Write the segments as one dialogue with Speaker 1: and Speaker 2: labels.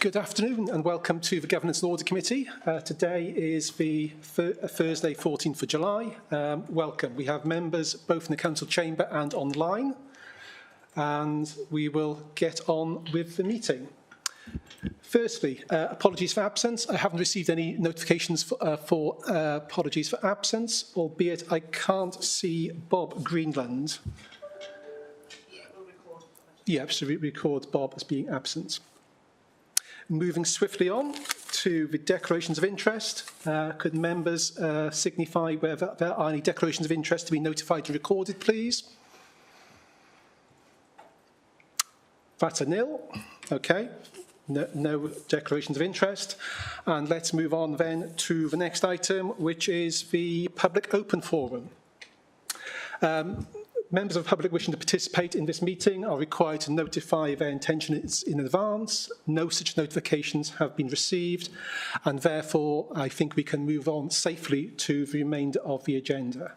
Speaker 1: Good afternoon and welcome to the Governance and Audit Committee. Today is the Thursday, 14th of July. Welcome. We have members both in the Council chamber and online, and we will get on with the meeting. Firstly, apologies for absence. I haven't received any notifications for apologies for absence, albeit I can't see Bob Greenland. Yeah, so we record Bob as being absent. Moving swiftly on to the declarations of interest. Could members signify whether there are any declarations of interest to be notified and recorded, please? That's a nil. Okay. No declarations of interest. And let's move on then to the next item, which is the public open forum. Members of the public wishing to participate in this meeting are required to notify their intentions in advance. No such notifications have been received, and therefore I think we can move on safely to the remainder of the agenda.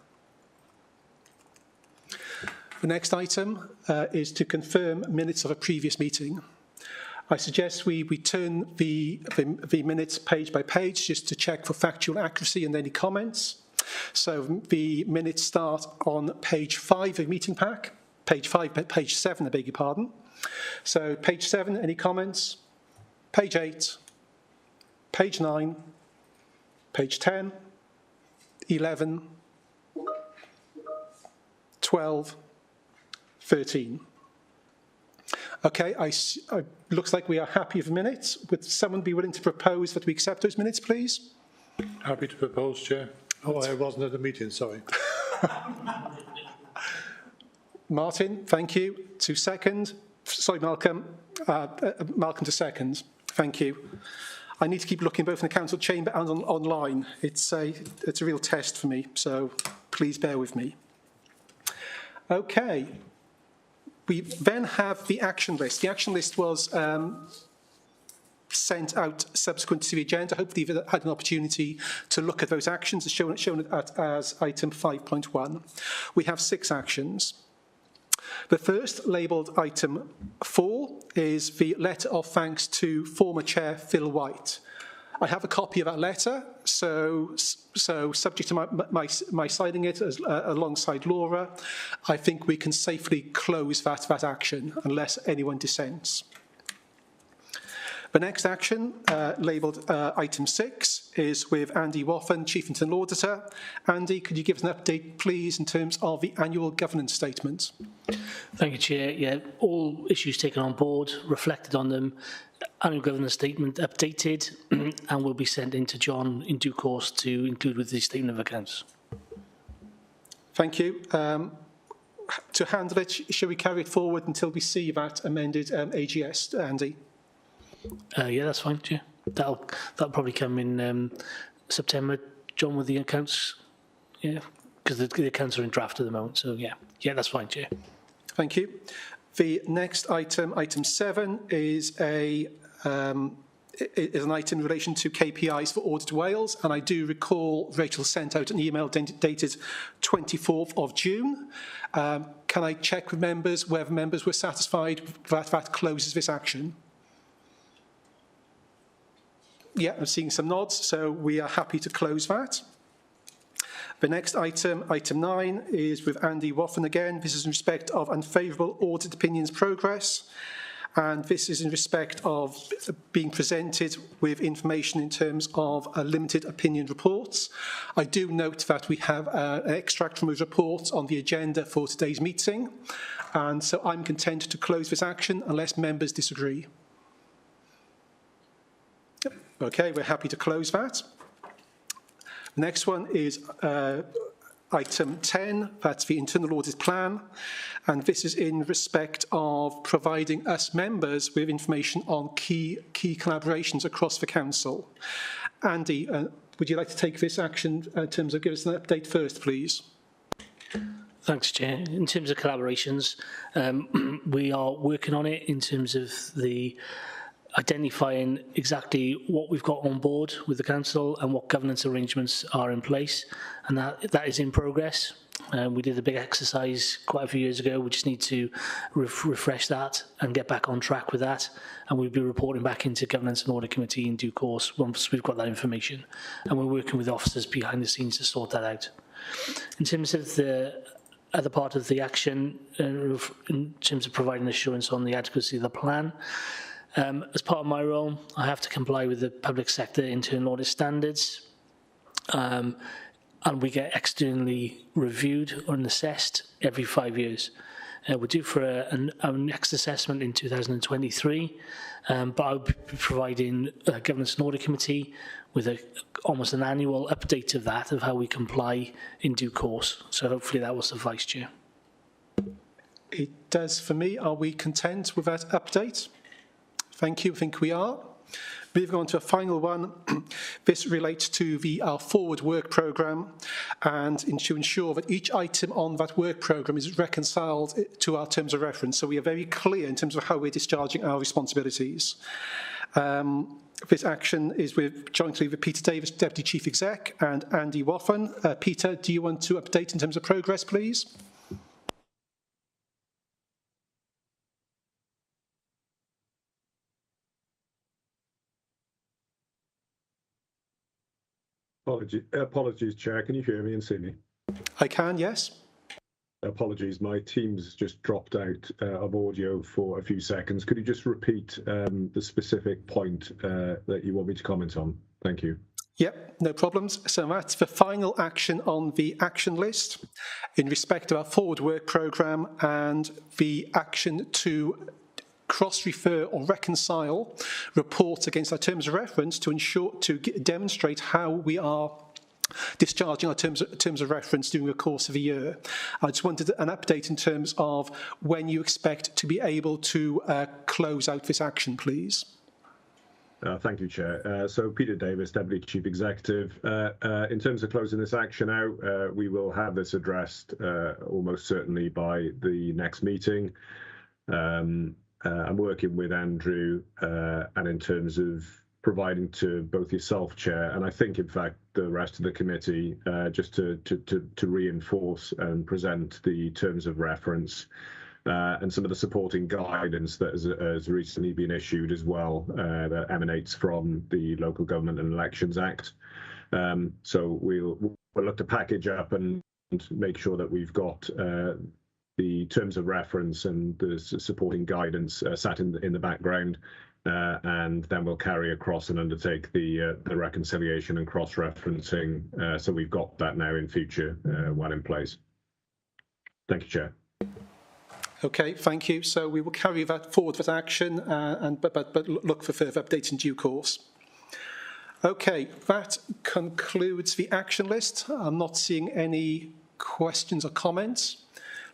Speaker 1: The next item is to confirm minutes of a previous meeting. I suggest we turn the minutes page by page just to check for factual accuracy and any comments. So the minutes start on page 5 of the meeting pack, page 7, I beg your pardon. So page 7, any comments? Page 8, page 9, page 10, 11, 12, 13. Okay, looks like we are happy with the minutes. Would someone be willing to propose that we accept those minutes, please?
Speaker 2: Happy to propose, Chair. Oh, I wasn't at the meeting, sorry.
Speaker 1: Martin, thank you. To second. Sorry, Malcolm. Malcolm to second. Thank you. I need to keep looking both in the council chamber and online. It's a real test for me, so please bear with me. Okay. We then have the action list. The action list was sent out subsequent to the agenda. Hopefully you've had an opportunity to look at those actions as shown as item 5.1. We have 6 actions. The first, labelled item 4, is the letter of thanks to former Chair Phil White. I have a copy of that letter, so subject to my signing it alongside Laura, I think we can safely close that action unless anyone dissents. The next action, labelled item 6, is with Andy Woffen, Chief Internal Auditor. Andy, could you give us an update, please, in terms of the annual governance statement?
Speaker 3: Thank you, Chair. Yeah, all issues taken on board, reflected on them, annual governance statement updated, and will be sent in to John in due course to include with the statement of accounts.
Speaker 1: Thank you. To handle it, shall we carry it forward until we see that amended AGS, Andy?
Speaker 3: Yeah, that's fine, Chair. That'll probably come in September, John, with the accounts. Yeah, because the accounts are in draft at the moment. So yeah, that's fine, Chair.
Speaker 1: Thank you. The next item, item 7, is an item in relation to KPIs for Audit Wales, and I do recall Rachel sent out an email dated 24th of June. Can I check with members whether members were satisfied that closes this action? Yeah, I'm seeing some nods, so we are happy to close that. The next item, item 9, is with Andy Woffen again. This is in respect of unfavourable audit opinions progress, and this is in respect of being presented with information in terms of limited opinion reports. I do note that we have an extract from those reports on the agenda for today's meeting, and so I'm content to close this action unless members disagree. Okay, we're happy to close that. The next one is item 10, that's the internal audit plan, and this is in respect of providing us members with information on key collaborations across the council. Andy, would you like to take this action in terms of give us an update first, please?
Speaker 3: Thanks, Chair. In terms of collaborations, we are working on it in terms of the identifying exactly what we've got on board with the council and what governance arrangements are in place, and that is in progress. We did a big exercise quite a few years ago. We just need to refresh that and get back on track with that. And we'll be reporting back into Governance and Audit Committee in due course once we've got that information. And we're working with officers behind the scenes to sort that out. In terms of the other part of the action, in terms of providing assurance on the adequacy of the plan, as part of my role, I have to comply with the public sector internal audit standards. And we get externally reviewed or assessed every 5 years. We're due for our next assessment in 2023, but I'll be providing Governance and Audit Committee with almost an annual update of that, of how we comply in due course. So hopefully that will suffice, Chair.
Speaker 1: It does for me. Are we content with that update? Thank you. I think we are. Moving on to a final one. This relates to our forward work programme and to ensure that each item on that work programme is reconciled to our terms of reference. So we are very clear in terms of how we're discharging our responsibilities. This action is jointly with Peter Davis, Deputy Chief Exec, and Andy Woffin. Peter, do you want to update in terms of progress, please?
Speaker 4: Apologies, Chair. Can you hear me and see me?
Speaker 1: I can, yes.
Speaker 4: Apologies, my Teams just dropped out of audio for a few seconds. Could you just repeat the specific point that you want me to comment on? Thank you.
Speaker 1: Yep, no problems. So that's the final action on the action list in respect of our forward work programme and the action to cross-refer or reconcile reports against our terms of reference to demonstrate how we are discharging our terms of reference during the course of a year. I just wanted an update in terms of when you expect to be able to close out this action, please.
Speaker 4: Thank you, Chair. So Peter Davis, Deputy Chief Executive. In terms of closing this action out, we will have this addressed almost certainly by the next meeting. I'm working with Andrew, and in terms of providing to both yourself, Chair, and I think, in fact, the rest of the committee, just to reinforce and present the terms of reference and some of the supporting guidance that has recently been issued as well, that emanates from the Local Government and Elections Act. So we'll look to package up and make sure that we've got the terms of reference and the supporting guidance sat in the background, and then we'll carry across and undertake the reconciliation and cross-referencing. So we've got that now in future well in place. Thank you, Chair.
Speaker 1: Okay, thank you. So we will carry that forward with action, but look for further updates in due course. Okay, that concludes the action list. I'm not seeing any questions or comments.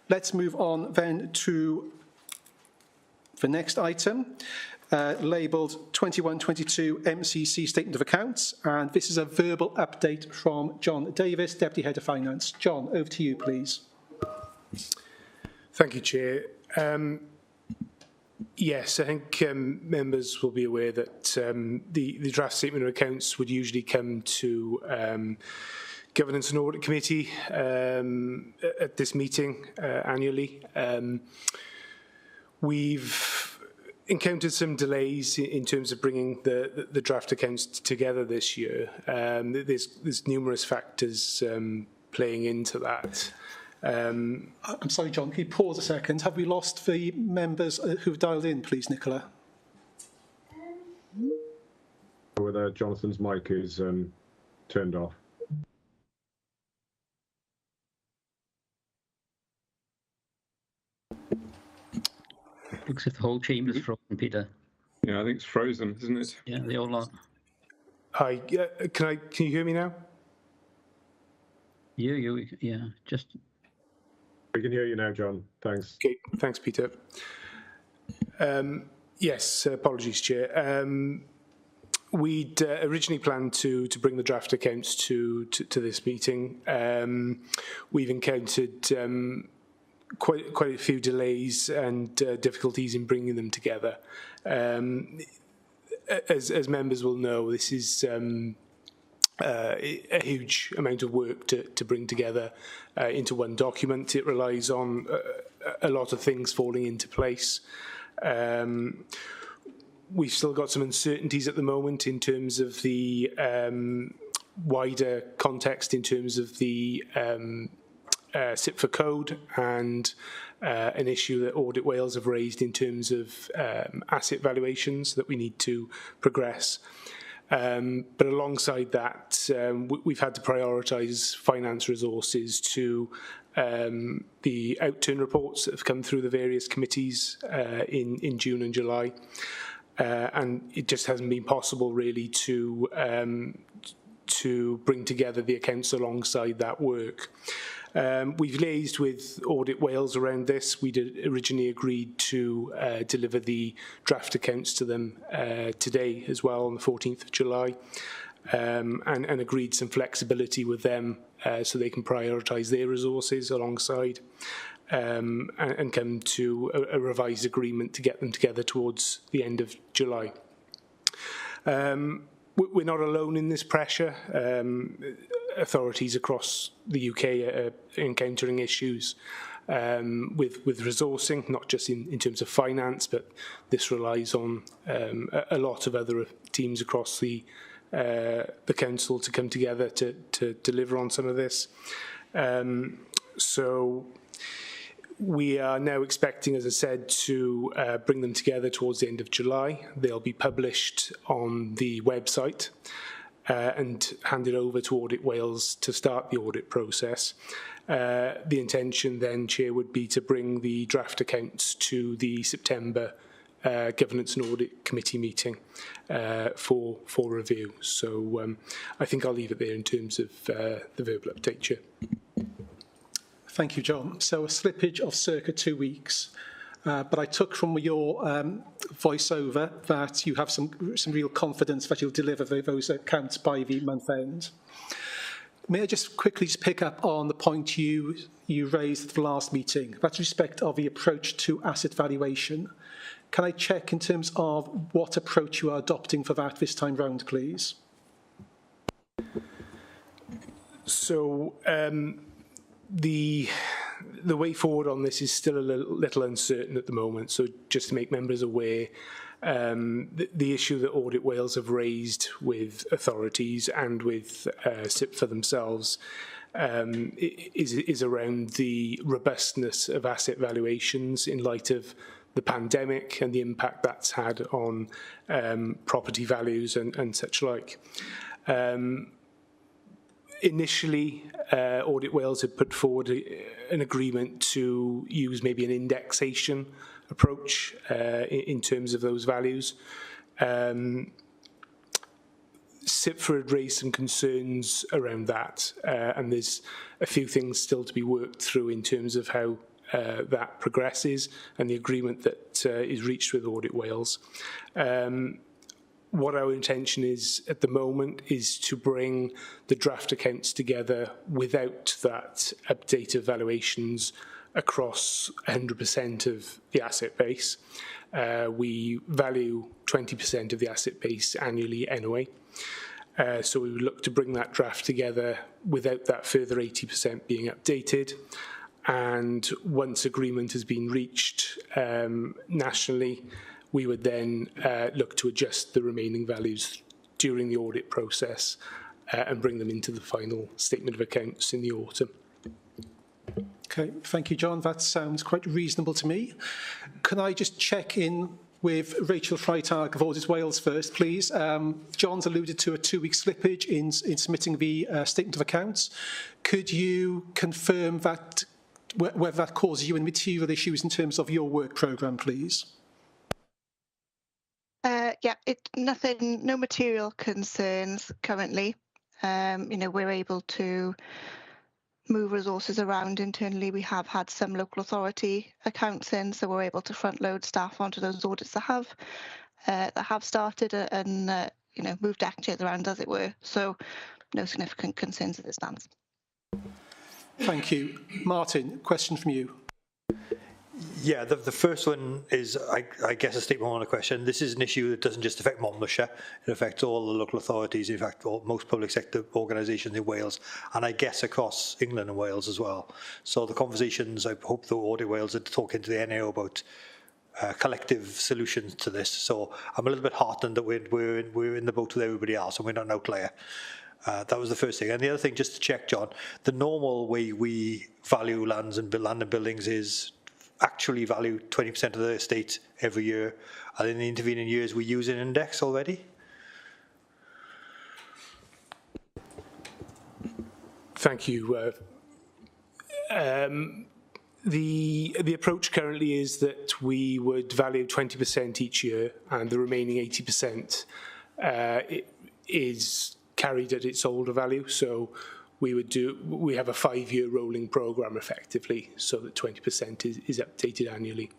Speaker 1: Let's move on then to the next item, labelled 2122 MCC Statement of Accounts, and this is a verbal update from John Davis, Deputy Head of Finance. John, over to you, please.
Speaker 5: Thank you, Chair. Yes, I think members will be aware that the draft statement of accounts would usually come to Governance and Audit Committee at this meeting annually. We've encountered some delays in terms of bringing the draft accounts together this year. There's numerous factors playing into that.
Speaker 1: I'm sorry, John, can you pause a second? Have we lost the members who've dialed in, please, Nicola?
Speaker 4: Whether Jonathan's mic is turned off.
Speaker 6: Looks as if the whole chamber's frozen, Peter.
Speaker 7: Yeah, I think it's frozen, isn't it?
Speaker 6: Yeah, they all are.
Speaker 5: Hi, can you hear me now?
Speaker 6: Yeah, just.
Speaker 4: We can hear you now, John. Thanks.
Speaker 5: Okay, thanks, Peter. Yes, apologies, Chair. We'd originally planned to bring the draft accounts to this meeting. We've encountered quite a few delays and difficulties in bringing them together. As members will know, this is a huge amount of work to bring together into one document. It relies on a lot of things falling into place. We've still got some uncertainties at the moment in terms of the wider context, in terms of the SIPFA code, and an issue that Audit Wales have raised in terms of asset valuations that we need to progress. But alongside that, we've had to prioritise finance resources to the outturn reports that have come through the various committees in June and July. And it just hasn't been possible really to bring together the accounts alongside that work. We've liaised with Audit Wales around this. We originally agreed to deliver the draft accounts to them today as well, on the 14th of July, and agreed some flexibility with them so they can prioritise their resources alongside, and come to a revised agreement to get them together towards the end of July. We're not alone in this pressure. Authorities across the UK are encountering issues with resourcing, not just in terms of finance, but this relies on a lot of other teams across the council to come together to deliver on some of this. So we are now expecting, as I said, to bring them together towards the end of July. They'll be published on the website and handed over to Audit Wales to start the audit process. The intention then, Chair, would be to bring the draft accounts to the September Governance and Audit Committee meeting for review. So I think I'll leave it there in terms of the verbal update, Chair.
Speaker 1: Thank you, John. So a slippage of circa 2 weeks. But I took from your voiceover that you have some real confidence that you'll deliver those accounts by the month end. May I just quickly pick up on the point you raised at the last meeting, with respect of the approach to asset valuation. Can I check in terms of what approach you are adopting for that this time round, please?
Speaker 5: So the way forward on this is still a little uncertain at the moment. So just to make members aware, the issue that Audit Wales have raised with authorities and with SIPFA themselves is around the robustness of asset valuations in light of the pandemic and the impact that's had on property values and such like. Initially, Audit Wales had put forward an agreement to use maybe an indexation approach in terms of those values. SIPFA had raised some concerns around that, and there's a few things still to be worked through in terms of how that progresses and the agreement that is reached with Audit Wales. What our intention is at the moment is to bring the draft accounts together without that update of valuations across 100% of the asset base. We value 20% of the asset base annually anyway. So we would look to bring that draft together without that further 80% being updated. And once agreement has been reached nationally, we would then look to adjust the remaining values during the audit process and bring them into the final statement of accounts in the autumn.
Speaker 1: Okay, thank you, John. That sounds quite reasonable to me. Can I just check in with Rachel Freitag of Audit Wales first, please? John's alluded to a 2-week slippage in submitting the statement of accounts. Could you confirm that whether that causes you any material issues in terms of your work programme, please?
Speaker 8: Yeah, no material concerns currently. We're able to move resources around internally. We have had some local authority accounts in, so we're able to front load staff onto those audits that have started and moved actions around, as it were. So no significant concerns as it stands.
Speaker 1: Thank you. Martin, question from you.
Speaker 9: Yeah, the first one is, I guess, a statement on a question. This is an issue that doesn't just affect Monmouthshire, it affects all the local authorities, in fact, most public sector organisations in Wales, and I guess across England and Wales as well. So the conversations, I hope the Audit Wales are talking to the NAO about collective solutions to this. So I'm a little bit heartened that we're in the boat with everybody else and we're not an outlier. That was the first thing. And the other thing, just to check, John, the normal way we value land and buildings is actually value 20% of the estate every year, and in the intervening years we use an index already.
Speaker 5: Thank you. The approach currently is that we would value 20% each year, and the remaining 80% is carried at its older value. So we have a 5-year rolling programme effectively, so that 20% is updated annually.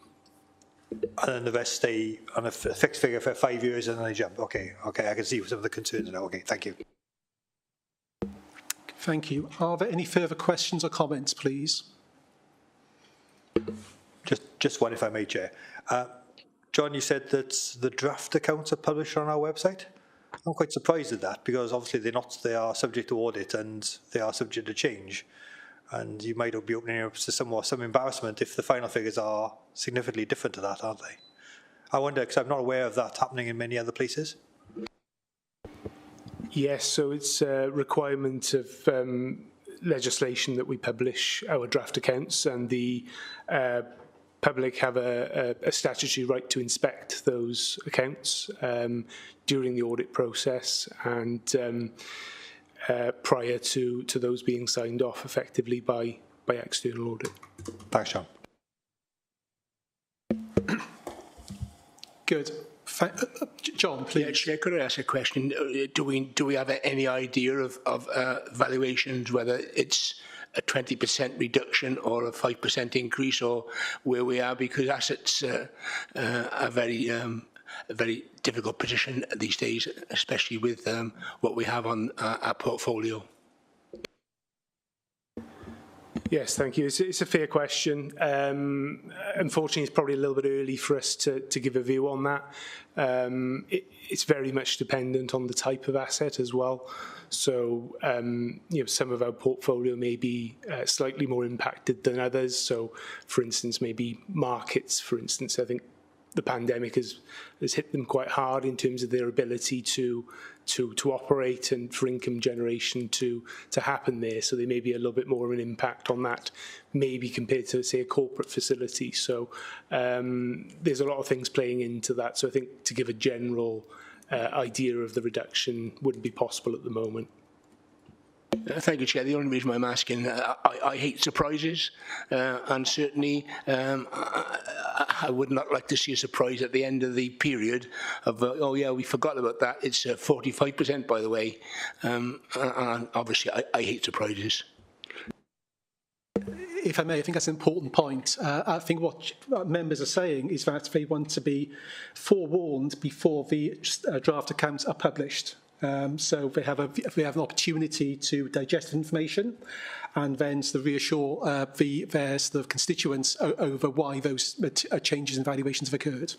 Speaker 9: And then the rest stay on a fixed figure for 5 years and then they jump. Okay, I can see some of the concerns now. Okay, thank you.
Speaker 1: Thank you. Are there any further questions or comments, please?
Speaker 9: Just one, if I may, Chair. John, you said that the draft accounts are published on our website. I'm quite surprised at that, because obviously they're not. They are subject to audit and they are subject to change. And you might be opening up to some embarrassment if the final figures are significantly different to that, aren't they? I wonder, because I'm not aware of that happening in many other places.
Speaker 5: Yes, so it's a requirement of legislation that we publish our draft accounts, and the public have a statutory right to inspect those accounts during the audit process and prior to those being signed off effectively by external audit.
Speaker 9: Thanks, John.
Speaker 1: Good. John, please.
Speaker 10: Yeah, Chair, could I ask a question? Do we have any idea of valuations, whether it's a 20% reduction or a 5% increase, or where we are? Because assets are a very difficult position these days, especially with what we have on our portfolio.
Speaker 5: Yes, thank you. It's a fair question. Unfortunately, it's probably a little bit early for us to give a view on that. It's very much dependent on the type of asset as well. So, some of our portfolio may be slightly more impacted than others. So, for instance, maybe markets, for instance, I think the pandemic has hit them quite hard in terms of their ability to operate and for income generation to happen there. So there may be a little bit more of an impact on that, maybe compared to, say, a corporate facility. So there's a lot of things playing into that. So I think to give a general idea of the reduction wouldn't be possible at the moment.
Speaker 10: Thank you, Chair. The only reason why I'm asking, I hate surprises, and certainly I would not like to see a surprise at the end of the period of, oh yeah, we forgot about that. It's 45%, by the way, and obviously I hate surprises.
Speaker 1: If I may, I think that's an important point. I think what members are saying is that they want to be forewarned before the draft accounts are published. So they have an opportunity to digest information and then to reassure their sort of constituents over why those changes in valuations have occurred.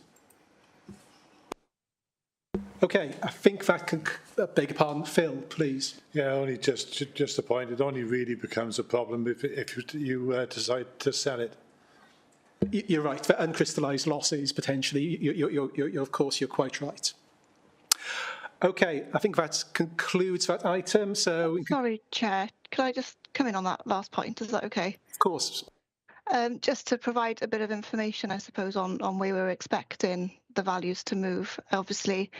Speaker 1: Okay, I think that can beg your pardon. Phil, please.
Speaker 2: Yeah, only just a point. It only really becomes a problem if you decide to sell it.
Speaker 1: You're right. For uncrystallised losses, potentially, you're of course, you're quite right. Okay, I think that concludes that item. So,
Speaker 8: sorry, Chair, could I just come in on that last point? Is that okay?
Speaker 1: Of course.
Speaker 8: Just to provide a bit of information, I suppose, on where we're expecting the values to move. Obviously,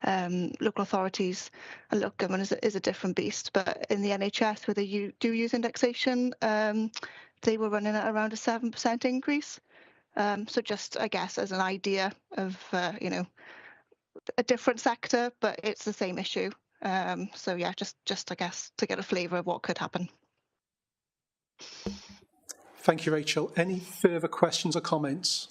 Speaker 8: local authorities and local government is a different beast, but in the NHS, where they do use indexation, they were running at around a 7% increase. So just, I guess, as an idea of, a different sector, but it's the same issue. So yeah, just I guess to get a flavour of what could happen.
Speaker 1: Thank you, Rachel. Any further questions or comments?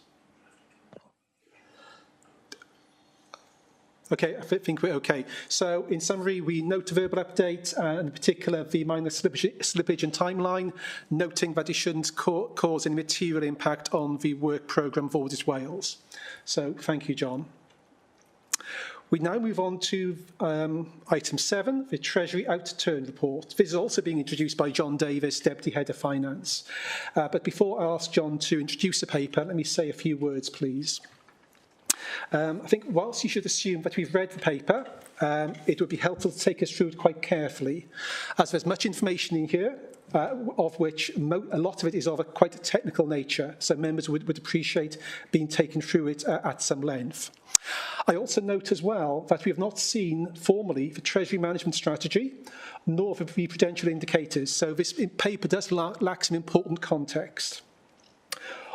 Speaker 1: Okay, I think we're okay. So in summary, we note a verbal update, and in particular the minor slippage and timeline, noting that it shouldn't cause any material impact on the work programme of Audit Wales. So thank you, John. We now move on to item 7, the Treasury Outturn Report. This is also being introduced by John Davis, Deputy Head of Finance. But before I ask John to introduce the paper, let me say a few words, please. I think whilst you should assume that we've read the paper, it would be helpful to take us through it quite carefully, as there's much information in here, of which a lot of it is of a quite a technical nature, so members would appreciate being taken through it at some length. I also note as well that we have not seen formally the Treasury Management Strategy, nor the prudential indicators, so this paper does lack some important context.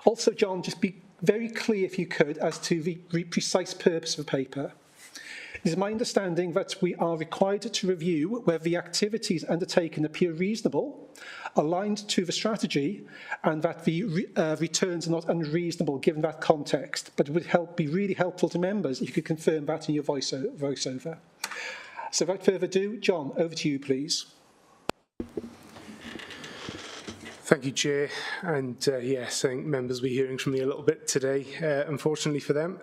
Speaker 1: Also, John, just be very clear, if you could, as to the precise purpose of the paper. It is my understanding that we are required to review whether the activities undertaken appear reasonable, aligned to the strategy, and that the returns are not unreasonable given that context. But it would be really helpful to members if you could confirm that in your voiceover. So without further ado, John, over to you, please.
Speaker 5: Thank you, Chair. And yes, I think members will be hearing from me a little bit today, unfortunately for them.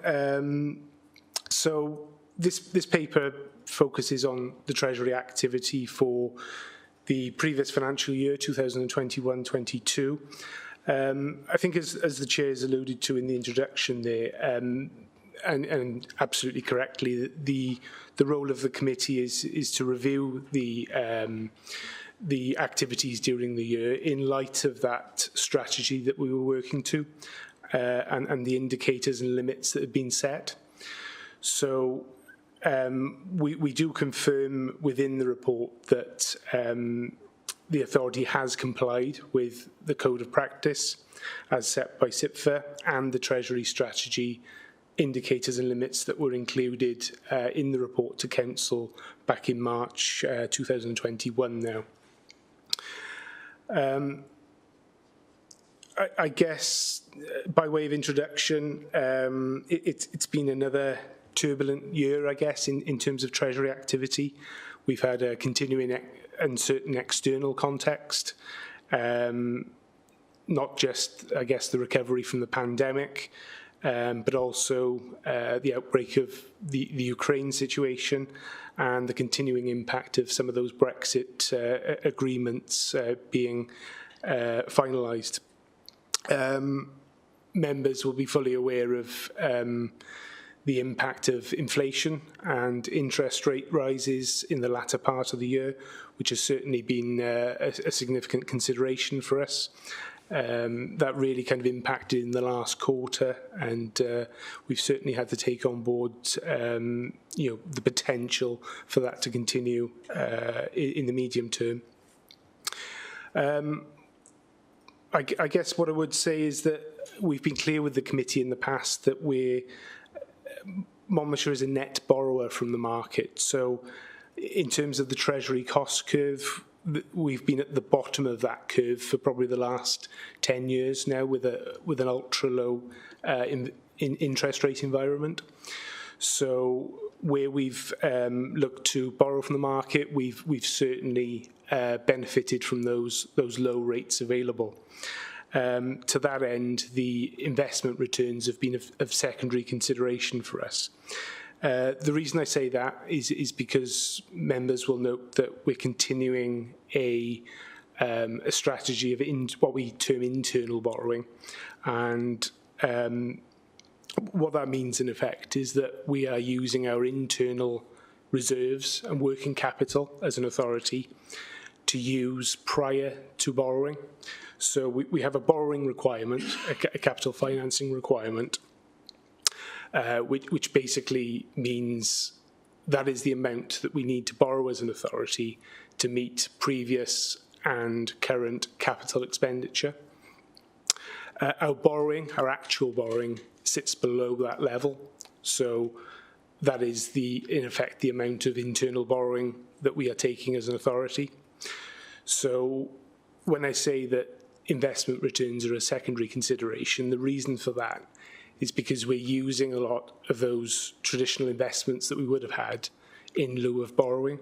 Speaker 5: So this paper focuses on the Treasury activity for the previous financial year, 2021-22. I think as the Chair has alluded to in the introduction there, and absolutely correctly, the role of the committee is to review the activities during the year in light of that strategy that we were working to and the indicators and limits that have been set. So we do confirm within the report that the authority has complied with the Code of Practice as set by SIPFA and the Treasury strategy indicators and limits that were included in the report to Council back in March 2021 now. I guess by way of introduction, it's been another turbulent year, I guess, in terms of Treasury activity. We've had a continuing uncertain external context, not just, I guess, the recovery from the pandemic, but also the outbreak of the Ukraine situation and the continuing impact of some of those Brexit agreements being finalised. Members will be fully aware of the impact of inflation and interest rate rises in the latter part of the year, which has certainly been a significant consideration for us. That really kind of impacted in the last quarter, and we've certainly had to take on board, the potential for that to continue in the medium term. I guess what I would say is that we've been clear with the committee in the past that Monmouthshire is a net borrower from the market. So in terms of the Treasury cost curve, we've been at the bottom of that curve for probably the last 10 years now with an ultra low interest rate environment. So where we've looked to borrow from the market, we've certainly benefited from those low rates available. To that end, the investment returns have been of secondary consideration for us. The reason I say that is because members will note that we're continuing a strategy of what we term internal borrowing, and what that means in effect is that we are using our internal reserves and working capital as an authority to use prior to borrowing. So we have a borrowing requirement, a capital financing requirement, which basically means that is the amount that we need to borrow as an authority to meet previous and current capital expenditure. Our actual borrowing, sits below that level. So that is in effect, the amount of internal borrowing that we are taking as an authority. So when I say that investment returns are a secondary consideration, the reason for that is because we're using a lot of those traditional investments that we would have had in lieu of borrowing.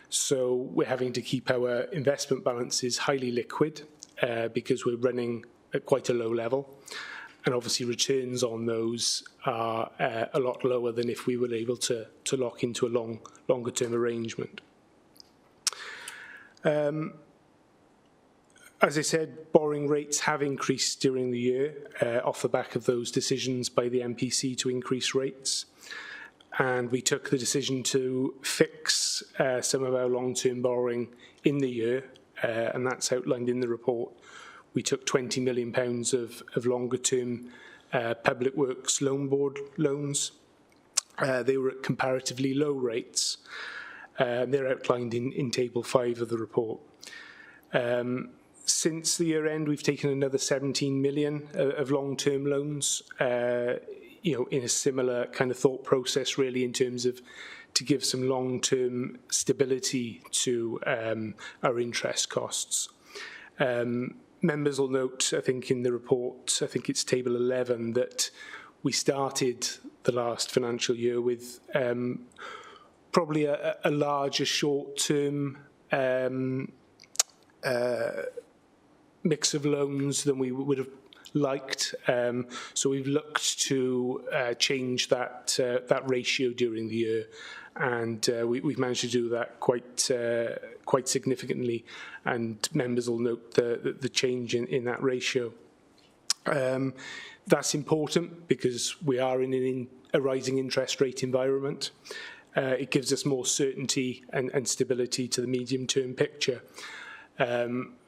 Speaker 5: So we're having to keep our investment balances highly liquid because we're running at quite a low level. And obviously returns on those are a lot lower than if we were able to lock into a longer term arrangement. As I said, borrowing rates have increased during the year off the back of those decisions by the MPC to increase rates. And we took the decision to fix some of our long-term borrowing in the year, and that's outlined in the report. We took £20 million of longer-term public works loan board loans. They were at comparatively low rates. They're outlined in Table 5 of the report. Since the year end, we've taken another 17 million of long-term loans, in a similar kind of thought process, really, in terms of to give some long-term stability to our interest costs. Members will note, I think, in the report, I think it's Table 11, that we started the last financial year with probably a larger short-term mix of loans than we would have liked. So we've looked to change that ratio during the year, and we've managed to do that quite significantly. And members will note the change in that ratio. That's important because we are in a rising interest rate environment. It gives us more certainty and stability to the medium-term picture.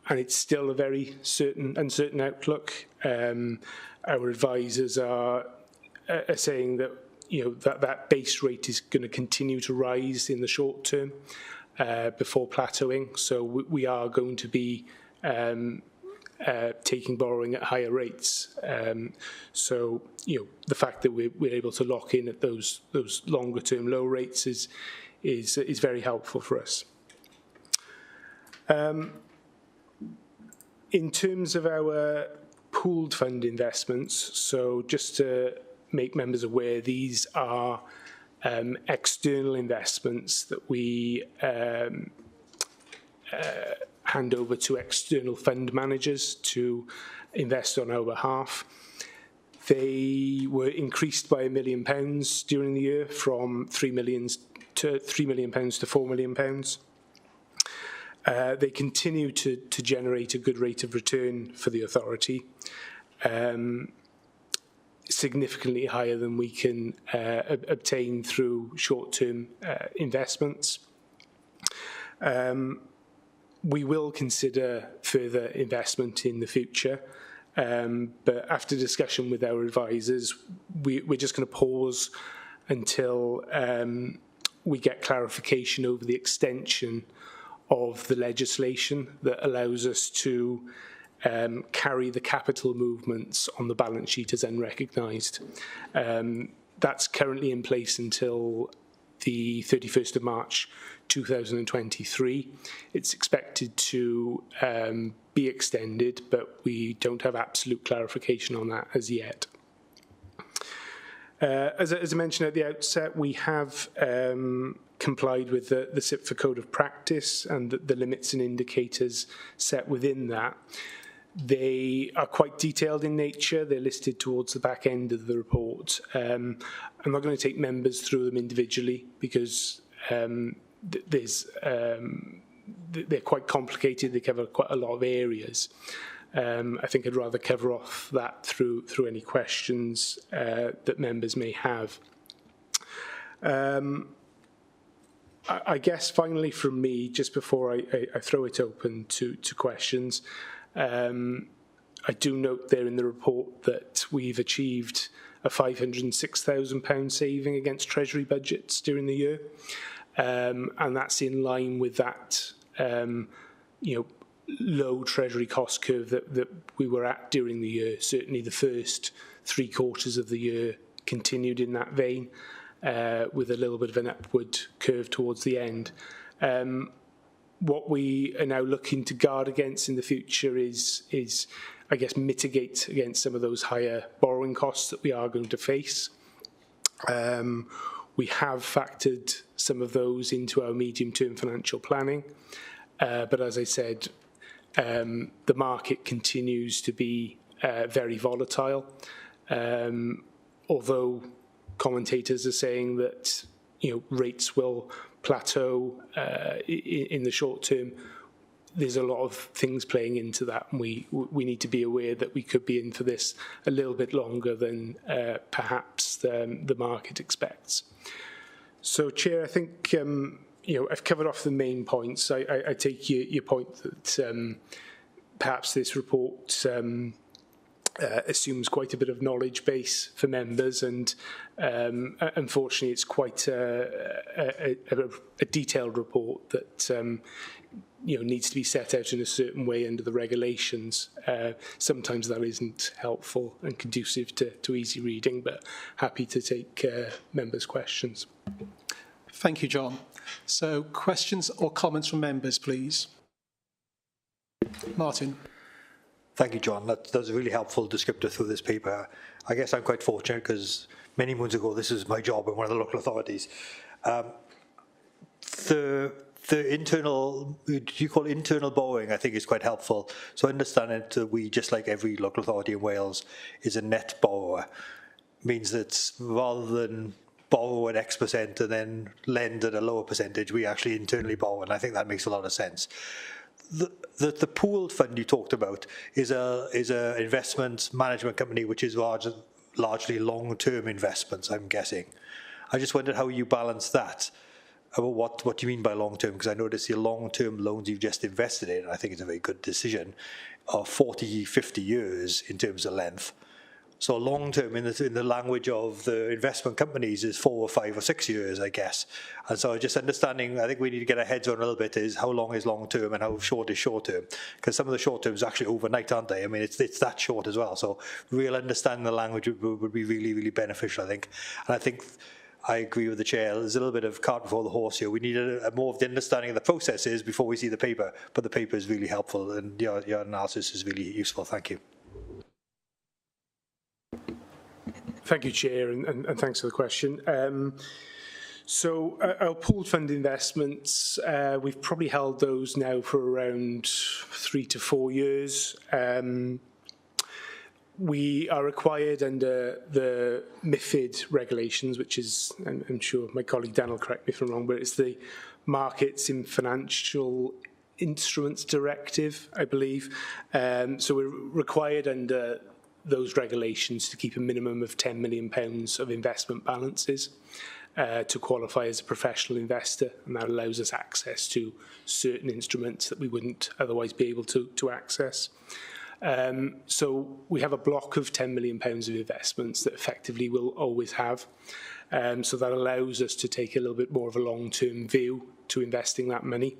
Speaker 5: And it's still a very uncertain outlook. Our advisors are saying that that base rate is going to continue to rise in the short term before plateauing. So we are going to be taking borrowing at higher rates. So the fact that we're able to lock in at those longer term low rates is very helpful for us. In terms of our pooled fund investments, so just to make members aware, these are external investments that we hand over to external fund managers to invest on our behalf. They were increased by £1 million during the year, from £3 million to £4 million. They continue to generate a good rate of return for the authority, significantly higher than we can obtain through short-term investments. We will consider further investment in the future, but after discussion with our advisors, we're just going to pause until we get clarification over the extension of the legislation that allows us to carry the capital movements on the balance sheet as unrecognised. That's currently in place until the 31st of March 2023. It's expected to be extended, but we don't have absolute clarification on that as yet. As I mentioned at the outset, we have complied with the CIPFA Code of Practice and the limits and indicators set within that. They are quite detailed in nature. They're listed towards the back end of the report. I'm not going to take members through them individually because they're quite complicated. They cover quite a lot of areas. I think I'd rather cover off that through any questions that members may have. I guess finally from me, just before I throw it open to questions, I do note there in the report that we've achieved a £506,000 saving against Treasury budgets during the year, and that's in line with that low Treasury cost curve that we were at during the year. Certainly the first 3 quarters of the year continued in that vein, with a little bit of an upward curve towards the end. what we are now looking to guard against in the future is I guess, mitigate against some of those higher borrowing costs that we are going to face. We have factored some of those into our medium-term financial planning. But as I said, the market continues to be very volatile. Although commentators are saying that rates will plateau in the short term, there's a lot of things playing into that, and we need to be aware that we could be in for this a little bit longer than perhaps the market expects. So, Chair, I think I've covered off the main points. I take your point that perhaps this report assumes quite a bit of knowledge base for members, and unfortunately it's quite a detailed report that needs to be set out in a certain way under the regulations. Sometimes that isn't helpful and conducive to easy reading, but happy to take members' questions.
Speaker 1: Thank you, John. So questions or comments from members, please. Martin.
Speaker 9: Thank you, John. That was a really helpful descriptor through this paper. I guess I'm quite fortunate because many moons ago, this was my job in one of the local authorities. The internal, do you call it internal borrowing, I think is quite helpful. So understanding that we, just like every local authority in Wales, is a net borrower, means that rather than borrow at X% and then lend at a lower percentage, we actually internally borrow, and I think that makes a lot of sense. The pooled fund you talked about is a investment management company which is largely long-term investments, I'm guessing. I just wondered how you balance that. What do you mean by long-term? Because I noticed your long-term loans you've just invested in, and I think it's a very good decision, are 40, 50 years in terms of length. So long-term in the language of the investment companies is 4 or 5 or 6 years, I guess. And so just understanding, I think we need to get our heads on a little bit is how long is long-term and how short is short-term. Because some of the short-term is actually overnight, aren't they? I mean, it's that short as well. So real understanding the language would be really, really beneficial, I think. And I think I agree with the chair. There's a little bit of cart before the horse here. We need a more of the understanding of the processes before we see the paper. But the paper is really helpful, and your analysis is really useful. Thank you.
Speaker 5: Thank you, Chair, and thanks for the question. So our pooled fund investments, we've probably held those now for around 3 to 4 years. We are required under the MiFID regulations, which is, and I'm sure my colleague Dan will correct me if I'm wrong, but it's the Markets in Financial Instruments Directive, I believe. So we're required under those regulations to keep a minimum of £10 million of investment balances to qualify as a professional investor, and that allows us access to certain instruments that we wouldn't otherwise be able to access. So we have a block of £10 million of investments that effectively we'll always have. So that allows us to take a little bit more of a long-term view to investing that money.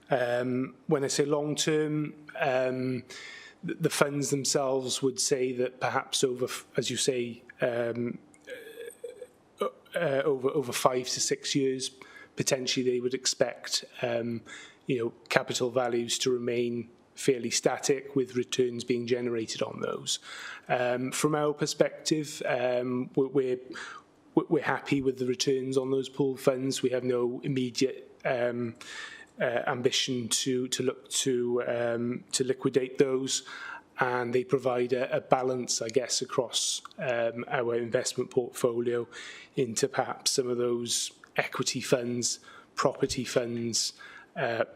Speaker 5: When I say long-term, the funds themselves would say that perhaps over, as you say, over 5 to 6 years, potentially they would expect, capital values to remain fairly static with returns being generated on those. From our perspective, we're happy with the returns on those pooled funds. We have no immediate ambition to look to liquidate those, and they provide a balance, I guess, across our investment portfolio into perhaps some of those equity funds, property funds,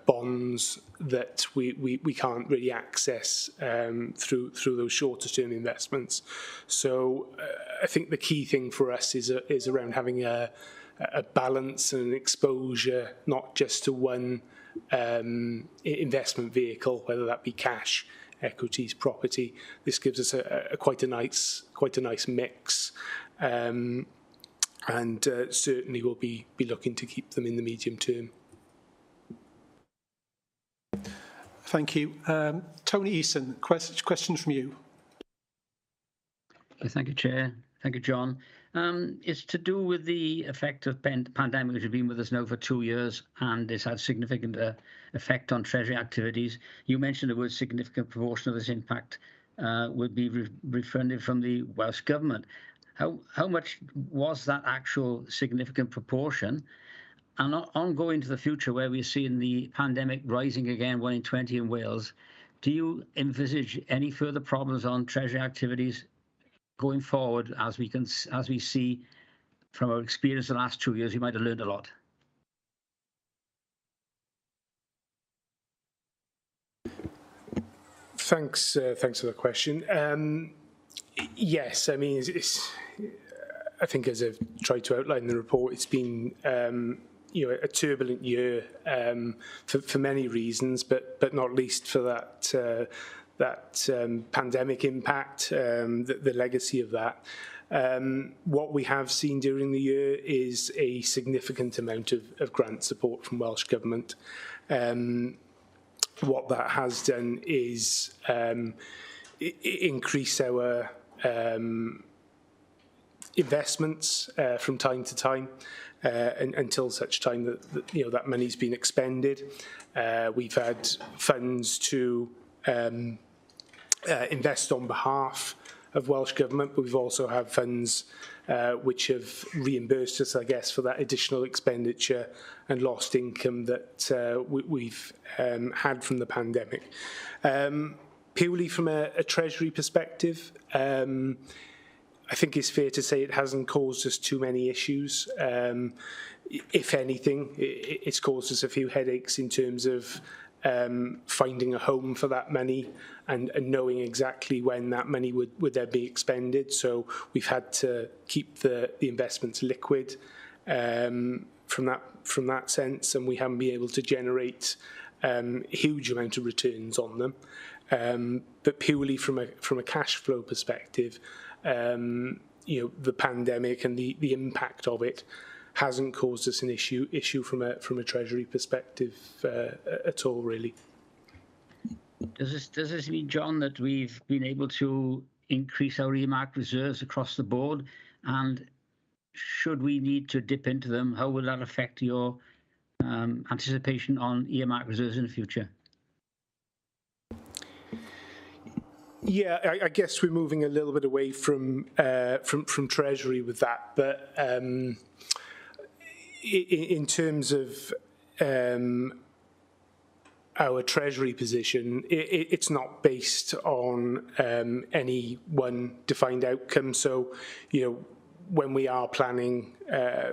Speaker 5: bonds that we can't really access through those shorter term investments. So I think the key thing for us is around having a balance and an exposure, not just to one investment vehicle, whether that be cash, equities, property. This gives us quite a nice mix, and certainly we'll be looking to keep them in the medium term.
Speaker 1: Thank you. Tony Eason, question from you.
Speaker 6: Thank you, Chair. Thank you, John. It's to do with the effect of pandemic, which has been with us now for 2 years, and it's had significant effect on Treasury activities. You mentioned the word significant proportion of this impact would be refunded from the Welsh Government. How much was that actual significant proportion? And ongoing to the future, where we're seeing the pandemic rising again, 1 in 20 in Wales, do you envisage any further problems on Treasury activities going forward, as we see from our experience the last 2 years? We might have learned a lot.
Speaker 5: Thanks for the question. Yes, I mean, I think, as I've tried to outline in the report, it's been a turbulent year for many reasons, but not least for that pandemic impact, the legacy of that. What we have seen during the year is a significant amount of grant support from Welsh Government. What that has done is increase our investments from time to time until such time that that money's been expended. We've had funds to invest on behalf of Welsh Government, but we've also had funds which have reimbursed us, I guess, for that additional expenditure and lost income that we've had from the pandemic. Purely from a Treasury perspective, I think it's fair to say it hasn't caused us too many issues. If anything, it's caused us a few headaches in terms of finding a home for that money and knowing exactly when that money would then be expended. So we've had to keep the investments liquid from that sense, and we haven't been able to generate a huge amount of returns on them. But purely from a cash flow perspective, the pandemic and the impact of it hasn't caused us an issue from a Treasury perspective at all, really.
Speaker 6: Does this mean, John, that we've been able to increase our earmarked reserves across the board? And should we need to dip into them, how will that affect your anticipation on earmarked reserves in the future?
Speaker 5: Yeah, I guess we're moving a little bit away from Treasury with that, but in terms of our Treasury position, it's not based on any one defined outcome. So, when we are planning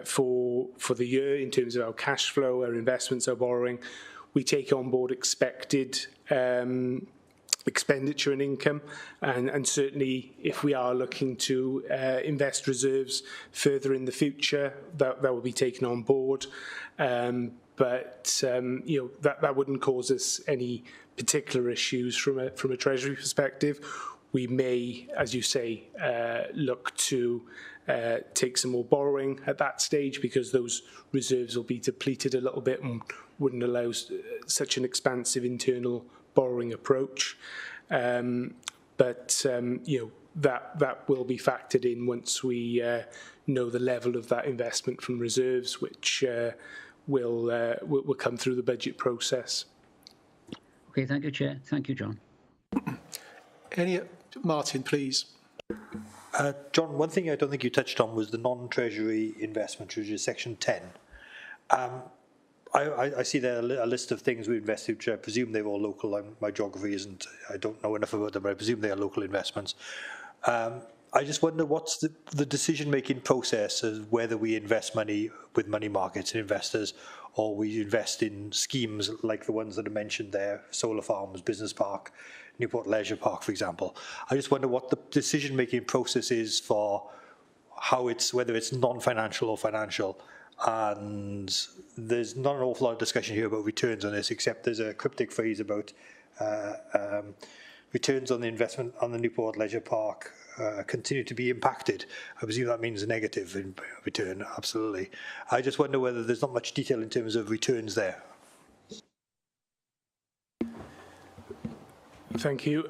Speaker 5: for the year in terms of our cash flow, our investments, our borrowing, we take on board expected expenditure and income, and certainly if we are looking to invest reserves further in the future, that will be taken on board. But that wouldn't cause us any particular issues from a Treasury perspective. We may, as you say, look to take some more borrowing at that stage, because those reserves will be depleted a little bit and wouldn't allow such an expansive internal borrowing approach. But that will be factored in once we know the level of that investment from reserves, which will come through the budget process.
Speaker 6: Okay, thank you, Chair. Thank you, John.
Speaker 1: Martin, please.
Speaker 9: John, one thing I don't think you touched on was the non-Treasury investment, which is Section 10. I see there a list of things we invested, which I presume they're all local. My geography isn't, I don't know enough about them, but I presume they are local investments. I just wonder what's the decision-making process of whether we invest money with money markets and investors, or we invest in schemes like the ones that are mentioned there, solar farms, business park, Newport Leisure Park, for example. I just wonder what the decision-making process is for whether it's non-financial or financial. And there's not an awful lot of discussion here about returns on this, except there's a cryptic phrase about returns on the investment on the Newport Leisure Park continue to be impacted. I presume that means a negative in return, absolutely. I just wonder whether there's not much detail in terms of returns there. Thank you.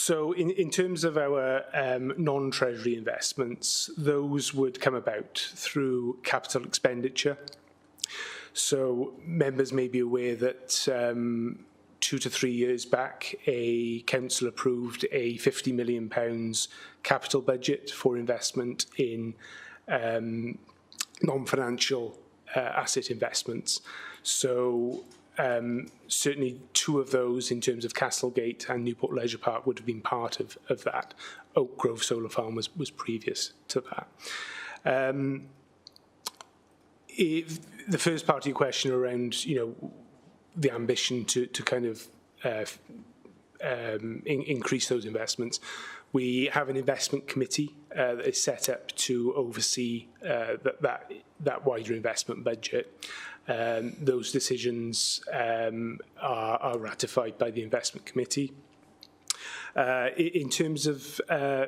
Speaker 5: So in terms of our non-treasury investments, those would come about through capital expenditure. So members may be aware that 2 to 3 years back, a council approved a £50 million capital budget for investment in non-financial asset investments. So certainly 2 of those in terms of Castlegate and Newport Leisure Park would have been part of that. Oak Grove Solar Farm was previous to that. The first part of your question around, the ambition to kind of increase those investments. We have an investment committee that is set up to oversee that wider investment budget. Those decisions are ratified by the investment committee. In terms of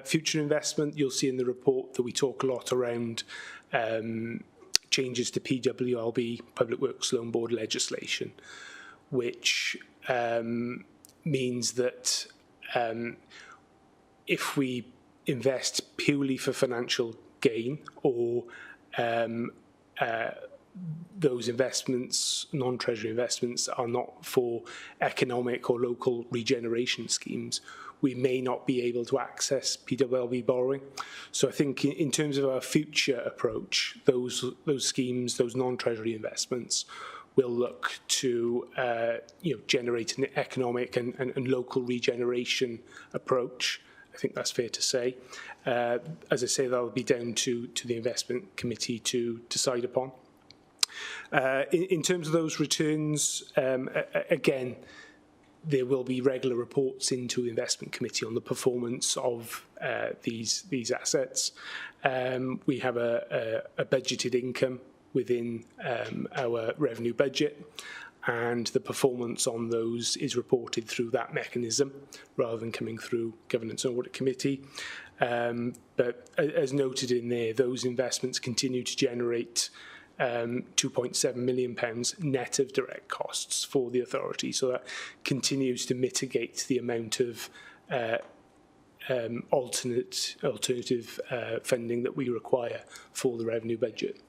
Speaker 5: future investment, you'll see in the report that we talk a lot around changes to PWLB, Public Works Loan Board legislation, which means that if we invest purely for financial gain, or those investments, non-treasury investments, are not for economic or local regeneration schemes, we may not be able to access PWLB borrowing. So I think in terms of our future approach, those schemes, those non-treasury investments, will look to generate an economic and local regeneration approach. I think that's fair to say. As I say, that will be down to the investment committee to decide upon. In terms of those returns, again, there will be regular reports into the investment committee on the performance of these assets. We have a budgeted income within our revenue budget, and the performance on those is reported through that mechanism rather than coming through Governance and Audit Committee. But as noted in there, those investments continue to generate £2.7 million net of direct costs for the authority. So that continues to mitigate the amount of alternative funding that we require for the revenue budget.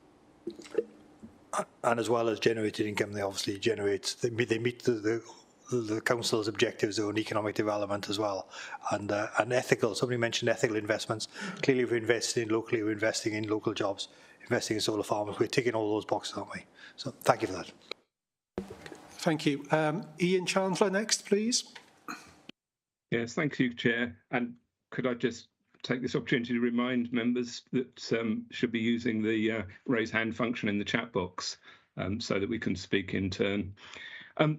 Speaker 9: And as well as generated income, they obviously they meet the council's objectives on economic development as well, and ethical. Somebody mentioned ethical investments. Clearly, if we're investing locally, we're investing in local jobs, investing in solar farms. We're ticking all those boxes, aren't we? So thank you for that.
Speaker 1: Thank you. Ian Chandler next, please.
Speaker 7: Yes, thank you, Chair. And could I just take this opportunity to remind members that should be using the raise hand function in the chat box so that we can speak in turn.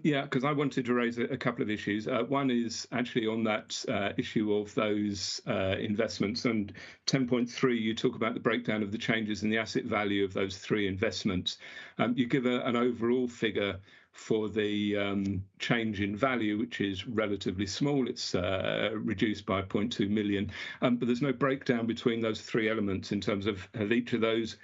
Speaker 7: Yeah, because I wanted to raise a couple of issues. One is actually on that issue of those investments. And 10.3, you talk about the breakdown of the changes in the asset value of those 3 investments. You give an overall figure for the change in value, which is relatively small. It's reduced by 0.2 million. But there's no breakdown between those 3 elements in terms of each of those.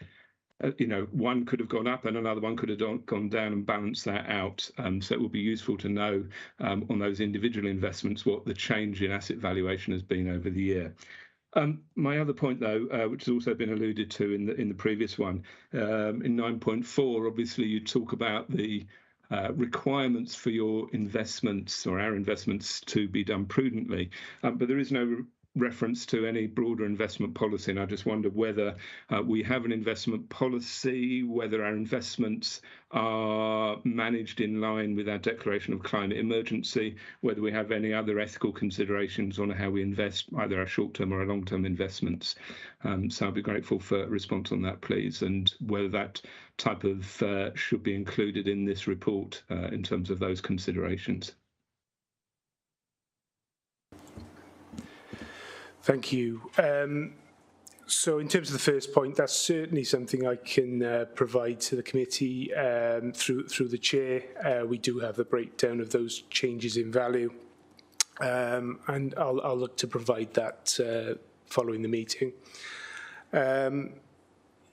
Speaker 7: One could have gone up and another one could have gone down and balanced that out. So it would be useful to know on those individual investments what the change in asset valuation has been over the year. My other point, though, which has also been alluded to in the previous one, in 9.4, obviously you talk about the requirements for your investments or our investments to be done prudently, but there is no reference to any broader investment policy, and I just wonder whether we have an investment policy, whether our investments are managed in line with our declaration of climate emergency, whether we have any other ethical considerations on how we invest, either our short-term or our long-term investments. So I'd be grateful for a response on that, please, and whether that type of should be included in this report in terms of those considerations.
Speaker 5: Thank you. So in terms of the first point, that's certainly something I can provide to the committee through the chair. We do have the breakdown of those changes in value, and I'll look to provide that following the meeting.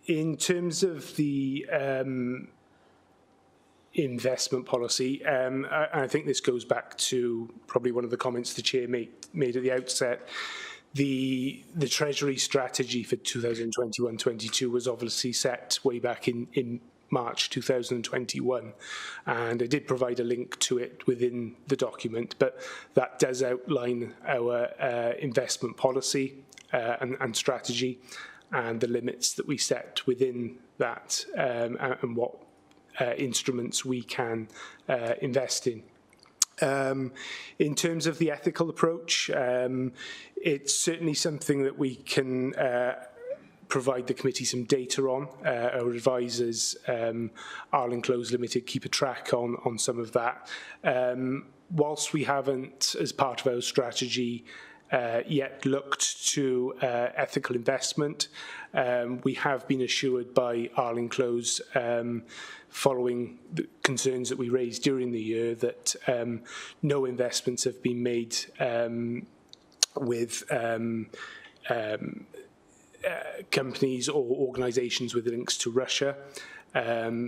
Speaker 5: In terms of the investment policy. I think this goes back to probably one of the comments the Chair made at the outset. The Treasury strategy for 2021-22 was obviously set way back in March 2021, and I did provide a link to it within the document, but that does outline our investment policy and strategy and the limits that we set within that and what instruments we can invest in. In terms of the ethical approach, it's certainly something that we can provide the committee some data on. Our advisors, Arlen Close Limited, keep a track on some of that. Whilst we haven't, as part of our strategy, yet looked to ethical investment, we have been assured by Arlen Close, following the concerns that we raised during the year, that no investments have been made with companies or organisations with links to Russia.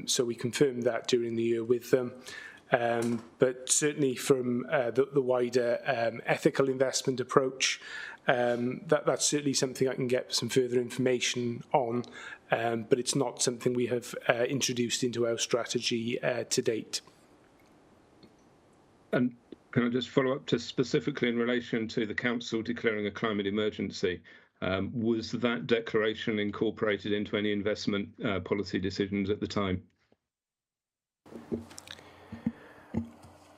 Speaker 5: So we confirmed that during the year with them. But certainly from the wider ethical investment approach, that's certainly something I can get some further information on, but it's not something we have introduced into our strategy to date.
Speaker 7: And can I just follow up to specifically in relation to the Council declaring a climate emergency? Was that declaration incorporated into any investment policy decisions at the time?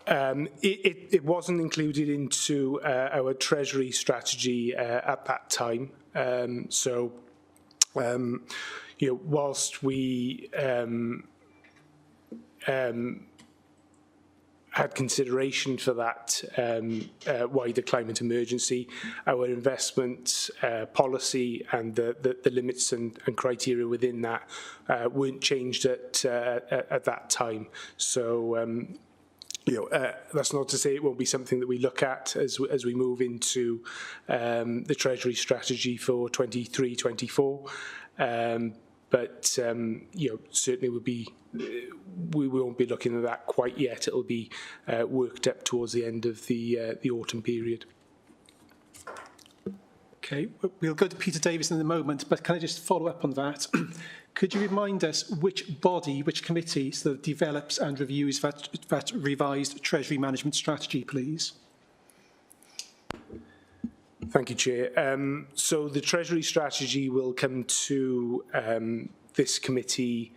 Speaker 5: It wasn't included into our Treasury strategy at that time. Whilst we had consideration for that wider climate emergency, our investment policy and the limits and criteria within that weren't changed at that time. So that's not to say it won't be something that we look at as we move into the Treasury strategy for 23-24. But certainly we won't be looking at that quite yet. It'll be worked up towards the end of the autumn period.
Speaker 1: Okay, we'll go to Peter Davis in a moment, but can I just follow up on that? Could you remind us which body, which committee sort of develops and reviews that revised Treasury management strategy, please?
Speaker 5: Thank you, Chair. So the Treasury strategy will come to this committee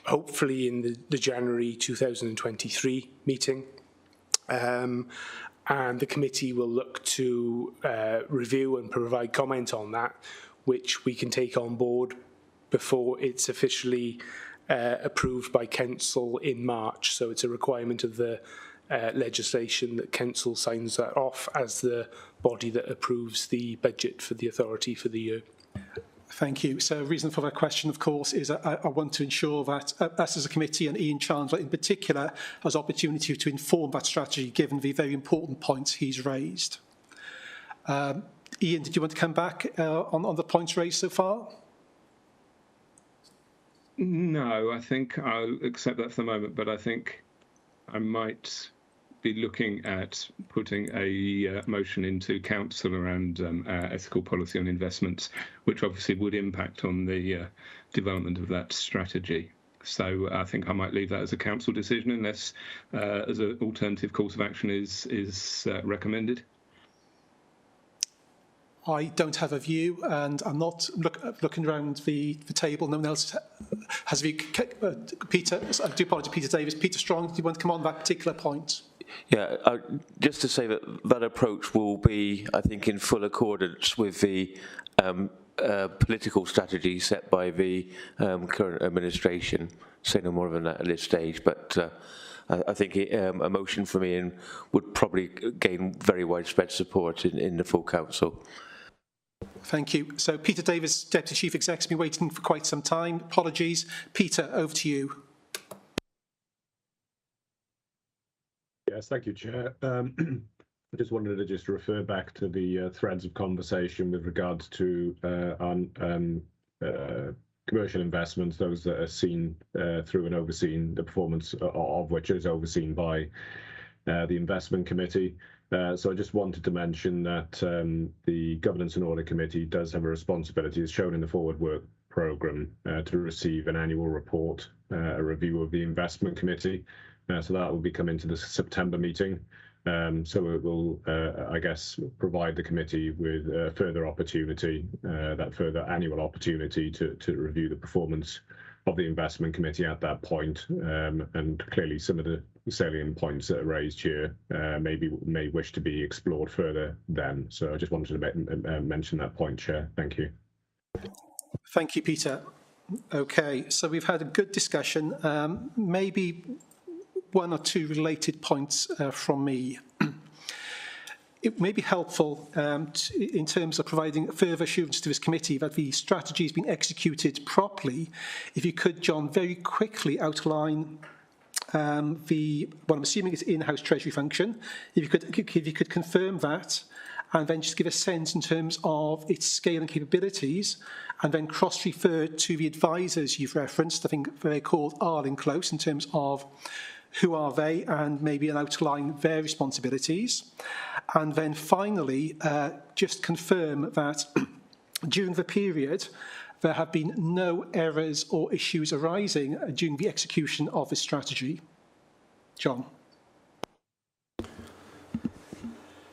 Speaker 5: hopefully in the January 2023 meeting. And the committee will look to review and provide comment on that, which we can take on board before it's officially approved by Council in March. So it's a requirement of the legislation that Council signs that off as the body that approves the budget for the authority for the year.
Speaker 1: Thank you. So the reason for that question, of course, is I want to ensure that us as a committee and Ian Chandler in particular has opportunity to inform that strategy given the very important points he's raised. Ian, did you want to come back on the points raised so far?
Speaker 7: No, I think I'll accept that for the moment, but I think I might be looking at putting a motion into Council around ethical policy on investments, which obviously would impact on the development of that strategy. So I think I might leave that as a Council decision unless as an alternative course of action is recommended.
Speaker 1: I don't have a view, and I'm not looking around the table. No one else has a view. Peter, I do apologise, Peter Davis. Peter Strong, do you want to come on that particular point?
Speaker 11: Yeah, just to say that approach will be, I think, in full accordance with the political strategy set by the current administration. Say no more than that at this stage, but I think a motion from Ian would probably gain very widespread support in the full Council.
Speaker 1: Thank you. So Peter Davis, Deputy Chief Exec, has been waiting for quite some time. Apologies. Peter, over to you.
Speaker 4: Yes, thank you, Chair. I just wanted to just refer back to the threads of conversation with regards to commercial investments, those that are seen through and overseen, the performance of which is overseen by the investment committee. So I just wanted to mention that the Governance and Audit Committee does have a responsibility, as shown in the forward work programme, to receive an annual report, a review of the investment committee. So that will be coming to the September meeting. So it will, I guess, provide the committee with further opportunity, that further annual opportunity to review the performance of the investment committee at that point. And clearly some of the salient points that are raised here may wish to be explored further then. So I just wanted to mention that point, Chair. Thank you.
Speaker 1: Thank you, Peter. Okay, so we've had a good discussion. Maybe one or two related points from me. It may be helpful in terms of providing further assurance to this committee that the strategy has been executed properly. If you could, John, very quickly outline what I'm assuming is in-house treasury function. If you could confirm that, and then just give a sense in terms of its scale and capabilities, and then cross-refer to the advisors you've referenced. I think they're called Arling Close in terms of who are they, and maybe an outline their responsibilities. And then finally, just confirm that during the period, there have been no errors or issues arising during the execution of this strategy. John.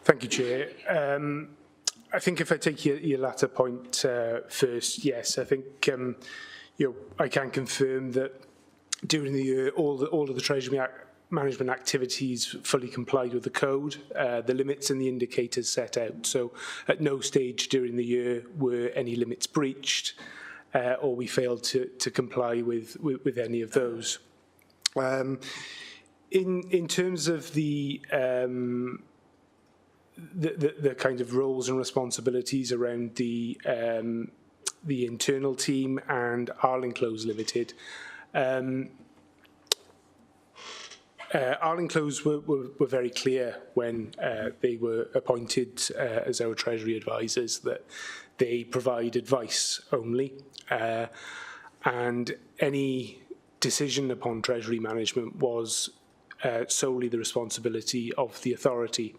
Speaker 5: Thank you, Chair. I think if I take your latter point first, yes, I think I can confirm that during the year, all of the Treasury management activities fully complied with the code, the limits and the indicators set out. So at no stage during the year were any limits breached, or we failed to comply with any of those. In terms of the kind of roles and responsibilities around the internal team and Arling Close Limited, Arling Close were very clear when they were appointed as our Treasury advisors that they provide advice only, and any decision upon Treasury management was solely the responsibility of the authority.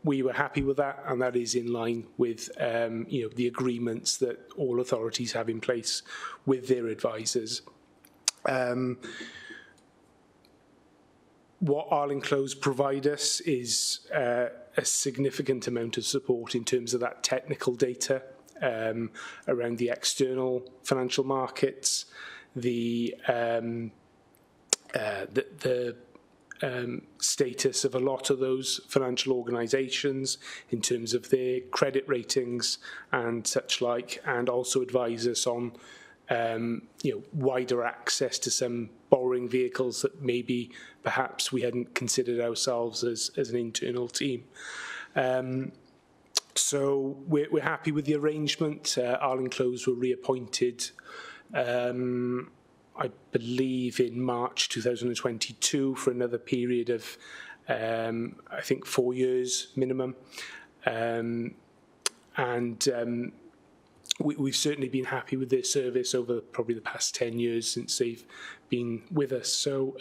Speaker 5: We were happy with that, and that is in line with the agreements that all authorities have in place with their advisors. What Arling Close provide us is a significant amount of support in terms of that technical data around the external financial markets, the status of a lot of those financial organisations in terms of their credit ratings and such like, and also advise us on wider access to some borrowing vehicles that maybe perhaps we hadn't considered ourselves as an internal team. So we're happy with the arrangement. Arling Close were reappointed, I believe, in March 2022 for another period of, I think, 4 years minimum. We've certainly been happy with their service over probably the past 10 years since they've been with us. So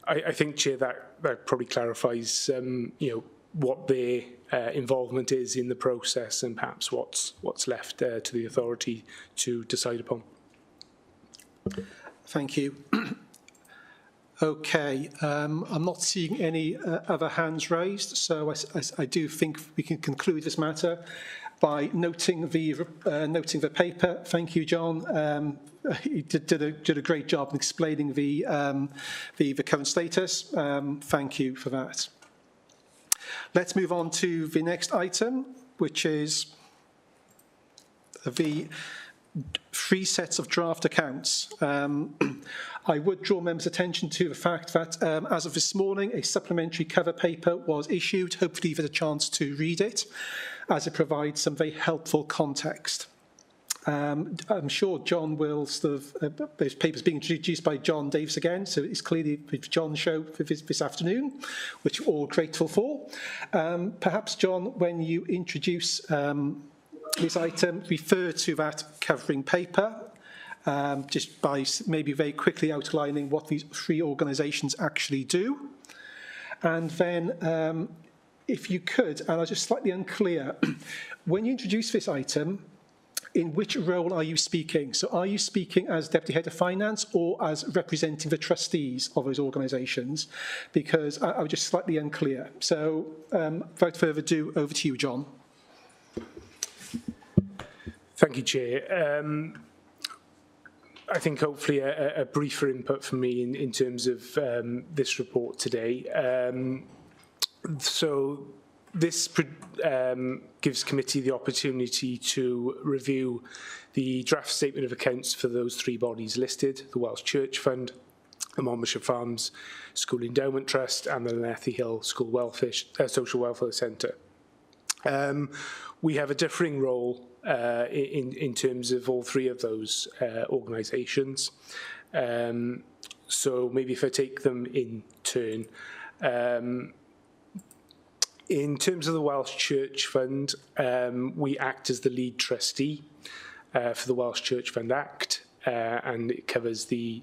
Speaker 5: I think, Chair, that probably clarifies, what their involvement is in the process and perhaps what's left to the authority to decide upon.
Speaker 1: Thank you. Okay, I'm not seeing any other hands raised, so I do think we can conclude this matter by noting the paper. Thank you, John. You did a great job in explaining the current status. Thank you for that. Let's move on to the next item, which is the 3 sets of draft accounts. I would draw members' attention to the fact that as of this morning, a supplementary cover paper was issued. Hopefully you've had a chance to read it, as it provides some very helpful context. I'm sure John will those papers being introduced by John Davis again, so it's clearly John's show for this afternoon, which we're all grateful for. Perhaps, John, when you introduce this item refer to that covering paper, just by maybe very quickly outlining what these three organisations actually do. And then, if you could, and I was just slightly unclear, when you introduce this item, in which role are you speaking? So are you speaking as Deputy Head of Finance or as representing the trustees of those organisations? Because I was just slightly unclear. So without further ado, over to you, John.
Speaker 5: Thank you, Chair. I think hopefully a briefer input from me in terms of this report today. So this gives committee the opportunity to review the draft statement of accounts for those three bodies listed: the Welsh Church Fund, the Monmouthshire Farms School Endowment Trust, and the Llanelli Hill School Social Welfare Centre. We have a differing role in terms of all three of those organisations. So maybe if I take them in turn. In terms of the Welsh Church Fund, we act as the lead trustee for the Welsh Church Fund Act, and it covers the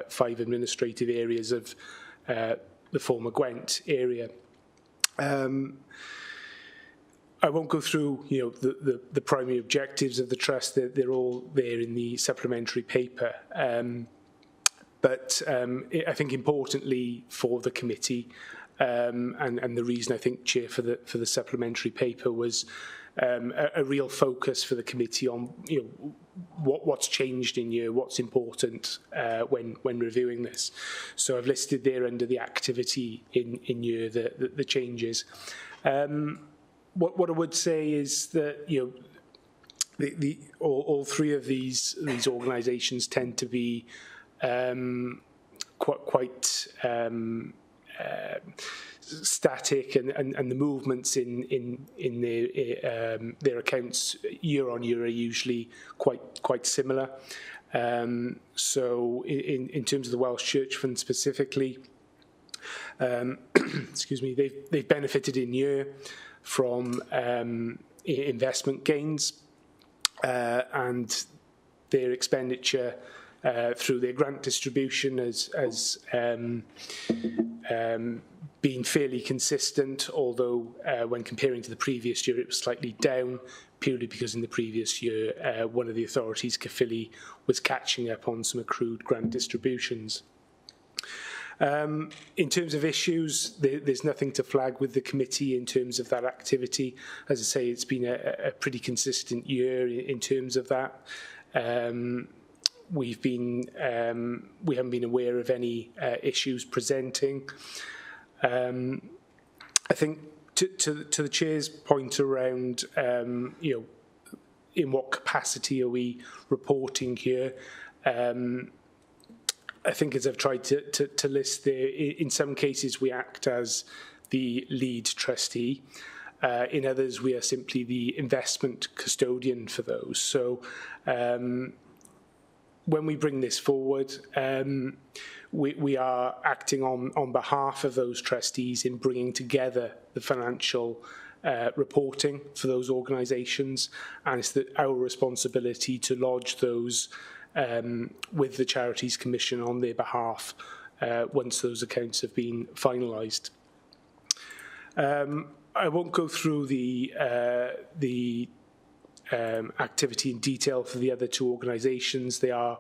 Speaker 5: 5 administrative areas of the former Gwent area. I won't go through, the primary objectives of the trust. They're all there in the supplementary paper. But I think importantly for the committee, and the reason I think, Chair, for the supplementary paper was a real focus for the committee on what's changed in year, what's important when reviewing this. So I've listed there under the activity in year the changes. What I would say is that all three of these organisations tend to be quite static, and the movements in their accounts year on year are usually quite similar. So in terms of the Welsh Church Fund specifically, excuse me, they've benefited in year from investment gains, and their expenditure through their grant distribution has been fairly consistent, although when comparing to the previous year it was slightly down, purely because in the previous year one of the authorities, Caerphilly, was catching up on some accrued grant distributions. In terms of issues, there's nothing to flag with the committee in terms of that activity. As I say, it's been a pretty consistent year in terms of that. We haven't been aware of any issues presenting. I think to the Chair's point around, in what capacity are we reporting here? I think, as I've tried to list there, in some cases we act as the lead trustee. In others, we are simply the investment custodian for those. So when we bring this forward, we are acting on behalf of those trustees in bringing together the financial reporting for those organisations, and it's our responsibility to lodge those with the Charities Commission on their behalf once those accounts have been finalised. I won't go through the activity in detail for the other two organisations. They are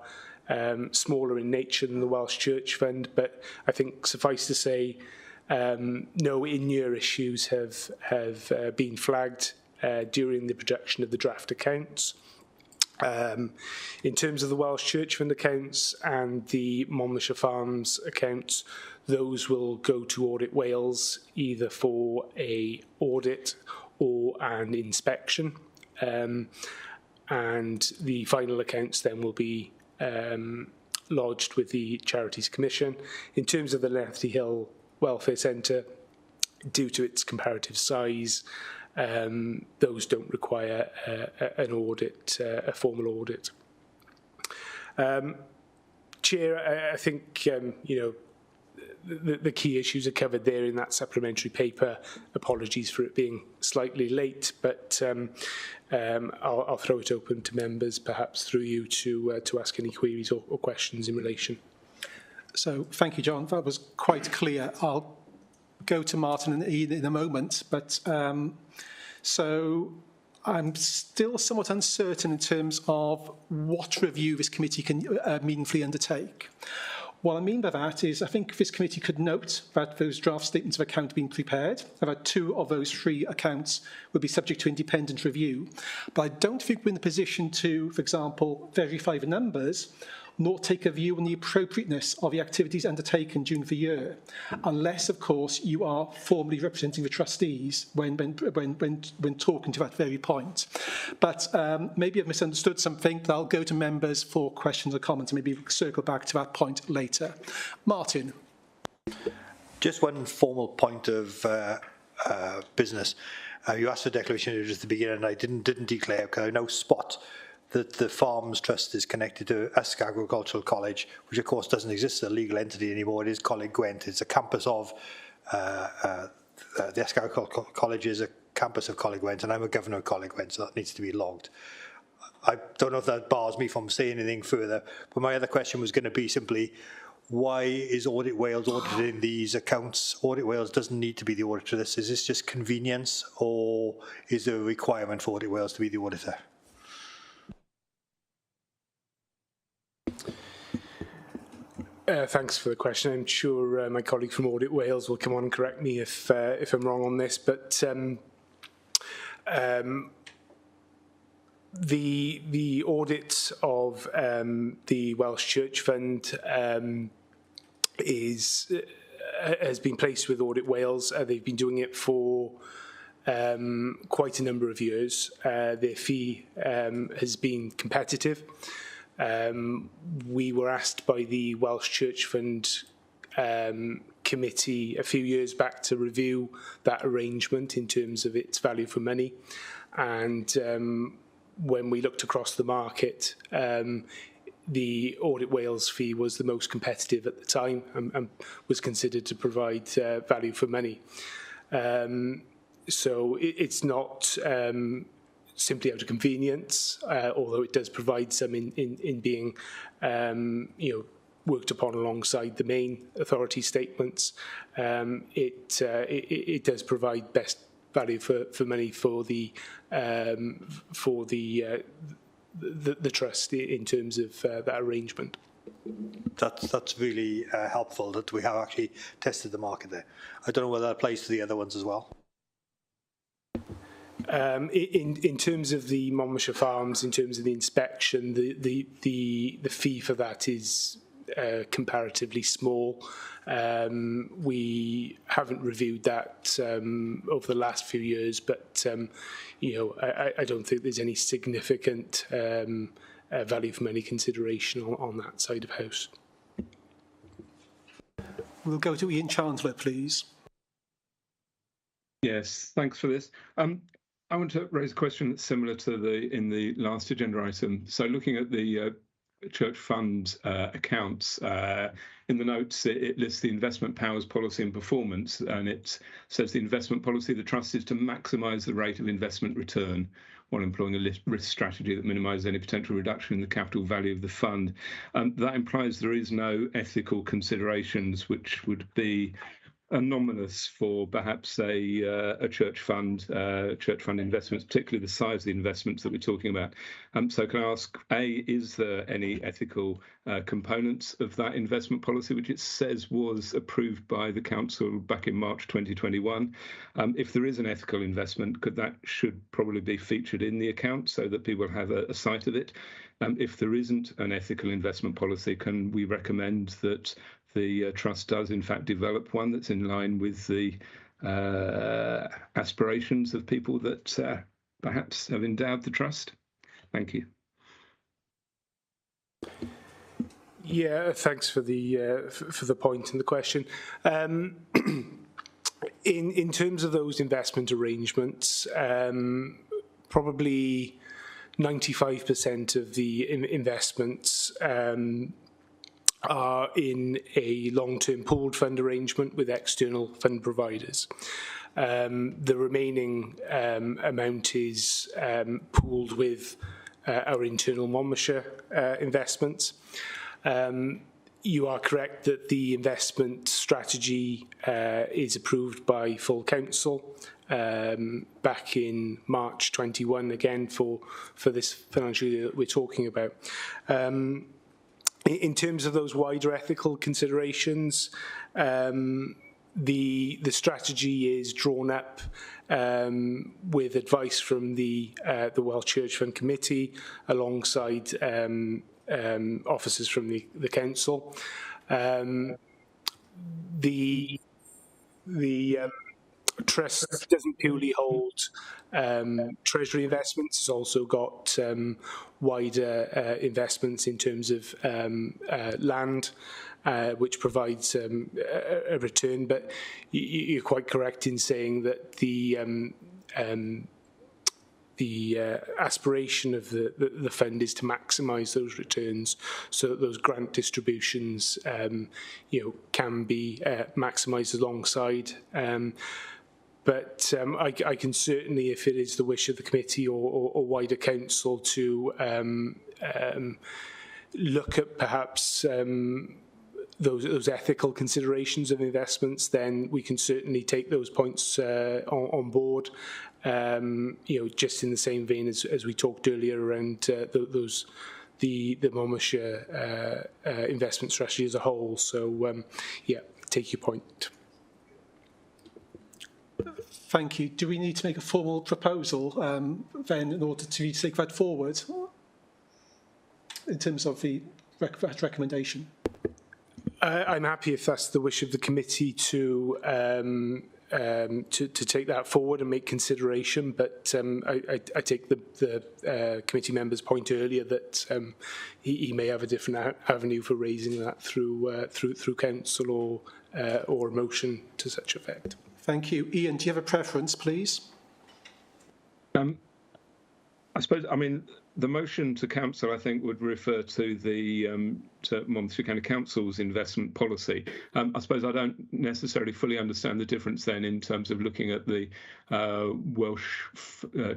Speaker 5: smaller in nature than the Welsh Church Fund, but I think suffice to say no in-year issues have been flagged during the production of the draft accounts. In terms of the Welsh Church Fund accounts and the Monmouthshire Farms accounts, those will go to Audit Wales either for a audit or an inspection, and the final accounts then will be lodged with the Charities Commission. In terms of the Llanelli Hill Welfare Centre, due to its comparative size, those don't require an audit, a formal audit. Chair, I think the key issues are covered there in that supplementary paper. Apologies for it being slightly late, but I'll throw it open to members, perhaps through you, to ask any queries or questions in relation.
Speaker 1: So thank you, John. That was quite clear. I'll go to Martin and Ian in a moment, but so I'm still somewhat uncertain in terms of what review this committee can meaningfully undertake. What I mean by that is I think this committee could note that those draft statements of account have been prepared, that 2 of those 3 accounts would be subject to independent review. But I don't think we're in a position to, for example, verify the numbers, nor take a view on the appropriateness of the activities undertaken during the year, unless, of course, you are formally representing the trustees when talking to that very point. But maybe I've misunderstood something, but I'll go to members for questions or comments and maybe circle back to that point later. Martin.
Speaker 9: Just one formal point of business. You asked for declaration at the beginning, and I didn't declare because I now spot that the Farms Trust is connected to Usk Agricultural College, which of course doesn't exist as a legal entity anymore. It is Coleg Gwent. It's a campus of the Usk Agricultural College is a campus of Coleg Gwent, and I'm a governor of Coleg Gwent, so that needs to be logged. I don't know if that bars me from saying anything further, but my other question was going to be simply, why is Audit Wales auditing these accounts? Audit Wales doesn't need to be the auditor of this. Is this just convenience, or is there a requirement for Audit Wales to be the auditor?
Speaker 5: Thanks for the question. I'm sure my colleague from Audit Wales will come on and correct me if I'm wrong on this, but the audit of the Welsh Church Fund has been placed with Audit Wales. They've been doing it for quite a number of years. Their fee has been competitive. We were asked by the Welsh Church Fund committee a few years back to review that arrangement in terms of its value for money, and when we looked across the market, the Audit Wales fee was the most competitive at the time and was considered to provide value for money. So it's not simply out of convenience, although it does provide some in being, worked upon alongside the main authority statements. It does provide best value for money for the trust in terms of that arrangement.
Speaker 9: That's really helpful that we have actually tested the market there. I don't know whether that applies to the other ones as well.
Speaker 5: In terms of the Monmouthshire Farms, in terms of the inspection, the fee for that is comparatively small. We haven't reviewed that over the last few years, but I don't think there's any significant value for money consideration on that side of house.
Speaker 1: We'll go to Ian Chancellor, please.
Speaker 7: Yes, thanks for this. I want to raise a question that's similar to in the last agenda item. So looking at the church fund accounts, in the notes it lists the investment powers, policy and performance, and it says the investment policy of the trust is to maximise the rate of investment return while employing a risk strategy that minimises any potential reduction in the capital value of the fund. That implies there is no ethical considerations which would be anomalous for perhaps a church fund investments, particularly the size of the investments that we're talking about. So can I ask, A, is there any ethical components of that investment policy, which it says was approved by the council back in March 2021? If there is an ethical investment, should probably be featured in the account so that people have a sight of it? If there isn't an ethical investment policy, can we recommend that the trust does in fact develop one that's in line with the aspirations of people that perhaps have endowed the trust? Thank you.
Speaker 5: Yeah, thanks for the point and the question. In terms of those investment arrangements, probably 95% of the investments are in a long-term pooled fund arrangement with external fund providers. The remaining amount is pooled with our internal Monmouthshire investments. You are correct that the investment strategy is approved by full council back in March 21, again for this financial year that we're talking about. In terms of those wider ethical considerations, the strategy is drawn up with advice from the Welsh Church Fund Committee alongside officers from the council. The trust doesn't purely hold treasury investments. It's also got wider investments in terms of land, which provides a return. But you're quite correct in saying that the aspiration of the fund is to maximise those returns, so that those grant distributions, can be maximised alongside. But I can certainly, if it is the wish of the committee or wider council, to look at perhaps those ethical considerations of investments, then we can certainly take those points on board. Just in the same vein as we talked earlier around the Monmouthshire investment strategy as a whole. So, take your point.
Speaker 1: Thank you. Do we need to make a formal proposal then in order to take that forward in terms of the recommendation?
Speaker 5: I'm happy if that's the wish of the committee to take that forward and make consideration, but I take the committee member's point earlier that he may have a different avenue for raising that through council or a motion to such effect.
Speaker 1: Thank you. Ian, do you have a preference, please?
Speaker 7: I suppose, the motion to council, I think, would refer to the to Monmouthshire County Council's investment policy. I suppose I don't necessarily fully understand the difference then in terms of looking at the Welsh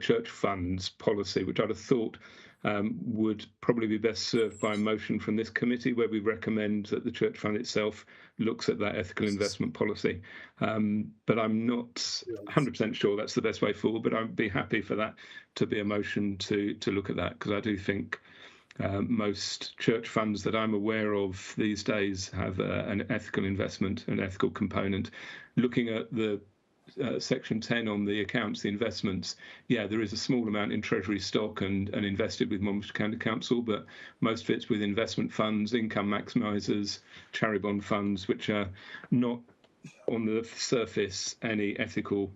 Speaker 7: Church Funds policy, which I'd have thought would probably be best served by a motion from this committee, where we recommend that the Church Fund itself looks at that ethical investment policy. But I'm not 100% sure that's the best way forward, but I'd be happy for that to be a motion to look at that, because I do think most church funds that I'm aware of these days have an ethical investment, an ethical component. Looking at the section 10 on the accounts, the investments, there is a small amount in treasury stock and invested with Monmouthshire County Council, but most of it's with investment funds, income maximisers, charity bond funds, which are not on the surface any ethical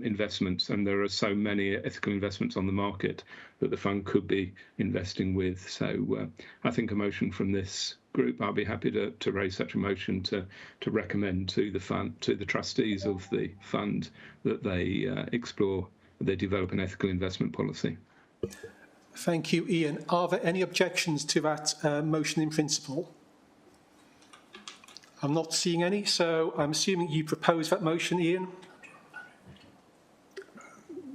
Speaker 7: investments, and there are so many ethical investments on the market that the fund could be investing with. So I think a motion from this group, I'll be happy to raise such a motion to recommend to the fund, to the trustees of the fund, that they develop an ethical investment policy.
Speaker 1: Thank you, Ian. Are there any objections to that motion in principle? I'm not seeing any, so I'm assuming you propose that motion, Ian?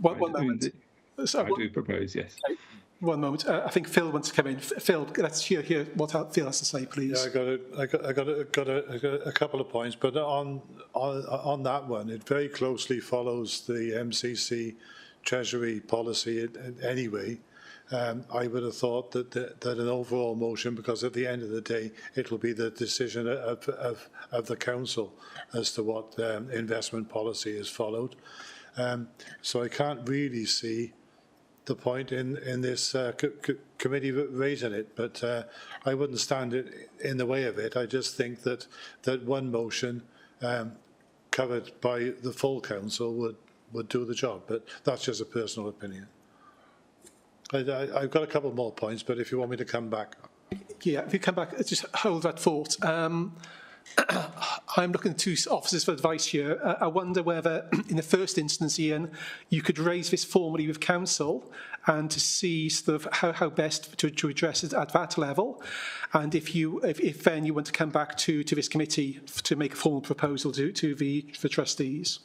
Speaker 1: One moment.
Speaker 7: I do propose, yes.
Speaker 1: Okay. One moment. I think Phil wants to come in. Phil, let's hear what Phil has to say, please.
Speaker 2: Yeah, I got a couple of points, but on that one, it very closely follows the MCC Treasury policy anyway. I would have thought that an overall motion, because at the end of the day, it will be the decision of the council as to what investment policy is followed. So I can't really see the point in this committee raising it, but I wouldn't stand it in the way of it. I just think that one motion covered by the full council would do the job, but that's just a personal opinion. I've got a couple more points, but if you want me to come back.
Speaker 1: Yeah, if you come back, just hold that thought. I'm looking to officers for advice here. I wonder whether, in the first instance, Ian, you could raise this formally with council and to see sort of how best to address it at that level, and if then you want to come back to this committee to make a formal proposal to the trustees.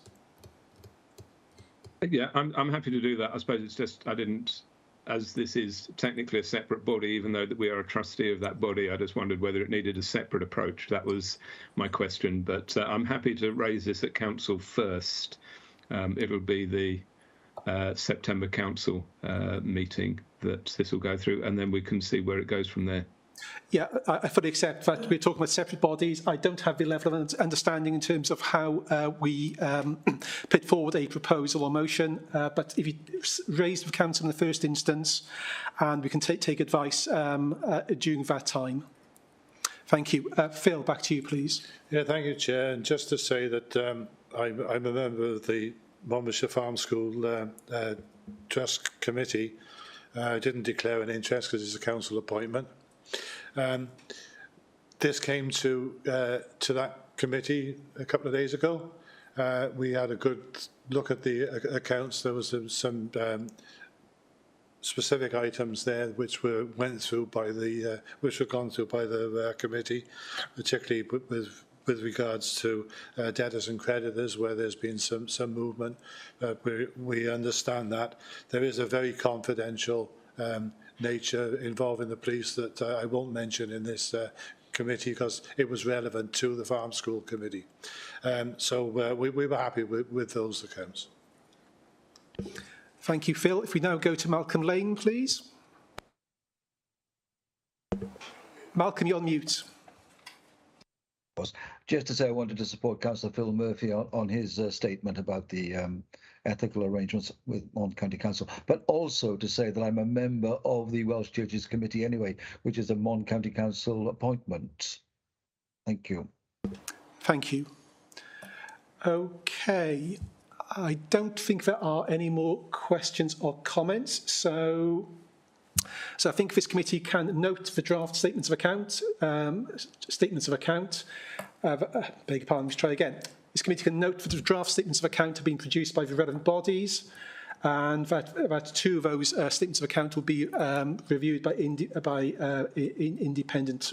Speaker 7: Yeah, I'm happy to do that. I suppose it's just I didn't, as this is technically a separate body, even though that we are a trustee of that body, I just wondered whether it needed a separate approach. That was my question, but I'm happy to raise this at council first. It'll be the September council meeting that this will go through, and then we can see where it goes from there.
Speaker 1: Yeah, I fully accept that we're talking about separate bodies. I don't have the level of understanding in terms of how we put forward a proposal or motion, but if you raise with council in the first instance, and we can take advice during that time. Thank you. Phil, back to you, please.
Speaker 2: Yeah, thank you, Chair. And just to say that I'm a member of the Monmouthshire Farm School Trust Committee. I didn't declare an interest because it's a council appointment. This came to that committee a couple of days ago. We had a good look at the accounts. There was some specific items there which were gone through by the committee, particularly with regards to debtors and creditors, where there's been some movement. We understand that there is a very confidential nature involving the police that I won't mention in this committee because it was relevant to the Farm School Committee. So we were happy with those accounts.
Speaker 1: Thank you, Phil. If we now go to Malcolm Lane, please. Malcolm, you're on mute.
Speaker 12: Just to say I wanted to support Councillor Phil Murphy on his statement about the ethical arrangements with Mont County Council, but also to say that I'm a member of the Welsh Churches Committee anyway, which is a Mont County Council appointment. Thank you.
Speaker 1: Thank you. Okay. I don't think there are any more questions or comments, so I think this committee can note the draft statements of account. Beg your pardon, let's try again. This committee can note that the draft statements of account have been produced by the relevant bodies, and that two of those statements of account will be reviewed by independent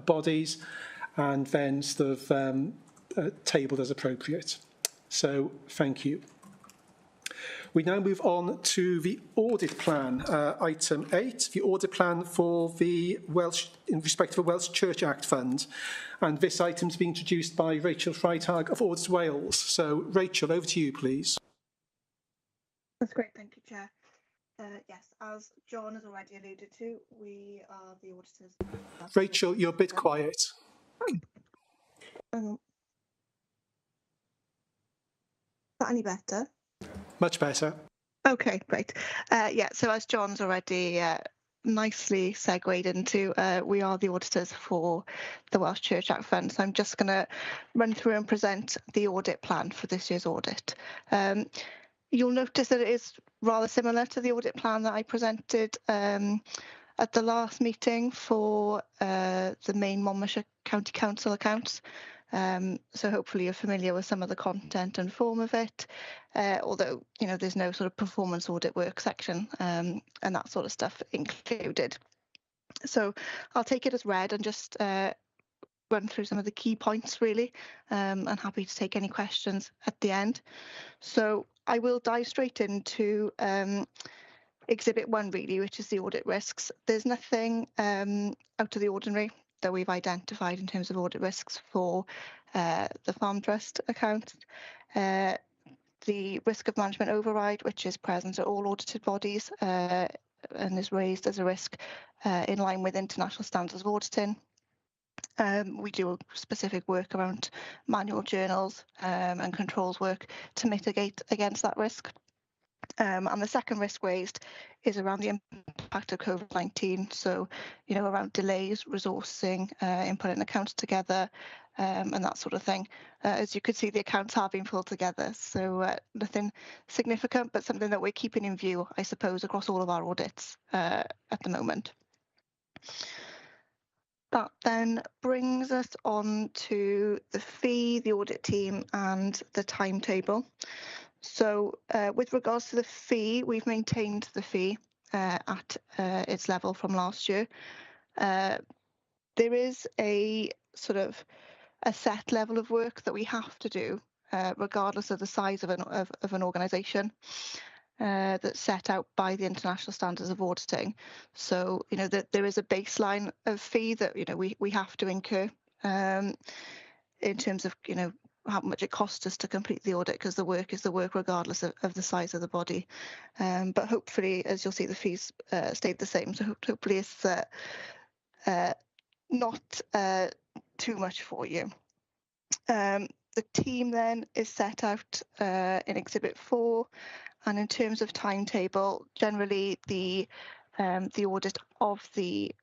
Speaker 1: bodies, and then sort of tabled as appropriate. So, thank you. We now move on to the audit plan, item 8, the audit plan for the Welsh, in respect of the Welsh Church Act Fund. And this item is being introduced by Rachel Freitag of Audit Wales. So, Rachel, over to you, please.
Speaker 8: That's great, thank you, Chair. Yes, as John has already alluded to, we are the auditors.
Speaker 1: Rachel, you're a bit quiet.
Speaker 8: Is that any better?
Speaker 1: Much better.
Speaker 8: Okay, great. Yeah, so as John's already nicely segued into, we are the auditors for the Welsh Church Act Fund. So I'm just going to run through and present the audit plan for this year's audit. You'll notice that it is rather similar to the audit plan that I presented at the last meeting for the main Monmouthshire County Council accounts. So hopefully you're familiar with some of the content and form of it, although, you know, there's no sort of performance audit work section and that sort of stuff included. So I'll take it as read and just run through some of the key points, really. I'm happy to take any questions at the end. So I will dive straight into Exhibit 1, really, which is the audit risks. There's nothing out of the ordinary that we've identified in terms of audit risks for the Farm Trust account. The risk of management override, which is present at all audited bodies and is raised as a risk in line with international standards of auditing. We do specific work around manual journals and controls work to mitigate against that risk. And the second risk raised is around the impact of COVID-19. So, you know, around delays, resourcing, inputting accounts together, and that sort of thing. As you could see, the accounts have been pulled together. So nothing significant, but something that we're keeping in view, I suppose, across all of our audits at the moment. That then brings us on to the fee, the audit team and the timetable. So with regards to the fee, we've maintained the fee at its level from last year. There is a sort of a set level of work that we have to do, regardless of the size of an organisation. That's set out by the International Standards of Auditing. So, you know, that there is a baseline of fee that, you know, we have to incur in terms of, you know, how much it costs us to complete the audit, because the work is the work regardless of the size of the body. But hopefully, as you'll see, the fees stayed the same. So hopefully it's not too much for you. The team then is set out in Exhibit 4. And in terms of timetable, generally the audit of the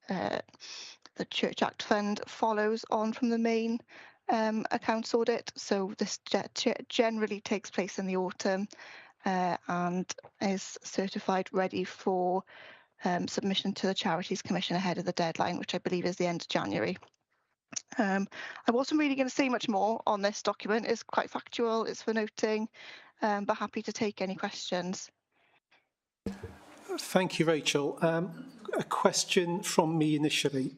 Speaker 8: Church Act Fund follows on from the main accounts audit. So this generally takes place in the autumn and is certified ready for submission to the Charities Commission ahead of the deadline, which I believe is the end of January. I wasn't really going to say much more on this document. It's quite factual, it's for noting, but happy to take any questions.
Speaker 1: Thank you, Rachel. A question from me initially.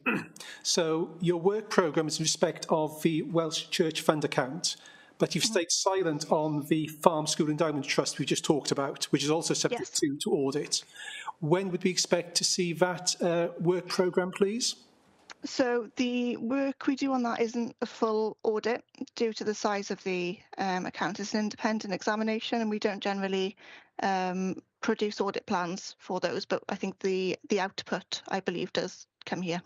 Speaker 1: So your work programme is in respect of the Welsh Church Fund account, but you've stayed silent on the Farm School Endowment Trust we just talked about, which is also subject to audit. When would we expect to see that work programme, please?
Speaker 8: So the work we do on that isn't a full audit due to the size of the account. It's an independent examination, and we don't generally produce audit plans for those, but I think the output, I believe, does come here.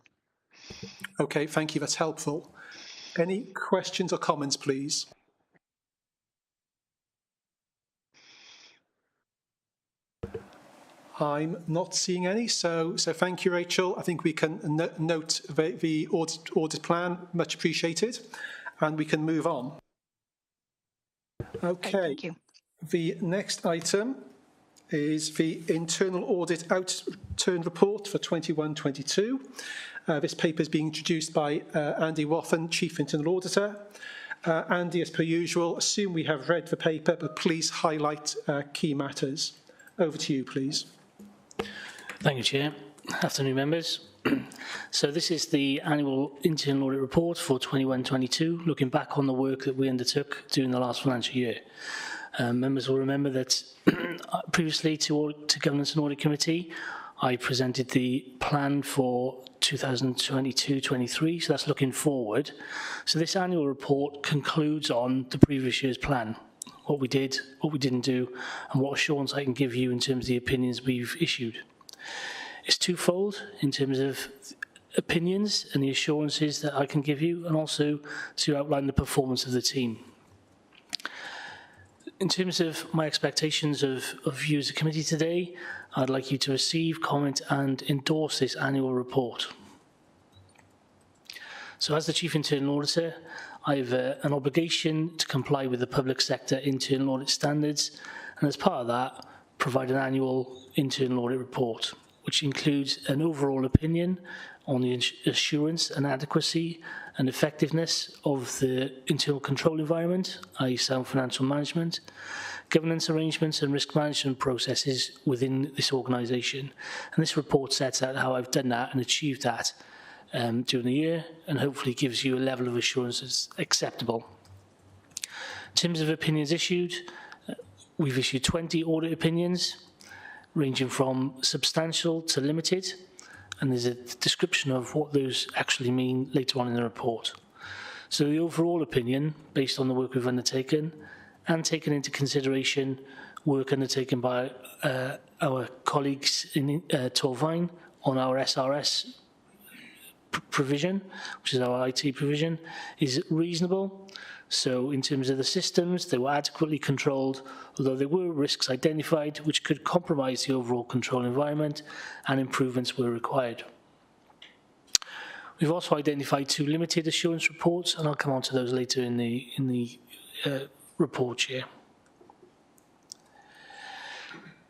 Speaker 1: Okay, thank you, that's helpful. Any questions or comments, please? I'm not seeing any, so thank you, Rachel. I think we can note the audit plan, much appreciated, and we can move on. Okay,
Speaker 8: thank you.
Speaker 1: The next item is the Internal Audit Outturn Report for 21-22. This paper is being introduced by Andy Wathen, Chief Internal Auditor. Andy, as per usual, assume we have read the paper, but please highlight key matters. Over to you, please.
Speaker 3: Thank you, Chair. Afternoon, members. So this is the annual internal audit report for 21-22, looking back on the work that we undertook during the last financial year. Members will remember that previously to Governance and Audit Committee, I presented the plan for 2022-23, so that's looking forward. So this annual report concludes on the previous year's plan, what we did, what we didn't do, and what assurance I can give you in terms of the opinions we've issued. It's twofold in terms of opinions and the assurances that I can give you, and also to outline the performance of the team. In terms of my expectations of you as a committee today, I'd like you to receive, comment and endorse this annual report. So as the Chief Internal Auditor, I have an obligation to comply with the public sector internal audit standards, and as part of that, provide an annual internal audit report, which includes an overall opinion on the assurance and adequacy and effectiveness of the internal control environment, i.e. sound financial management, governance arrangements and risk management processes within this organisation. And this report sets out how I've done that and achieved that during the year, and hopefully gives you a level of assurance that's acceptable. In terms of opinions issued, we've issued 20 audit opinions, ranging from substantial to limited, and there's a description of what those actually mean later on in the report. So the overall opinion, based on the work we've undertaken, and taken into consideration work undertaken by our colleagues in Torvine on our SRS provision, which is our IT provision, is reasonable. So in terms of the systems, they were adequately controlled, although there were risks identified which could compromise the overall control environment, and improvements were required. We've also identified 2 limited assurance reports, and I'll come on to those later in the report here.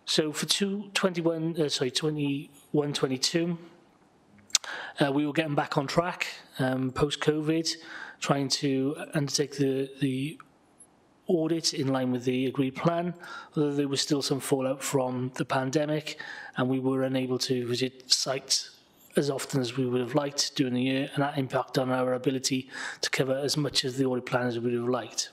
Speaker 3: So for 21-22, We were getting back on track post-COVID, trying to undertake the audit in line with the agreed plan, although there was still some fallout from the pandemic, and we were unable to visit sites as often as we would have liked during the year, and that impacted on our ability to cover as much of the audit plan as we would have liked.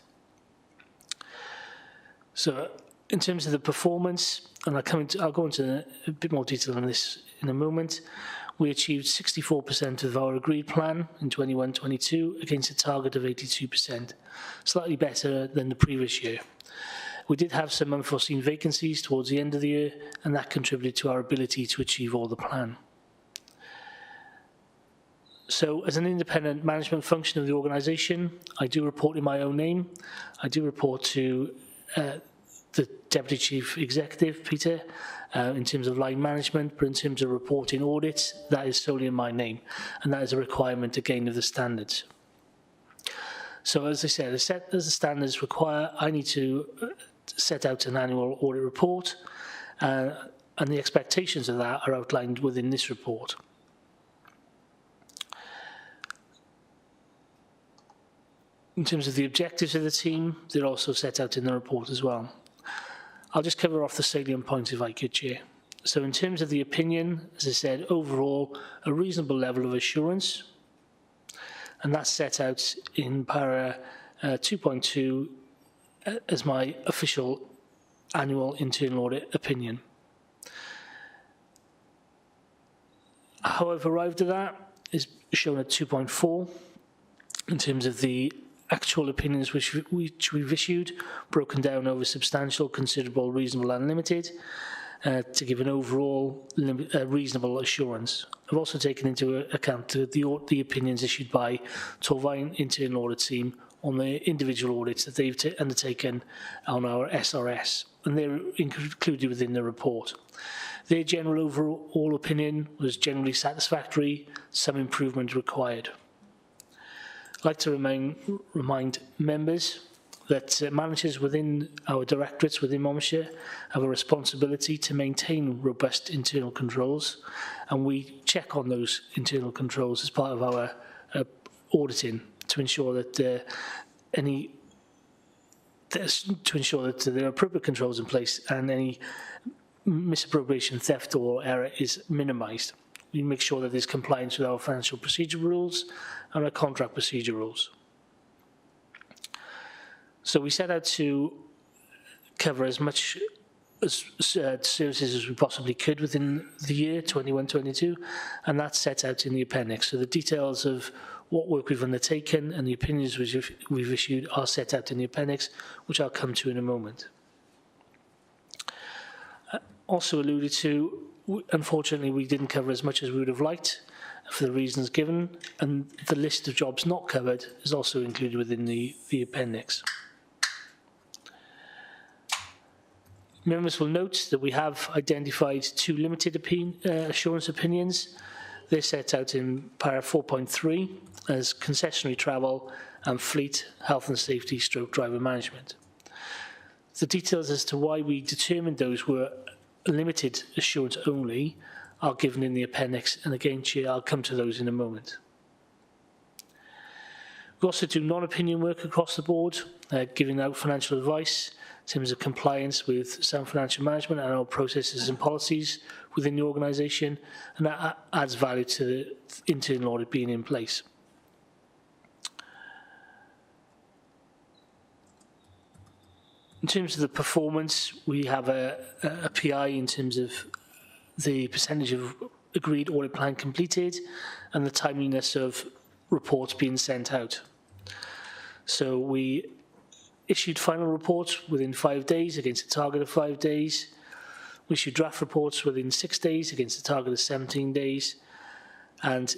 Speaker 3: So in terms of the performance, and I'll go into a bit more detail on this in a moment, we achieved 64% of our agreed plan in 21-22 against a target of 82%, slightly better than the previous year. We did have some unforeseen vacancies towards the end of the year, and that contributed to our ability to achieve all the plan. So as an independent management function of the organisation, I do report in my own name. I do report to the Deputy Chief Executive, Peter, in terms of line management, but in terms of reporting audits, that is solely in my name, and that is a requirement, again, of the standards. So as I said, as the standards require, I need to set out an annual audit report, and the expectations of that are outlined within this report. In terms of the objectives of the team, they're also set out in the report as well. I'll just cover off the salient points if I could, Chair. So in terms of the opinion, as I said, overall, a reasonable level of assurance, and that's set out in para 2.2 as my official annual internal audit opinion. How I've arrived at that is shown at 2.4 in terms of the actual opinions which we've issued, broken down over substantial, considerable, reasonable and limited, to give an overall reasonable assurance. I've also taken into account the opinions issued by Torvine Internal Audit Team on the individual audits that they've undertaken on our SRS, and they're included within the report. Their general overall opinion was generally satisfactory, some improvement required. I'd like to remind members that managers within our directorates within Monmouthshire have a responsibility to maintain robust internal controls, and we check on those internal controls as part of our auditing to ensure that there are appropriate controls in place and any misappropriation, theft or error is minimised. We make sure that there's compliance with our financial procedure rules and our contract procedure rules. So we set out to cover as much as services as we possibly could within the year 21-22, and that's set out in the appendix. So the details of what work we've undertaken and the opinions which we've issued are set out in the appendix, which I'll come to in a moment. Also alluded to, unfortunately, we didn't cover as much as we would have liked for the reasons given, and the list of jobs not covered is also included within the appendix. Members will note that we have identified two limited assurance opinions. They're set out in para 4.3 as concessionary travel and fleet health and safety / driver management. The details as to why we determined those were limited assurance only are given in the appendix, and again, Chair, I'll come to those in a moment. We also do non-opinion work across the board, giving out financial advice in terms of compliance with sound financial management and our processes and policies within the organisation, and that adds value to the internal audit being in place. In terms of the performance, we have a PI in terms of the percentage of agreed audit plan completed and the timeliness of reports being sent out. So we issued final reports within 5 days against a target of 5 days. We issued draft reports within 6 days against a target of 17 days. And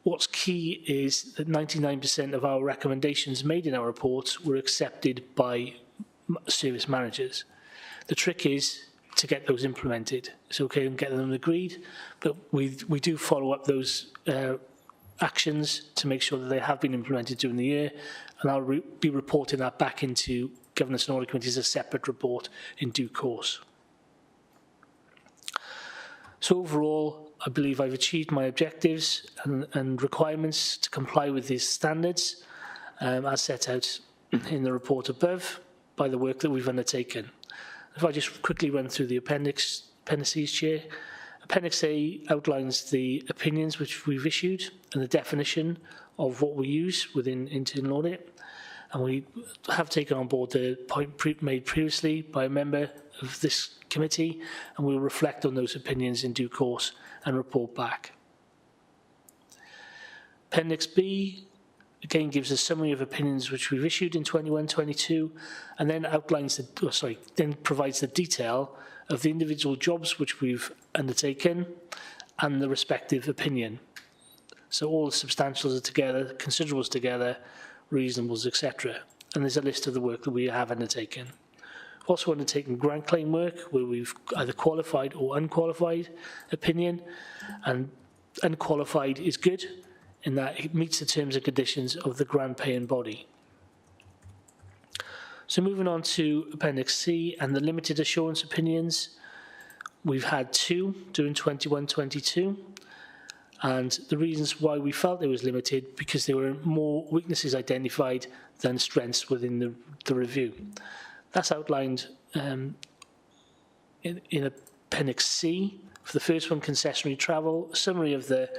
Speaker 3: what's key is that 99% of our recommendations made in our reports were accepted by service managers. The trick is to get those implemented. It's okay and get them agreed, but we do follow up those actions to make sure that they have been implemented during the year, and I'll be reporting that back into Governance and Audit Committee as a separate report in due course. So overall, I believe I've achieved my objectives and requirements to comply with these standards as set out in the report by the work that we've undertaken. If I just quickly run through the appendices, Chair. Appendix A outlines the opinions which we've issued and the definition of what we use within internal audit. And we have taken on board the point made previously by a member of this committee, and we'll reflect on those opinions in due course and report back. Appendix B again gives a summary of opinions which we've issued in 21-22, and then outlines then provides the detail of the individual jobs which we've undertaken and the respective opinion. So all the substantials are together, considerables together, reasonables, etc. And there's a list of the work that we have undertaken. We've also undertaken grant claim work where we've either qualified or unqualified opinion, and unqualified is good in that it meets the terms and conditions of the grant paying body. So moving on to Appendix C and the limited assurance opinions, we've had 2 during 21-22, and the reasons why we felt it was limited because there were more weaknesses identified than strengths within the review. That's outlined in Appendix C. For the first one, concessionary travel, a summary of the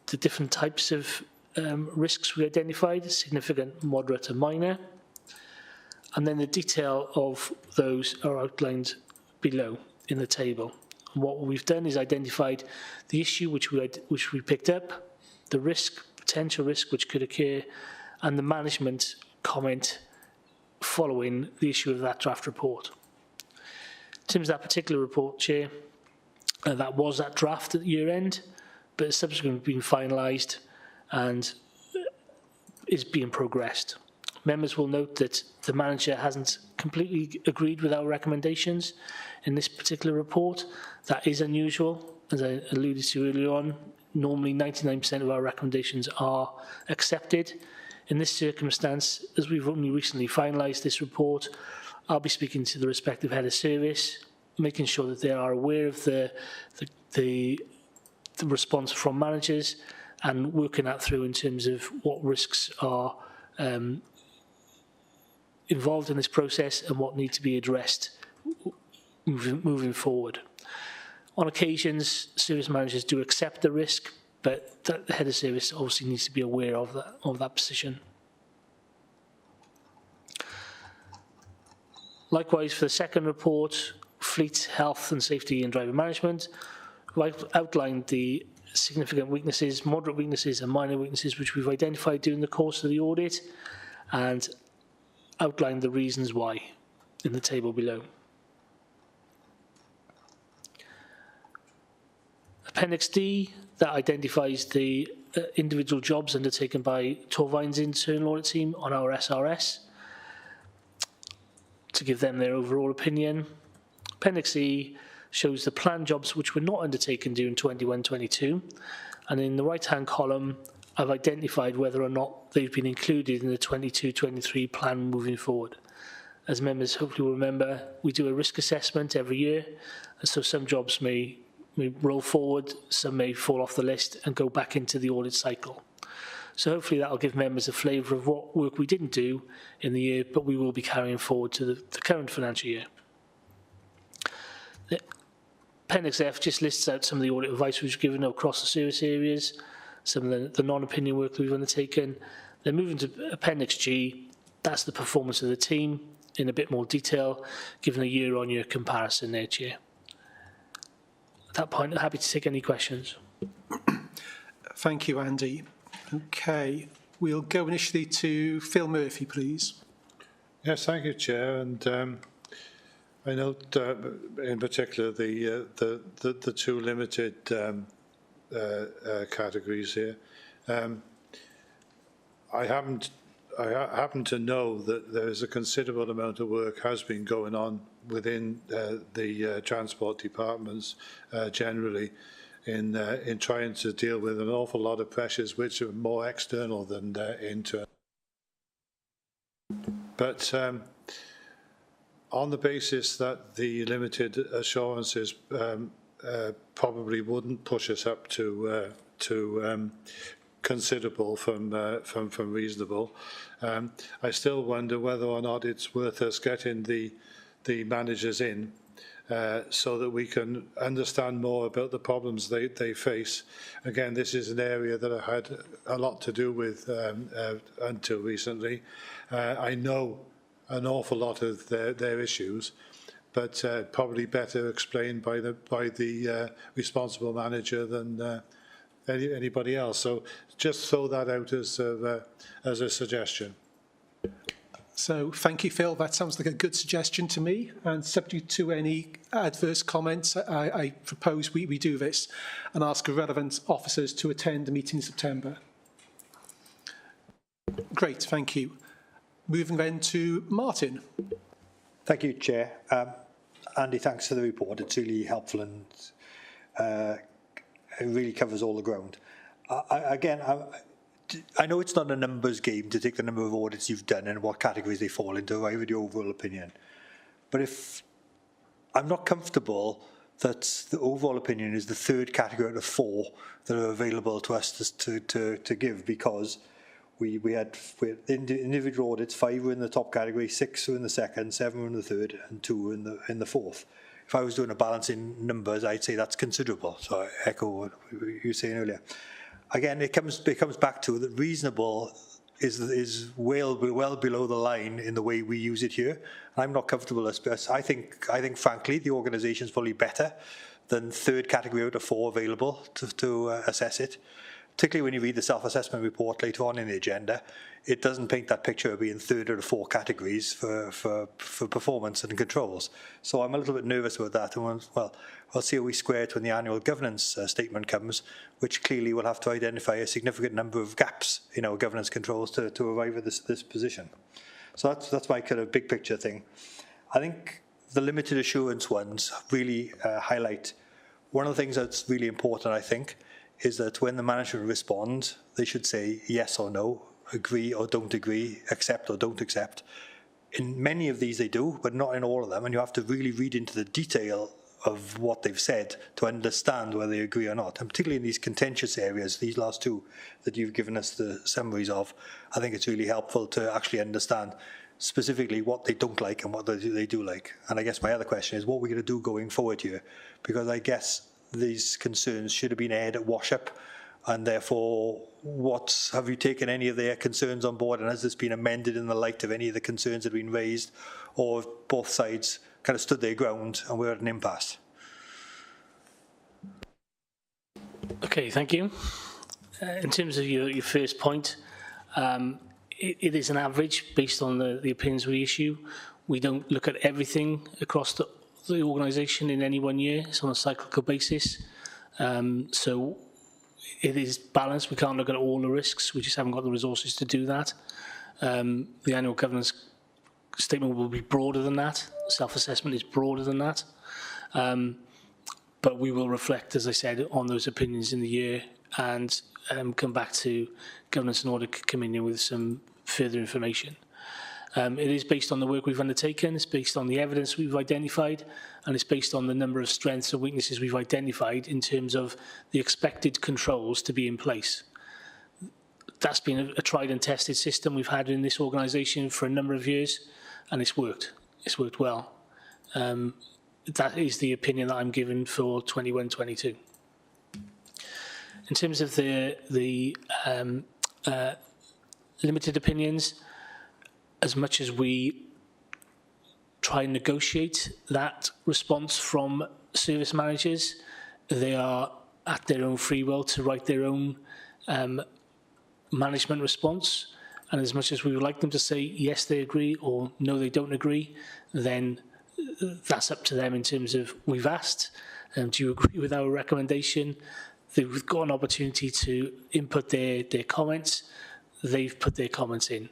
Speaker 3: different types of risks we identified, significant, moderate and minor. And then the detail of those are outlined below in the table. And what we've done is identified the issue which we picked up, the risk, potential risk which could occur, and the management comment following the issue of that draft report. In terms of that particular report, Chair, that was that draft at the year end, but it's subsequently been finalised and is being progressed. Members will note that the manager hasn't completely agreed with our recommendations in this particular report. That is unusual, as I alluded to earlier on. Normally 99% of our recommendations are accepted. In this circumstance, as we've only recently finalised this report, I'll be speaking to the respective head of service, making sure that they are aware of the response from managers and working that through in terms of what risks are involved in this process and what need to be addressed moving forward. On occasions, service managers do accept the risk, but the head of service obviously needs to be aware of that position. Likewise, for the second report, fleet health and safety and driver management, we've outlined the significant weaknesses, moderate weaknesses and minor weaknesses which we've identified during the course of the audit, and outlined the reasons why in the table below. Appendix D, that identifies the individual jobs undertaken by Torvine's internal audit team on our SRS to give them their overall opinion. Appendix E shows the planned jobs which were not undertaken during 21-22, and in the right-hand column I've identified whether or not they've been included in the 22-23 plan moving forward. As members hopefully will remember, we do a risk assessment every year, and so some jobs may roll forward, some may fall off the list and go back into the audit cycle. So hopefully that will give members a flavour of what work we didn't do in the year, but we will be carrying forward to the current financial year. Appendix F just lists out some of the audit advice we've given across the service areas, some of the non-opinion work that we've undertaken. Then moving to Appendix G, that's the performance of the team in a bit more detail, given a year-on-year comparison there, Chair. At that point, I'm happy to take any questions.
Speaker 1: Thank you, Andy. Okay, we'll go initially to Phil Murphy, please.
Speaker 2: Yes, thank you, Chair. And I note in particular the two limited categories here. I happen to know that there is a considerable amount of work has been going on within the transport departments generally in trying to deal with an awful lot of pressures which are more external than internal. But on the basis that the limited assurances probably wouldn't push us up to considerable from reasonable. I still wonder whether or not it's worth us getting the managers in so that we can understand more about the problems they face. Again, this is an area that I had a lot to do with until recently. I know an awful lot of their issues, but probably better explained by the responsible manager than anybody else. So just throw that out as a suggestion.
Speaker 1: So thank you, Phil. That sounds like a good suggestion to me. And subject to any adverse comments, I propose we do this and ask relevant officers to attend the meeting in September. Great, thank you. Moving then to Martin.
Speaker 9: Thank you, Chair. Andy, thanks for the report. It's really helpful and it really covers all the ground. I know it's not a numbers game to take the number of audits you've done and what categories they fall into, arrive at your overall opinion. But if I'm not comfortable that the overall opinion is the third category out of 4 that are available to us to give, because we had individual audits, 5 were in the top category, 6 were in the second, 7 were in the third, and 2 were in the fourth. If I was doing a balance in numbers, I'd say that's considerable. So I echo what you were saying earlier. Again, it comes back to that reasonable is well below the line in the way we use it here. I'm not comfortable as best. I think frankly the organisation is probably better than third category out of 4 available to assess it. Particularly when you read the self-assessment report later on in the agenda, it doesn't paint that picture of being third out of 4 categories for performance and controls. So I'm a little bit nervous about that. And we'll see how we square it when the annual governance statement comes, which clearly will have to identify a significant number of gaps in our governance controls to arrive at this position. So that's my kind of big picture thing. I think the limited assurance ones really highlight one of the things that's really important, I think, is that when the management responds, they should say yes or no, agree or don't agree, accept or don't accept. In many of these they do, but not in all of them, and you have to really read into the detail of what they've said to understand whether they agree or not. And particularly in these contentious areas, these last 2 that you've given us the summaries of, I think it's really helpful to actually understand specifically what they don't like and what they do like. And I guess my other question is, what are we going to do going forward here? Because I guess these concerns should have been aired at wash-up, and therefore have you taken any of their concerns on board, and has this been amended in the light of any of the concerns that have been raised, or both sides kind of stood their ground and we're at an impasse?
Speaker 3: Okay, thank you. In terms of your first point, it is an average based on the opinions we issue. We don't look at everything across the organisation in any one year. It's on a cyclical basis. So it is balanced. We can't look at all the risks. We just haven't got the resources to do that. The annual governance statement will be broader than that. Self-assessment is broader than that. But we will reflect, as I said, on those opinions in the year and come back to Governance and Audit Committee with some further information. It is based on the work we've undertaken, it's based on the evidence we've identified, and it's based on the number of strengths and weaknesses we've identified in terms of the expected controls to be in place. That's been a tried and tested system we've had in this organisation for a number of years, and it's worked. It's worked well. That is the opinion that I'm given for 21-22. In terms of the limited opinions, as much as we try and negotiate that response from service managers, they are at their own free will to write their own management response. And as much as we would like them to say yes, they agree, or no, they don't agree, then that's up to them in terms of we've asked, do you agree with our recommendation? They've got an opportunity to input their comments. They've put their comments in.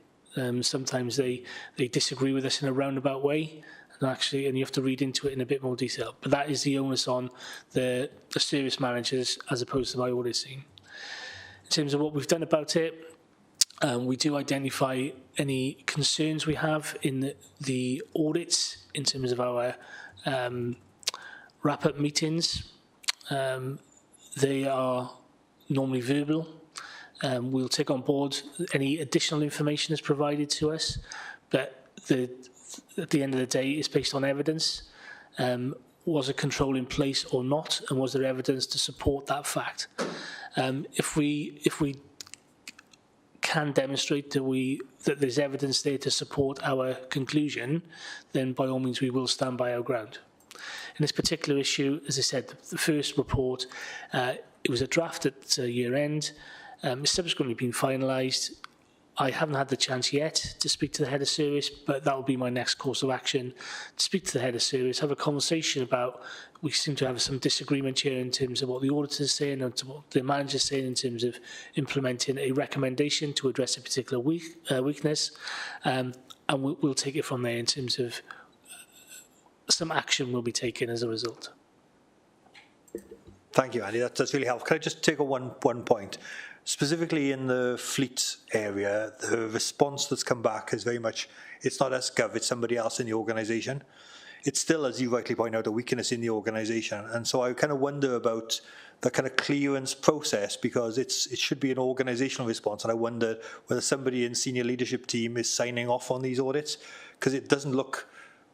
Speaker 3: Sometimes they disagree with us in a roundabout way, and you have to read into it in a bit more detail. But that is the onus on the service managers as opposed to my audit team. In terms of what we've done about it, we do identify any concerns we have in the audits in terms of our wrap-up meetings. They are normally verbal. We'll take on board any additional information that's provided to us, but at the end of the day, it's based on evidence. Was a control in place or not, and was there evidence to support that fact? If we can demonstrate that there's evidence there to support our conclusion, then by all means we will stand by our ground. In this particular issue, as I said, the first report, it was a draft at year end. It's subsequently been finalised. I haven't had the chance yet to speak to the head of service, but that will be my next course of action, to speak to the head of service, have a conversation about, we seem to have some disagreement here in terms of what the auditor is saying and what the manager is saying in terms of implementing a recommendation to address a particular weakness, and we'll take it from there in terms of some action will be taken as a result.
Speaker 9: Thank you, Andy. That's really helpful. Can I just take one point? Specifically in the fleet area, the response that's come back is very much, it's not us, Gov, it's somebody else in the organisation. It's still, as you rightly point out, a weakness in the organisation. And so I kind of wonder about the kind of clearance process, because it should be an organisational response. And I wonder whether somebody in senior leadership team is signing off on these audits, because it doesn't look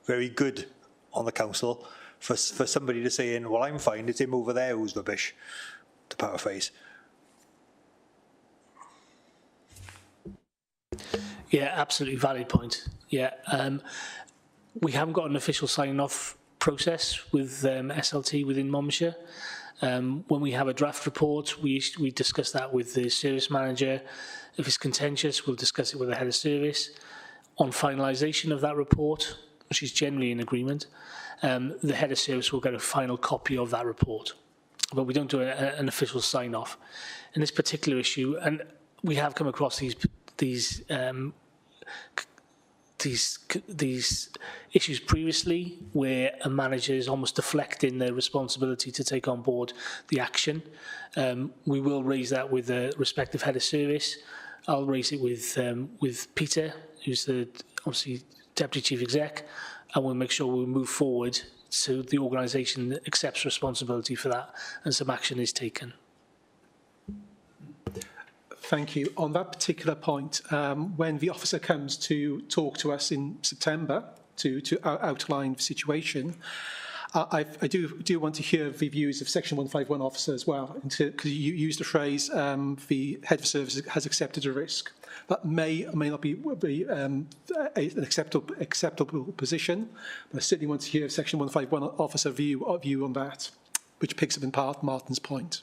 Speaker 9: very good on the council for somebody to say, well, I'm fine, it's him over there who's rubbish, to paraphrase.
Speaker 3: Yeah, absolutely valid point. Yeah, we haven't got an official sign-off process with SLT within Monmouthshire. When we have a draft report, we discuss that with the service manager. If it's contentious, we'll discuss it with the head of service. On finalisation of that report, which is generally in agreement, the head of service will get a final copy of that report. But we don't do an official sign-off. In this particular issue, and we have come across these issues previously, where a manager is almost deflecting their responsibility to take on board the action. We will raise that with the respective head of service. I'll raise it with Peter, who's the obviously deputy chief exec, and we'll make sure we move forward so the organisation accepts responsibility for that and some action is taken.
Speaker 1: Thank you. On that particular point, when the officer comes to talk to us in September to outline the situation, I do want to hear the views of Section 151 officer as well, because you used the phrase the head of service has accepted a risk. That may or may not be an acceptable position, but I certainly want to hear Section 151 officer view on that, which picks up in part Martin's point.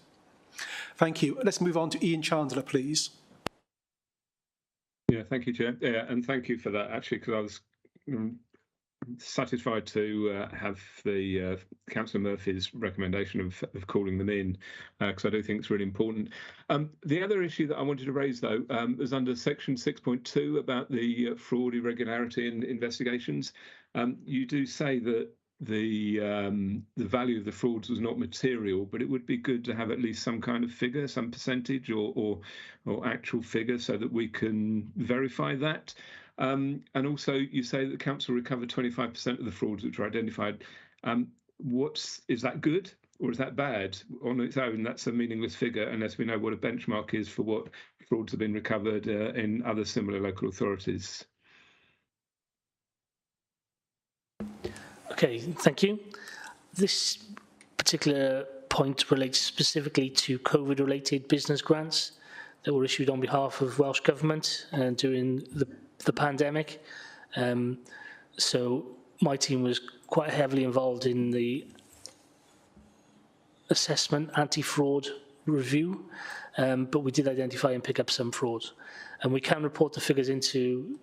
Speaker 1: Thank you. Let's move on to Ian Chandler, please.
Speaker 7: Yeah, thank you, Chair. Yeah, and thank you for that, actually, because I was satisfied to have the Councillor Murphy's recommendation of calling them in, because I do think it's really important. The other issue that I wanted to raise, though, is under Section 6.2 about the fraud, irregularity and investigations. You do say that the value of the frauds was not material, but it would be good to have at least some kind of figure, some percentage or actual figure, so that we can verify that. And also, you say that the council recovered 25% of the frauds which were identified. Is that good or is that bad? On its own, that's a meaningless figure unless we know what a benchmark is for what frauds have been recovered in other similar local authorities.
Speaker 3: Okay, thank you. This particular point relates specifically to COVID-related business grants that were issued on behalf of Welsh Government during the pandemic. So my team was quite heavily involved in the assessment, anti-fraud review, but we did identify and pick up some frauds. And we can report the figures into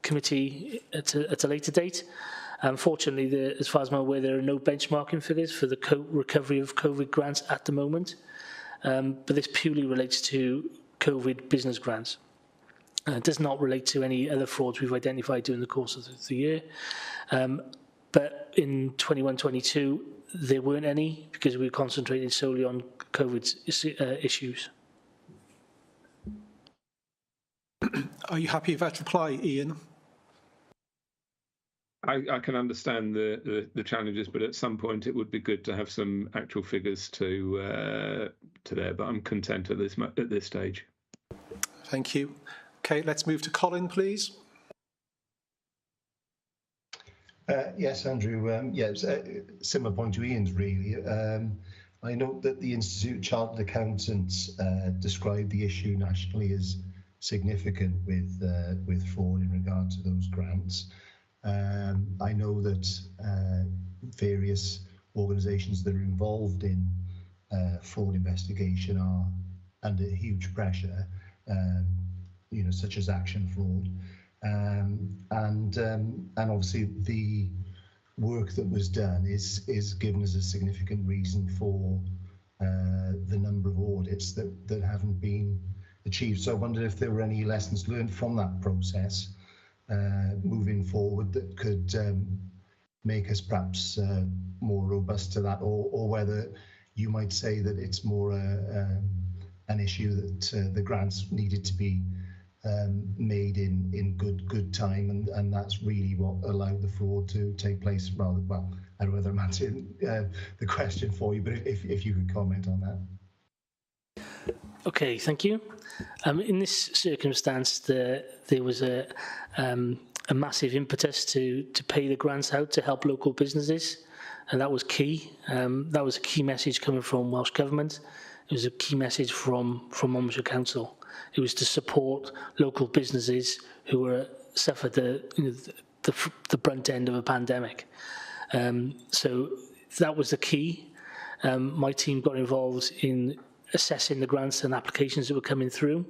Speaker 3: committee at a later date. Unfortunately, as far as I'm aware, there are no benchmarking figures for the recovery of COVID grants at the moment, but this purely relates to COVID business grants. It does not relate to any other frauds we've identified during the course of the year. But in 21-22, there weren't any because we concentrated solely on COVID issues.
Speaker 1: Are you happy with that reply, Ian?
Speaker 7: I can understand the challenges, but at some point it would be good to have some actual figures to there. But I'm content at this stage.
Speaker 1: Thank you. Okay, let's move to Colin, please.
Speaker 13: Yes, Andrew. It's a similar point to Ian's, really. I note that the Institute of Chartered Accountants described the issue nationally as significant with fraud in regard to those grants. I know that various organisations that are involved in fraud investigation are under huge pressure, such as Action Fraud, and obviously the work that was done is given as a significant reason for the number of audits that haven't been achieved. So I wondered if there were any lessons learned from that process moving forward that could make us perhaps more robust to that, or whether you might say that it's more an issue that the grants needed to be made in good time, and that's really what allowed the fraud to take place. Rather, well, I don't know whether I'm answering the question for you, but if you could comment on that.
Speaker 3: Okay, thank you. In this circumstance, there was a massive impetus to pay the grants out to help local businesses, and that was key. That was a key message coming from Welsh Government. It was a key message from Monmouthshire Council. It was to support local businesses who suffered the brunt end of a pandemic. So that was the key. My team got involved in assessing the grants and applications that were coming through.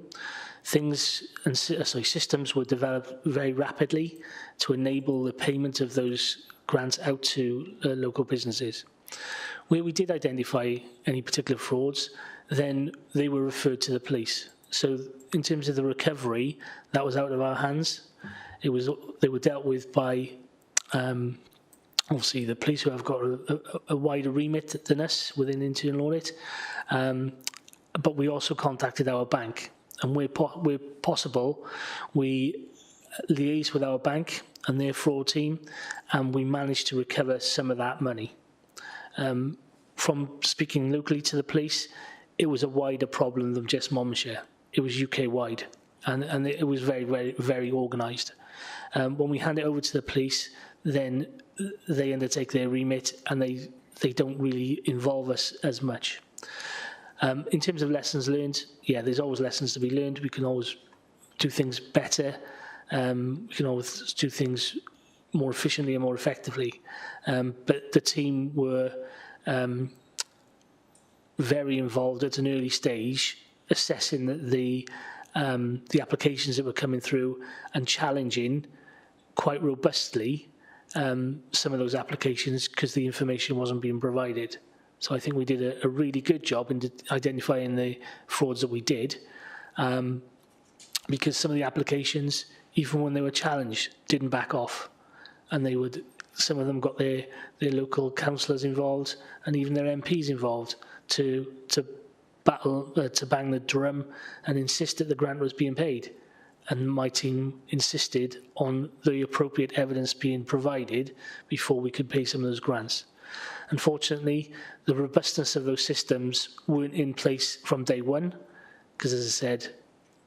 Speaker 3: Systems were developed very rapidly to enable the payment of those grants out to local businesses. Where we did identify any particular frauds, then they were referred to the police. So in terms of the recovery, that was out of our hands. They were dealt with by obviously the police, who have got a wider remit than us within internal audit. But we also contacted our bank, and where possible, we liaised with our bank and their fraud team, and we managed to recover some of that money. From speaking locally to the police, it was a wider problem than just Monmouthshire. It was UK-wide, and it was very, very, very organised. When we hand it over to the police, then they undertake their remit, and they don't really involve us as much. In terms of lessons learned, yeah, there's always lessons to be learned. We can always do things better. We can always do things more efficiently and more effectively. But the team were very involved at an early stage, assessing the applications that were coming through and challenging quite robustly some of those applications because the information wasn't being provided. So I think we did a really good job in identifying the frauds that we did, because some of the applications, even when they were challenged, didn't back off, and some of them got their local councillors involved and even their MPs involved to bang the drum and insist that the grant was being paid. And my team insisted on the appropriate evidence being provided before we could pay some of those grants. Unfortunately, the robustness of those systems weren't in place from day one, because, as I said,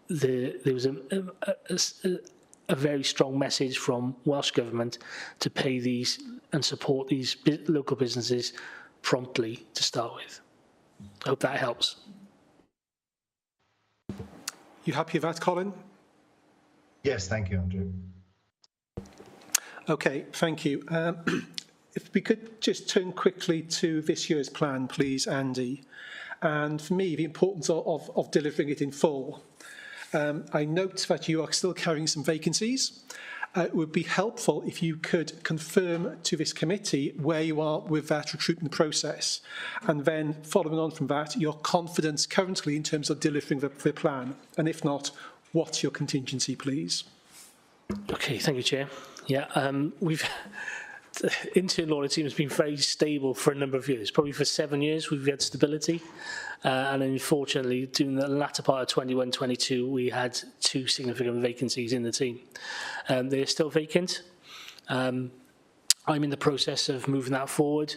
Speaker 3: there was a very strong message from Welsh Government to pay these and support these local businesses promptly to start with. I hope that helps.
Speaker 1: You happy with that, Colin?
Speaker 13: Yes, thank you, Andrew.
Speaker 1: Okay, thank you. If we could just turn quickly to this year's plan, please, Andy. And for me, the importance of delivering it in full. I note that you are still carrying some vacancies. It would be helpful if you could confirm to this committee where you are with that recruitment process. And then, following on from that, your confidence currently in terms of delivering the plan. And if not, what's your contingency, please?
Speaker 3: Okay, thank you, Chair. Yeah, the internal audit team has been very stable for a number of years. Probably for 7 years we've had stability, and unfortunately during the latter part of 21-22 we had 2 significant vacancies in the team. They're still vacant. I'm in the process of moving that forward,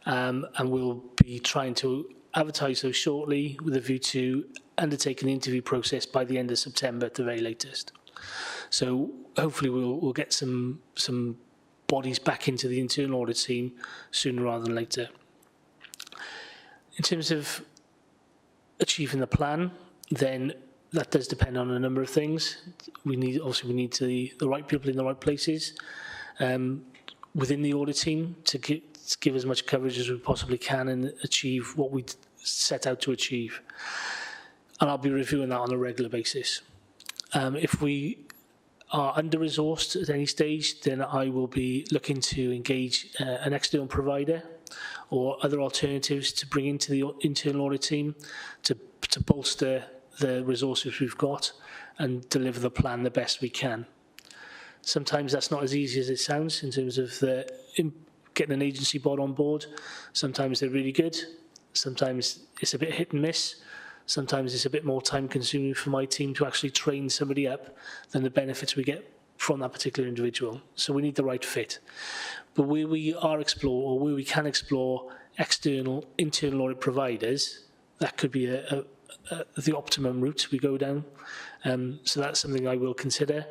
Speaker 3: and we'll be trying to advertise those shortly with a view to undertaking the interview process by the end of September at the very latest. So hopefully we'll get some bodies back into the internal audit team sooner rather than later. In terms of achieving the plan, then that does depend on a number of things. We need the right people in the right places within the audit team to give as much coverage as we possibly can and achieve what we set out to achieve. And I'll be reviewing that on a regular basis. If we are under-resourced at any stage, then I will be looking to engage an external provider or other alternatives to bring into the internal audit team to bolster the resources we've got and deliver the plan the best we can. Sometimes that's not as easy as it sounds in terms of getting an agency board on board. Sometimes they're really good. Sometimes it's a bit hit and miss. Sometimes it's a bit more time consuming for my team to actually train somebody up than the benefits we get from that particular individual. So we need the right fit. But where we can explore external, internal audit providers, that could be the optimum route we go down. So that's something I will consider,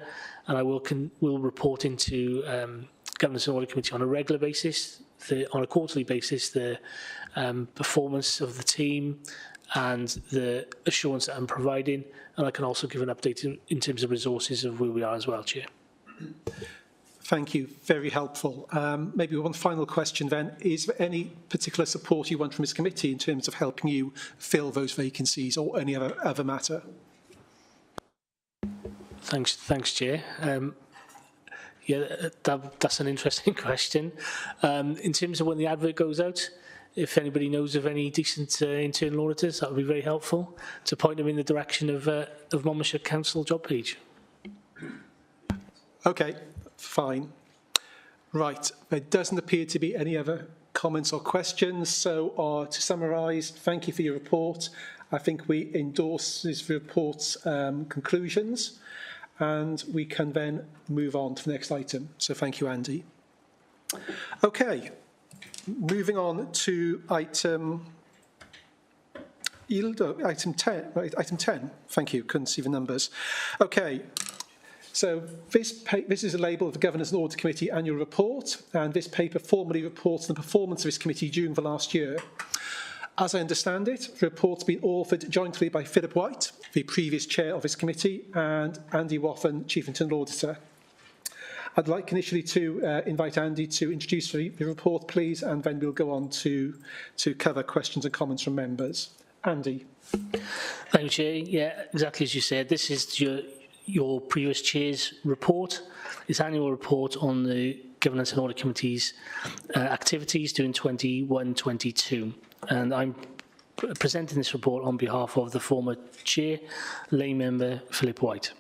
Speaker 3: and I will report into Governance and Audit Committee on a regular basis, on a quarterly basis, the performance of the team and the assurance that I'm providing, and I can also give an update in terms of resources of where we are as well, Chair.
Speaker 1: Thank you, very helpful. Maybe one final question then. Is there any particular support you want from this committee in terms of helping you fill those vacancies or any other matter?
Speaker 3: Thanks, Chair. That's an interesting question. In terms of when the advert goes out, if anybody knows of any decent internal auditors, that would be very helpful to point them in the direction of Monmouthshire Council job page.
Speaker 1: Okay, fine. Right, there doesn't appear to be any other comments or questions. So to summarise, thank you for your report. I think we endorse this report's conclusions, and we can then move on to the next item. So thank you, Andy. Okay. Moving on to item 10. Right, item 10. Thank you. Couldn't see the numbers. Okay. So this is a label of the Governance and Audit Committee annual report, and this paper formally reports the performance of this committee during the last year. As I understand it, the report's been authored jointly by Philip White, the previous chair of this committee, and Andy Wathen, Chief Internal Auditor. I'd like initially to invite Andy to introduce the report, please, and then we'll go on to cover questions and comments from members. Andy.
Speaker 3: Thank you, Chair. Yeah, exactly as you said, this is your previous chair's report, his annual report on the Governance and Audit Committee's activities during 21-22. And I'm presenting this report on behalf of the former chair, lay member Philip White.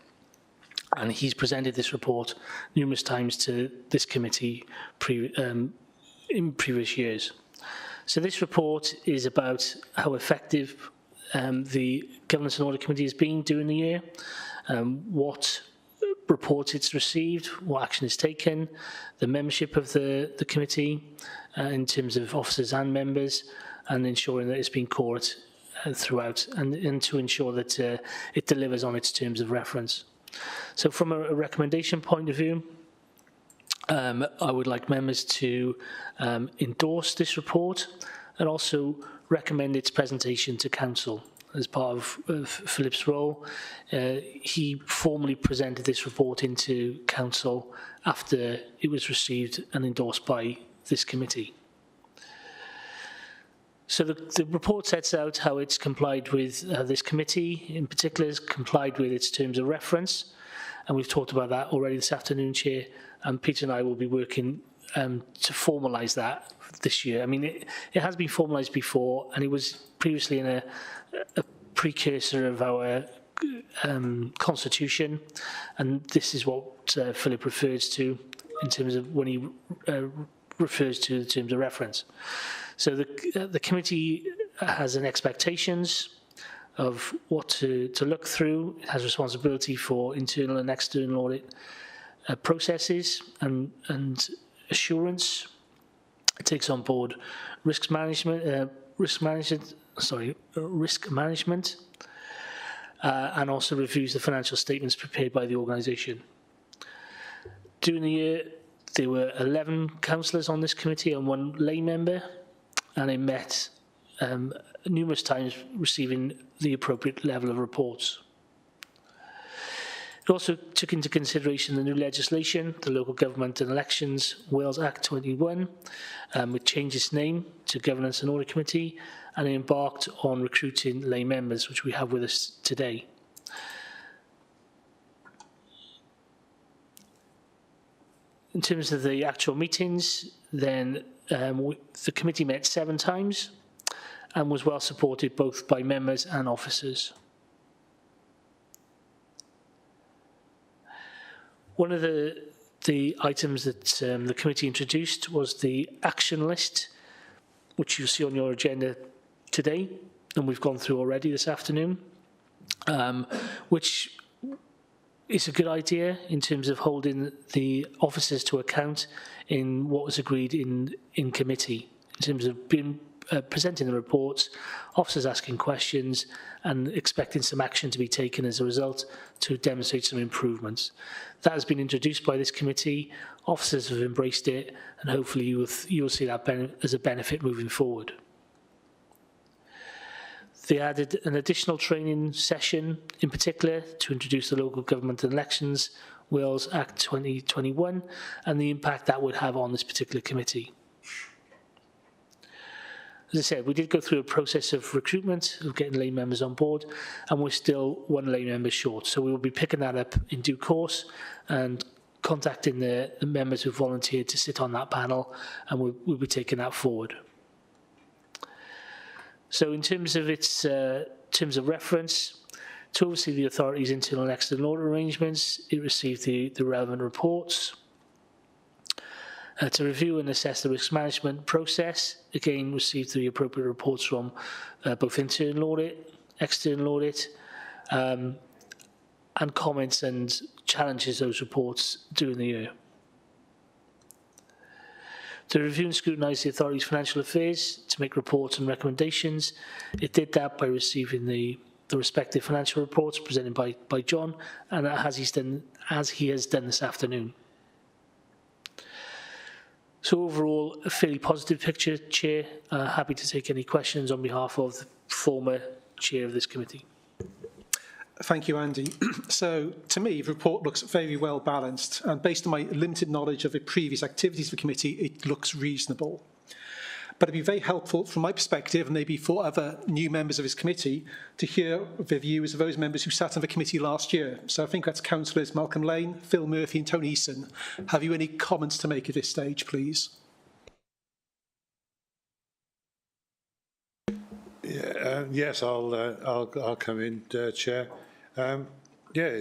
Speaker 3: And he's presented this report numerous times to this committee in previous years. So this report is about how effective the Governance and Audit Committee has been during the year, what reports it's received, what action is taken, the membership of the committee in terms of officers and members, and ensuring that it's been caught throughout, and to ensure that it delivers on its terms of reference. So from a recommendation point of view, I would like members to endorse this report and also recommend its presentation to Council. As part of Philip's role, he formally presented this report into Council after it was received and endorsed by this committee. So the report sets out how it's complied with, this committee in particular has complied with its terms of reference, and we've talked about that already this afternoon, Chair, and Peter and I will be working to formalise that this year. I mean, it has been formalised before, and it was previously in a precursor of our constitution, and this is what Philip refers to in terms of when he refers to the terms of reference. So the committee has an expectations of what to look through. It has responsibility for internal and external audit processes and assurance. It takes on board risk management, and also reviews the financial statements prepared by the organisation. During the year, there were 11 councillors on this committee and 1 lay member, and it met numerous times, receiving the appropriate level of reports. It also took into consideration the new legislation, the Local Government and Elections Wales Act 21, which changed its name to Governance and Audit Committee, and it embarked on recruiting lay members, which we have with us today. In terms of the actual meetings, then the committee met 7 times and was well supported both by members and officers. One of the items that the committee introduced was the action list, which you'll see on your agenda today, and we've gone through already this afternoon, which is a good idea in terms of holding the officers to account in what was agreed in committee, in terms of presenting the reports, officers asking questions, and expecting some action to be taken as a result to demonstrate some improvements. That has been introduced by this committee. Officers have embraced it, and hopefully you will see that as a benefit moving forward. They added an additional training session, in particular, to introduce the Local Government and Elections Wales Act 2021 and the impact that would have on this particular committee. As I said, we did go through a process of recruitment, of getting lay members on board, and we're still 1 lay member short. So we will be picking that up in due course and contacting the members who volunteered to sit on that panel, and we'll be taking that forward. So in terms of its terms of reference, to oversee the authority's internal and external audit arrangements, it received the relevant reports. To review and assess the risk management process, again received the appropriate reports from both internal audit, external audit, and comments and challenges those reports during the year. To review and scrutinise the authority's financial affairs, to make reports and recommendations, it did that by receiving the respective financial reports presented by John, and as he has done this afternoon. So overall, a fairly positive picture, Chair. Happy to take any questions on behalf of the former Chair of this committee.
Speaker 1: Thank you, Andy. So, to me, the report looks very well balanced, and based on my limited knowledge of the previous activities of the committee, it looks reasonable. But it'd be very helpful from my perspective, and maybe for other new members of this committee, to hear the views of those members who sat on the committee last year. So I think that's Councillors Malcolm Lane, Phil Murphy and Tony Eason. Have you any comments to make at this stage, please?
Speaker 2: Yeah, yes, I'll come in, Chair. Yeah,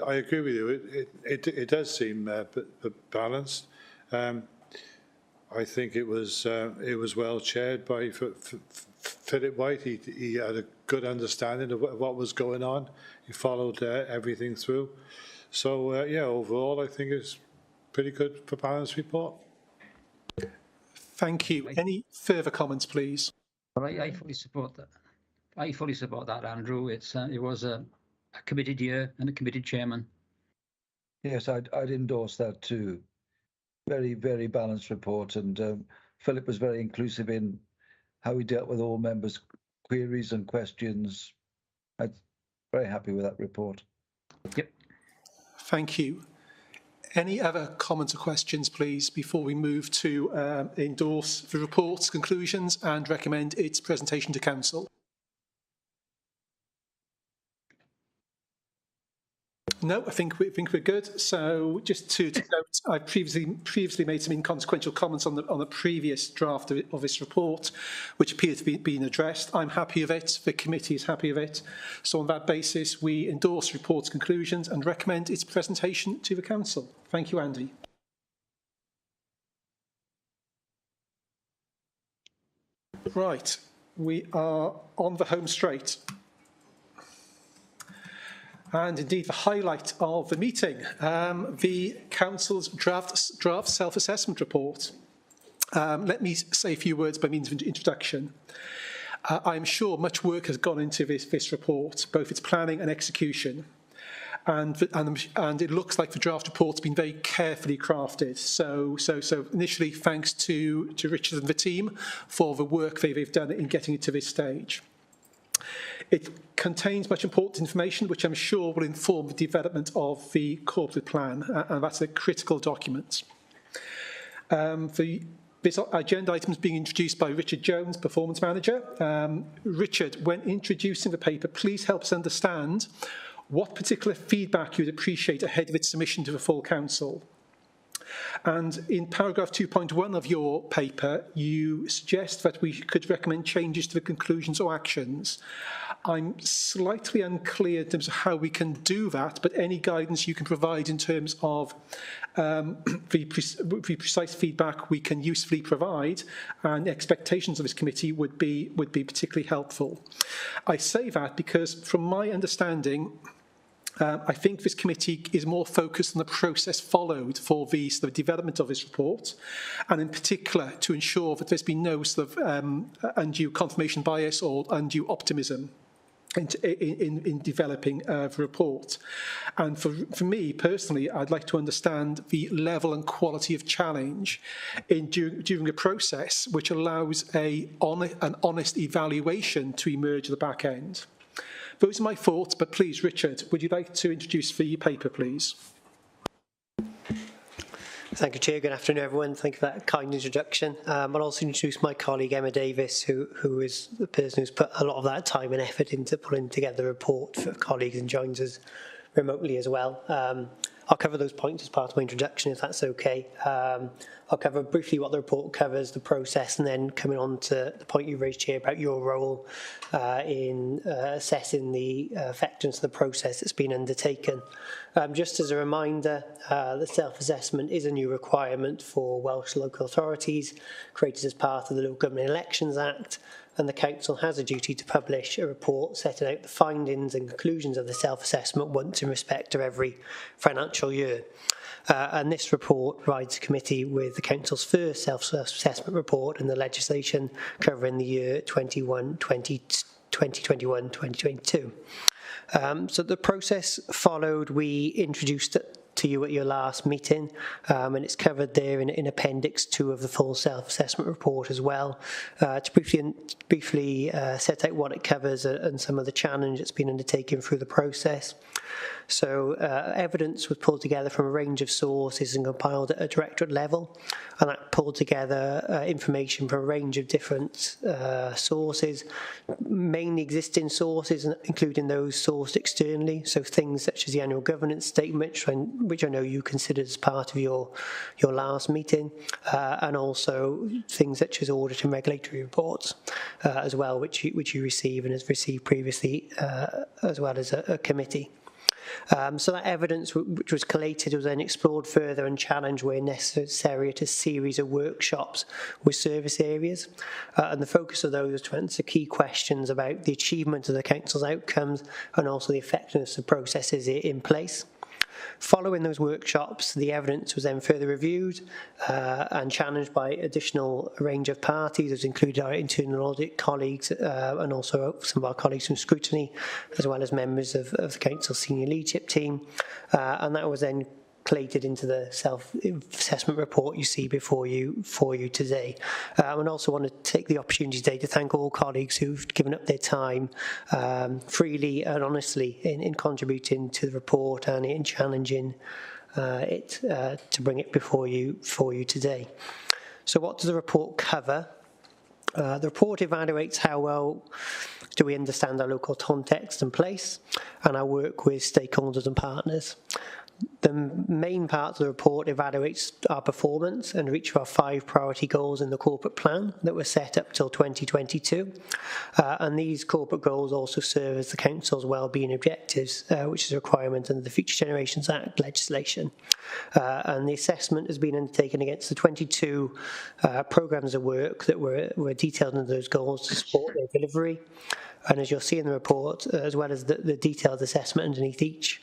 Speaker 2: I agree with you. It does seem balanced. I think it was well chaired by Philip White. He had a good understanding of what was going on. He followed everything through. So yeah, overall, I think it's pretty good for balanced report.
Speaker 1: Thank you. Any further comments, please?
Speaker 6: Well, I fully support that. I fully support that, Andrew. It was a committed year and a committed chairman.
Speaker 12: Yes, I'd endorse that too. Very, very balanced report, and Philip was very inclusive in how he dealt with all members' queries and questions. I'm very happy with that report.
Speaker 6: Yep.
Speaker 1: Thank you. Any other comments or questions, please, before we move to endorse the report's conclusions and recommend its presentation to Council? No, I think we're good. So just to note, I previously made some inconsequential comments on the previous draft of this report, which appear to be being addressed. I'm happy with it. The committee is happy with it. So on that basis, we endorse the report's conclusions and recommend its presentation to the Council. Thank you, Andy. Right, we are on the home straight. and indeed the highlight of the meeting, the Council's draft self-assessment report. Let me say a few words by means of introduction. I'm sure much work has gone into this report, both its planning and execution. And it looks like the draft report's been very carefully crafted. So initially, thanks to Richard and the team for the work they've done in getting it to this stage. It contains much important information, which I'm sure will inform the development of the corporate plan, and that's a critical document. This agenda item is being introduced by Richard Jones, Performance Manager. Richard, when introducing the paper, please help us understand what particular feedback you would appreciate ahead of its submission to the full council. And in paragraph 2.1 of your paper, you suggest that we could recommend changes to the conclusions or actions. I'm slightly unclear in terms of how we can do that, but any guidance you can provide in terms of the precise feedback we can usefully provide and expectations of this committee would be particularly helpful. I say that because, from my understanding, I think this committee is more focused on the process followed for the development of this report, and in particular to ensure that there's been no sort of undue confirmation bias or undue optimism in developing the report. And for me personally, I'd like to understand the level and quality of challenge during a process which allows an honest evaluation to emerge at the back end. Those are my thoughts, but please, Richard, would you like to introduce the paper, please?
Speaker 14: Thank you, Chair. Good afternoon, everyone. Thank you for that kind introduction. I'll also introduce my colleague, Emma Davis, who is the person who's put a lot of that time and effort into putting together a report for colleagues and joins us remotely as well. I'll cover those points as part of my introduction, if that's okay. I'll cover briefly what the report covers, the process, and then coming on to the point you raised here about your role in assessing the effectiveness of the process that's been undertaken. Just as a reminder, the self-assessment is a new requirement for Welsh local authorities, created as part of the Local Government Elections Act, and the Council has a duty to publish a report setting out the findings and conclusions of the self-assessment once in respect of every financial year. And this report provides the committee with the Council's first self-assessment report and the legislation covering the year 2021-2022. So the process followed, we introduced it to you at your last meeting, and it's covered there in Appendix 2 of the full self-assessment report as well. To briefly set out what it covers and some of the challenge that's been undertaken through the process. So evidence was pulled together from a range of sources and compiled at a directorate level, and that pulled together information from a range of different sources, mainly existing sources, including those sourced externally, so things such as the annual governance statement, which I know you considered as part of your last meeting, and also things such as audit and regulatory reports as well, which you receive and has received previously as well as a committee. So that evidence which was collated was then explored further and challenged where necessary at a series of workshops with service areas. And the focus of those was to answer key questions about the achievement of the Council's outcomes and also the effectiveness of processes in place. Following those workshops, the evidence was then further reviewed and challenged by additional range of parties, as included our internal audit colleagues and also some of our colleagues from scrutiny, as well as members of the Council's senior leadership team. And that was then collated into the self-assessment report you see before you today. And also want to take the opportunity today to thank all colleagues who've given up their time freely and honestly in contributing to the report and in challenging it to bring it before you today. So what does the report cover? The report evaluates how well do we understand our local context and place and our work with stakeholders and partners. The main part of the report evaluates our performance and reach of our 5 priority goals in the corporate plan that were set up till 2022. And these corporate goals also serve as the Council's wellbeing objectives, which is a requirement under the Future Generations Act legislation. And the assessment has been undertaken against the 22 programmes of work that were detailed under those goals to support their delivery. And as you'll see in the report, as well as the detailed assessment underneath each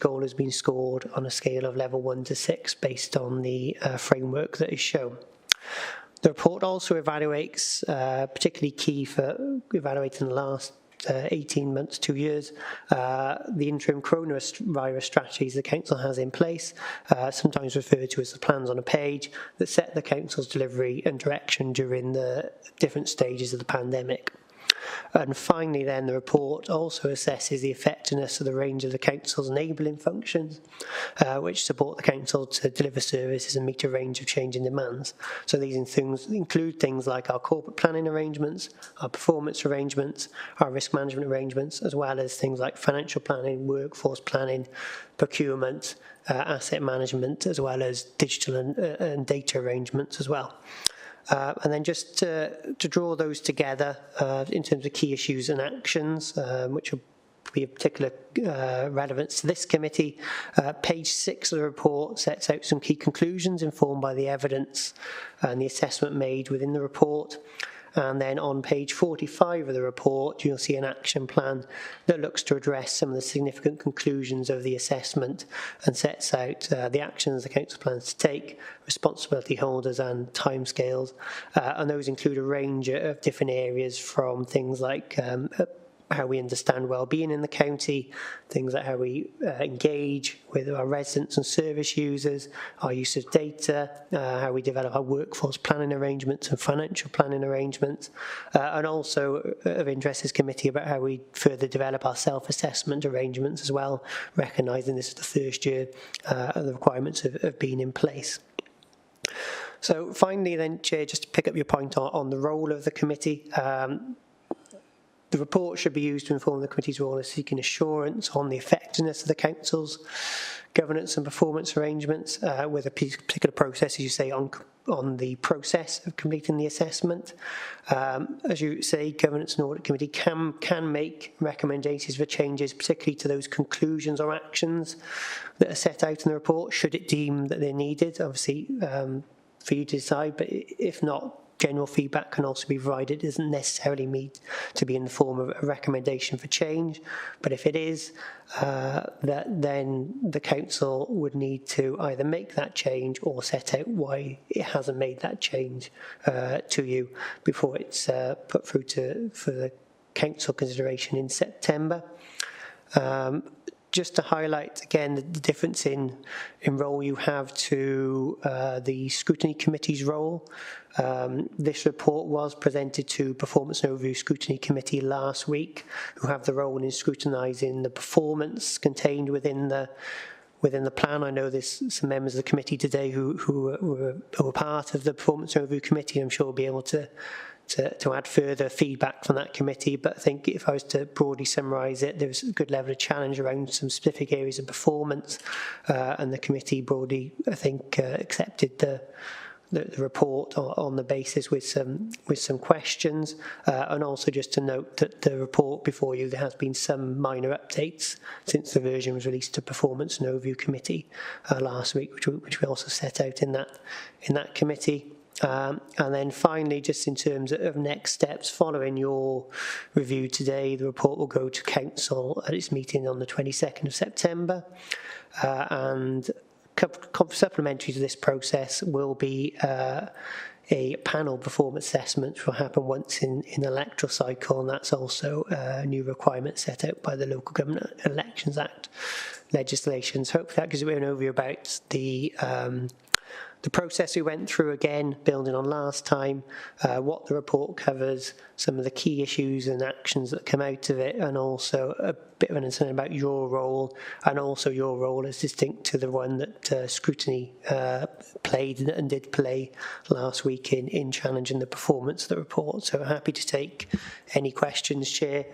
Speaker 14: goal has been scored on a scale of level 1 to 6 based on the framework that is shown. The report also evaluates, particularly key for evaluating the last 18 months, 2 years, the interim coronavirus strategies the Council has in place, sometimes referred to as the plans on a page, that set the Council's delivery and direction during the different stages of the pandemic. And finally then, the report also assesses the effectiveness of the range of the Council's enabling functions, which support the Council to deliver services and meet a range of changing demands. So these include things like our corporate planning arrangements, our performance arrangements, our risk management arrangements, as well as things like financial planning, workforce planning, procurement, asset management, as well as digital and data arrangements as well. And then just to draw those together in terms of key issues and actions, which will be of particular relevance to this committee, page 6 of the report sets out some key conclusions informed by the evidence and the assessment made within the report. And then on page 45 of the report, you'll see an action plan that looks to address some of the significant conclusions of the assessment and sets out the actions the Council plans to take, responsibility holders and timescales. And those include a range of different areas, from things like how we understand wellbeing in the county, things like how we engage with our residents and service users, our use of data, how we develop our workforce planning arrangements and financial planning arrangements, and also of interest to this committee about how we further develop our self-assessment arrangements as well, recognising this is the first year the requirements have been in place. So finally then, Chair, just to pick up your point on the role of the committee, the report should be used to inform the committee's role in seeking assurance on the effectiveness of the Council's governance and performance arrangements, with a particular process, as you say, on the process of completing the assessment. As you say, Governance and Audit Committee can make recommendations for changes, particularly to those conclusions or actions that are set out in the report, should it deem that they're needed, obviously, for you to decide, but if not, general feedback can also be provided. It doesn't necessarily need to be in the form of a recommendation for change, but if it is, then the Council would need to either make that change or set out why it hasn't made that change to you before it's put through for the Council consideration in September. Just to highlight again the difference in role you have to the Scrutiny Committee's role. This report was presented to Performance and Overview Scrutiny Committee last week, who have the role in scrutinising the performance contained within the plan. I know there's some members of the committee today who were part of the Performance and Overview Committee. I'm sure will be able to add further feedback from that committee, but I think if I was to broadly summarise it, there was a good level of challenge around some specific areas of performance, and the committee broadly, I think, accepted the report on the basis with some questions, and also just to note that the report before you, there has been some minor updates since the version was released to Performance and Overview Committee last week, which we also set out in that committee. And then finally, just in terms of next steps, following your review today, the report will go to Council at its meeting on the 22nd of September, and supplementary to this process will be a panel performance assessment, which will happen once in the electoral cycle, and that's also a new requirement set out by the Local Government Elections Act legislation. So hopefully that gives you an overview about the process we went through, again, building on last time, what the report covers, some of the key issues and actions that come out of it, and also a bit of an understanding about your role, and also your role as distinct to the one that Scrutiny played and did play last week in challenging the performance of the report. So happy to take any questions, Chair,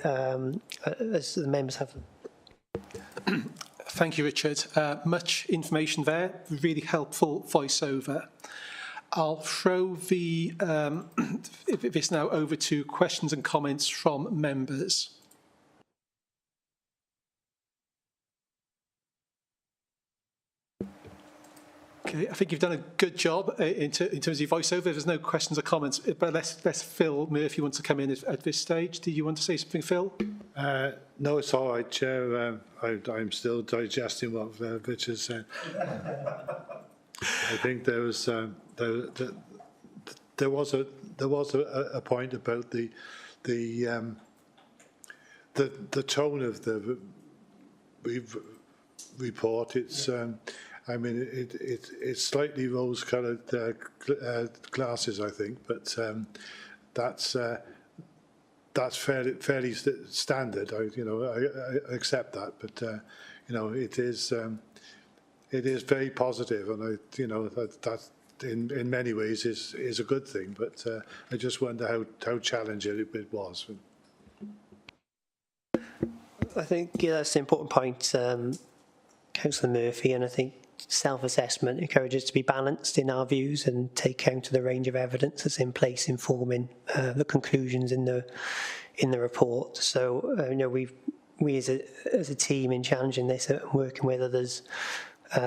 Speaker 14: as the members have them.
Speaker 1: Thank you, Richard. Much information there, really helpful voiceover. I'll throw this now over to questions and comments from members. Okay, I think you've done a good job in terms of your voiceover. There's no questions or comments, but let's Phil Murphy wants to come in at this stage. Do you want to say something, Phil?
Speaker 2: No, it's all right, Chair. I'm still digesting what Richard said. I think there was a point about the tone of the report. It's I mean, it's slightly rose-coloured glasses, I think, but that's fairly standard. I accept that, but it is very positive, and that in many ways is a good thing. But I just wonder how challenging it was.
Speaker 14: I think that's an important point, Councillor Murphy, and I think self-assessment encourages us to be balanced in our views and take account of the range of evidence that's in place informing the conclusions in the report. So we as a team in challenging this and working with others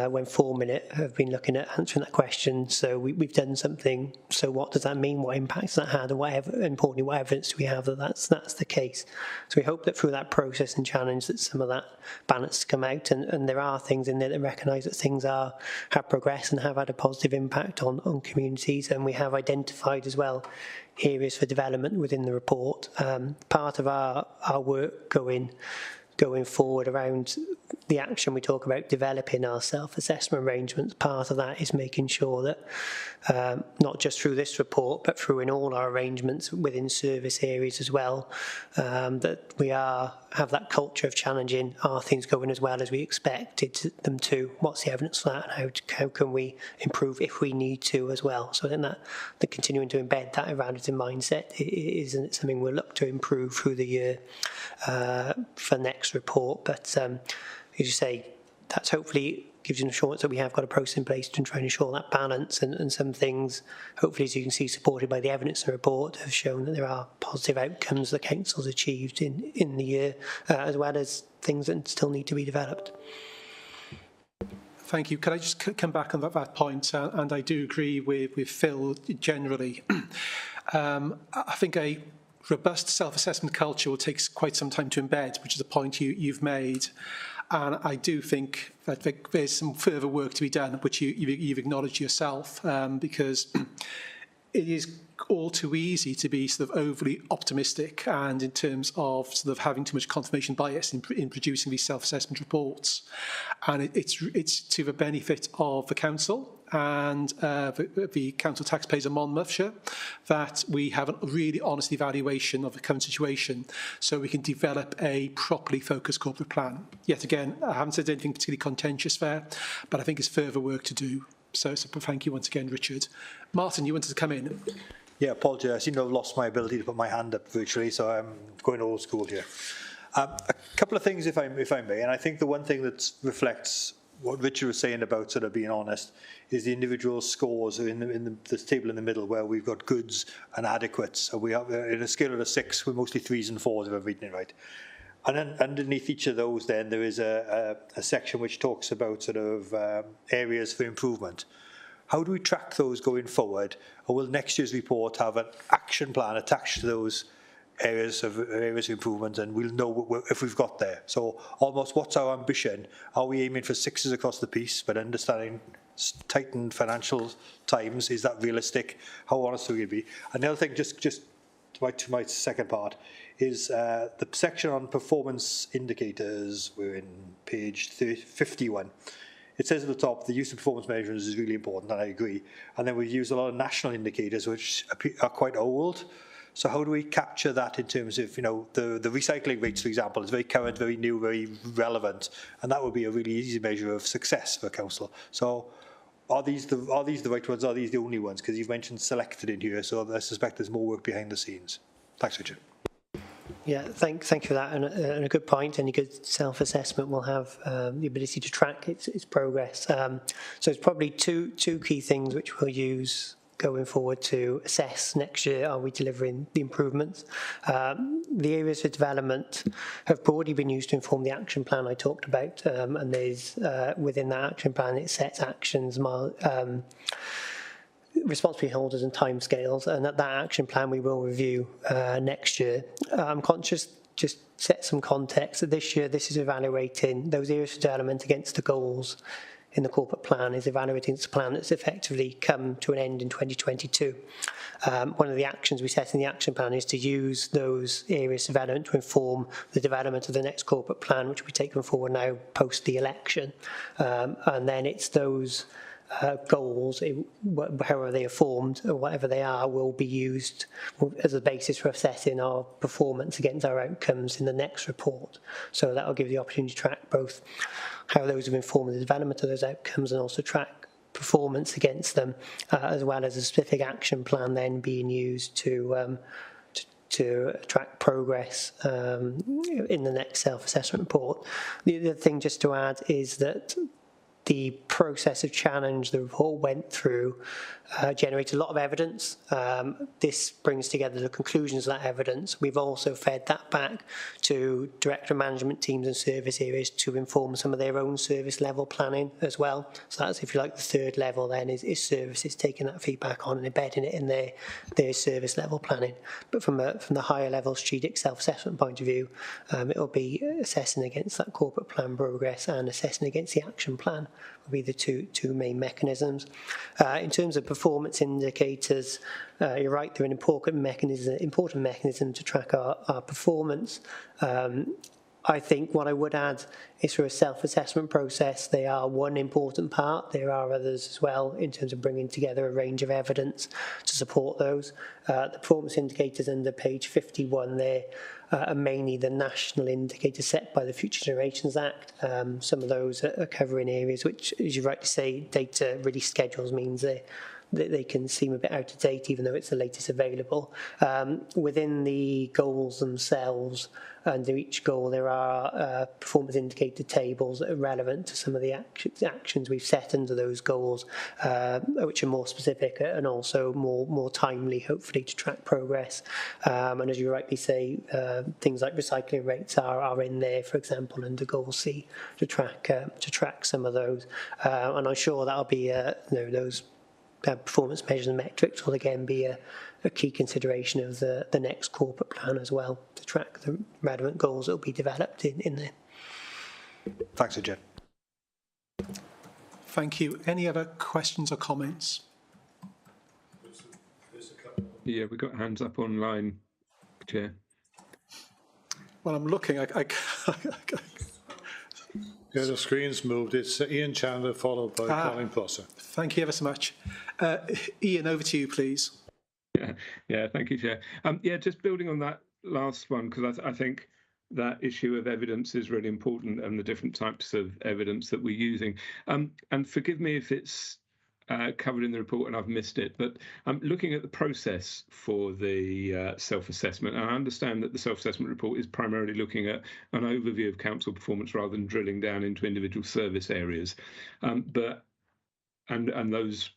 Speaker 14: when forming it have been looking at answering that question. So we've done something. So what does that mean? What impacts that had? And importantly, what evidence do we have that that's the case? So we hope that through that process and challenge that some of that balance come out. And there are things in there that recognise that things have progressed and have had a positive impact on communities. And we have identified as well areas for development within the report. Part of our work going forward around the action we talk about developing our self-assessment arrangements, part of that is making sure that not just through this report but through in all our arrangements within service areas as well, that we have that culture of challenging, are things going as well as we expected them to, what's the evidence for that, and how can we improve if we need to as well. So I think that the continuing to embed that evaluative mindset is something we'll look to improve through the year for next report. But as you say, that's hopefully gives you an assurance that we have got a process in place to try and ensure that balance, and some things, hopefully, as you can see, supported by the evidence in the report, have shown that there are positive outcomes the Council's achieved in the year, as well as things that still need to be developed.
Speaker 1: Thank you. Could I just come back on that point? And I do agree with Phil generally. I think a robust self-assessment culture will take quite some time to embed, which is a point you've made. And I do think that there's some further work to be done, which you've acknowledged yourself, because it is all too easy to be sort of overly optimistic, and in terms of sort of having too much confirmation bias in producing these self-assessment reports. And it's to the benefit of the council and the council taxpayers of Monmouthshire that we have a really honest evaluation of the current situation, so we can develop a properly focused corporate plan. Yet again, I haven't said anything particularly contentious there, but I think it's further work to do. So thank you once again, Richard. Martin, you wanted to come in.
Speaker 9: Yeah, apologies. I seem to have lost my ability to put my hand up virtually, so I'm going old school here. A couple of things, if I may, and I think the one thing that reflects what Richard was saying about sort of being honest is the individual scores in the table in the middle, where we've got goods and adequates. So we have, in a scale of a 6, we're mostly 3s and 4s, if I'm reading it right. And then underneath each of those, then there is a section which talks about sort of areas for improvement. How do we track those going forward? Or will next year's report have an action plan attached to those areas of improvement, and we'll know if we've got there? So almost, what's our ambition? Are we aiming for 6s across the piece, but understanding tightened financial times? Is that realistic? How honest are we going to be? And the other thing, just to my second part, is the section on performance indicators. We're in page 51. It says at the top, the use of performance measurements is really important, and I agree. And then we use a lot of national indicators, which are quite old. So how do we capture that in terms of, the recycling rates, for example, is very current, very new, very relevant, and that would be a really easy measure of success for council. So are these the right ones? Are these the only ones? Because you've mentioned selected in here, so I suspect there's more work behind the scenes. Thanks, Richard.
Speaker 14: Yeah, thank you for that, and a good point. Any good self-assessment will have the ability to track its progress. So it's probably two key things which we'll use going forward to assess next year, are we delivering the improvements? The areas for development have broadly been used to inform the action plan I talked about, and there's within that action plan it sets actions, responsibility holders and timescales, and that action plan we will review next year. I'm conscious, just set some context, that this year this is evaluating those areas of development against the goals in the corporate plan, is evaluating the plan that's effectively come to an end in 2022. One of the actions we set in the action plan is to use those areas of development to inform the development of the next corporate plan, which will be taken forward now post the election. And then it's those goals, however they are formed or whatever they are, will be used as a basis for assessing our performance against our outcomes in the next report. So that will give you the opportunity to track both how those have informed the development of those outcomes and also track performance against them, as well as a specific action plan then being used to track progress in the next self-assessment report. The other thing just to add is that the process of challenge the report went through generated a lot of evidence. This brings together the conclusions of that evidence. We've also fed that back to director management teams and service areas to inform some of their own service level planning as well. So that's, if you like, the third level then is services taking that feedback on and embedding it in their service level planning. But from the higher level strategic self-assessment point of view, it'll be assessing against that corporate plan progress and assessing against the action plan will be the two main mechanisms. In terms of performance indicators, you're right, they're an important mechanism to track our performance. I think what I would add is, for a self-assessment process, they are one important part. There are others as well in terms of bringing together a range of evidence to support those. The performance indicators under page 51 there are mainly the national indicators set by the Future Generations Act. Some of those are covering areas which, as you rightly say, data release schedules means they can seem a bit out of date, even though it's the latest available. Within the goals themselves, under each goal, there are performance indicator tables that are relevant to some of the actions we've set under those goals, which are more specific and also more timely, hopefully, to track progress. And as you rightly say, things like recycling rates are in there, for example, under Goal C to track some of those. And I'm sure that'll be those performance measures and metrics will again be a key consideration of the next corporate plan as well, to track the relevant goals that will be developed in there.
Speaker 9: Thanks, Jen.
Speaker 1: Thank you. Any other questions or comments?
Speaker 7: Yeah, we've got hands up online, Chair.
Speaker 1: Well, I'm looking.
Speaker 2: Yeah, the screen's moved. It's Ian Chandler followed by Colin Prosser.
Speaker 1: Thank you ever so much. Ian, over to you, please.
Speaker 7: Yeah, thank you, Chair. Yeah, just building on that last one, because I think that issue of evidence is really important and the different types of evidence that we're using. And forgive me if it's covered in the report and I've missed it, but I'm looking at the process for the self-assessment, and I understand that the self-assessment report is primarily looking at an overview of council performance rather than drilling down into individual service areas. And those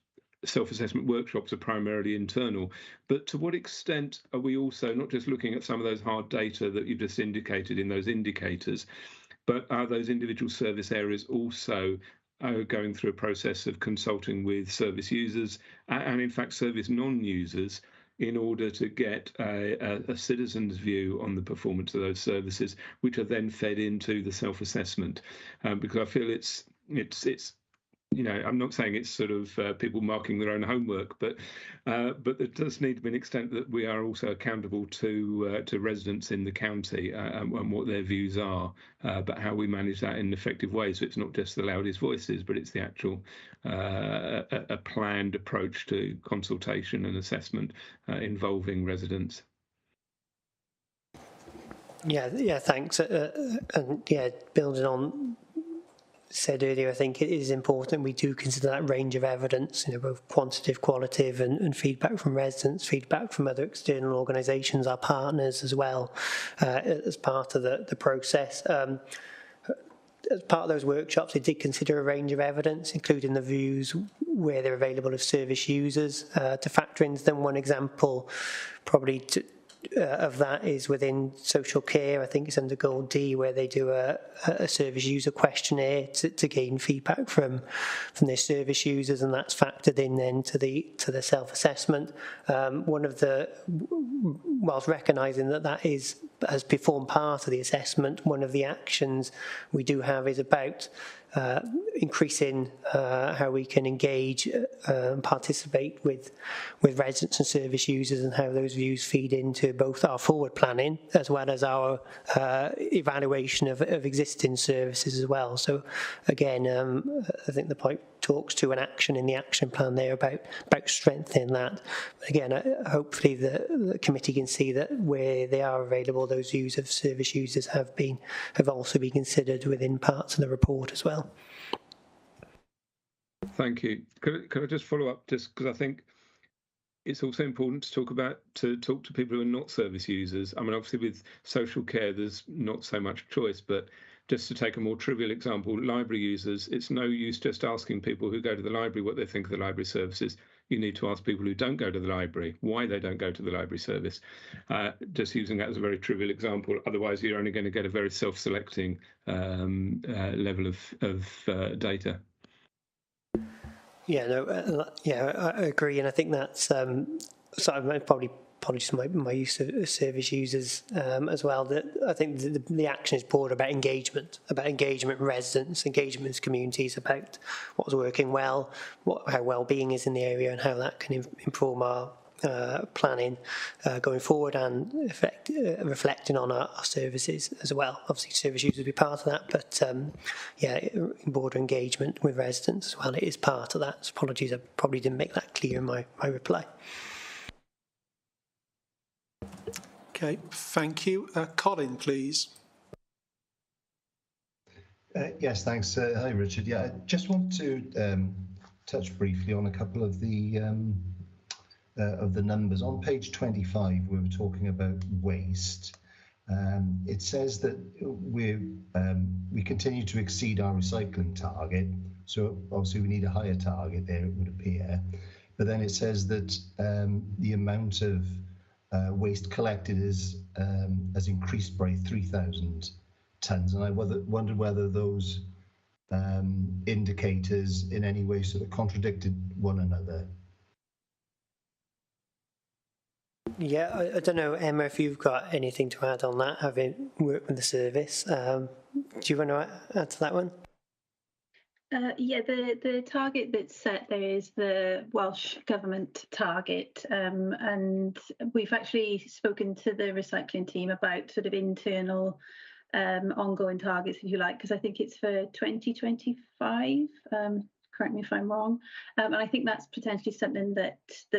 Speaker 7: self-assessment workshops are primarily internal, but to what extent are we also not just looking at some of those hard data that you've just indicated in those indicators, but are those individual service areas also going through a process of consulting with service users and in fact service non-users in order to get a citizen's view on the performance of those services, which are then fed into the self-assessment? Because I feel it's I'm not saying it's sort of people marking their own homework, but there does need to be an extent that we are also accountable to residents in the county and what their views are, but how we manage that in an effective way. So it's not just the loudest voices, but it's the actual a planned approach to consultation and assessment involving residents.
Speaker 14: Yeah, thanks. And yeah, building on said earlier, I think it is important we do consider that range of evidence, both quantitative, qualitative, and feedback from residents, feedback from other external organisations, our partners as well, as part of the process. As part of those workshops, they did consider a range of evidence, including the views where they're available of service users to factor into them. One example probably of that is within social care. I think it's under Gold D, where they do a service user questionnaire to gain feedback from their service users, and that's factored in then to the self-assessment. Whilst recognising that has performed part of the assessment, one of the actions we do have is about increasing how we can engage and participate with residents and service users, and how those views feed into both our forward planning as well as our evaluation of existing services as well. So again, I think the point talks to an action in the action plan there about strengthening that. Again, hopefully the committee can see that where they are available, those views of service users have also been considered within parts of the report as well.
Speaker 7: Thank you. Could I just follow up, just because I think it's also important to talk to people who are not service users. I mean, obviously with social care, there's not so much choice, but just to take a more trivial example, library users, it's no use just asking people who go to the library what they think of the library services. You need to ask people who don't go to the library why they don't go to the library service. Just using that as a very trivial example. Otherwise, you're only going to get a very self-selecting level of data.
Speaker 14: Yeah, I agree, and I think that's probably just my use of service users as well. That I think the action is broad about engagement with residents, engagement with communities, about what's working well, how well-being is in the area, and how that can improve our planning going forward, and reflecting on our services as well. Obviously, service users will be part of that, but broader engagement with residents as well, it is part of that. So apologies, I probably didn't make that clear in my reply.
Speaker 1: Okay, thank you. Colin, please.
Speaker 13: Yes, thanks. Hi, Richard. Yeah, I just want to touch briefly on a couple of the numbers. On page 25, we were talking about waste. It says that we continue to exceed our recycling target. So obviously we need a higher target there, it would appear. But then it says that the amount of waste collected has increased by 3,000 tonnes. And I wondered whether those indicators in any way sort of contradicted one another.
Speaker 14: Yeah, I don't know, Emma, if you've got anything to add on that, having worked with the service. Do you want to add to that one?
Speaker 15: Yeah, the target that's set there is the Welsh Government target, and we've actually spoken to the recycling team about sort of internal ongoing targets, if you like, because I think it's for 2025. Correct me if I'm wrong. And I think that's potentially something that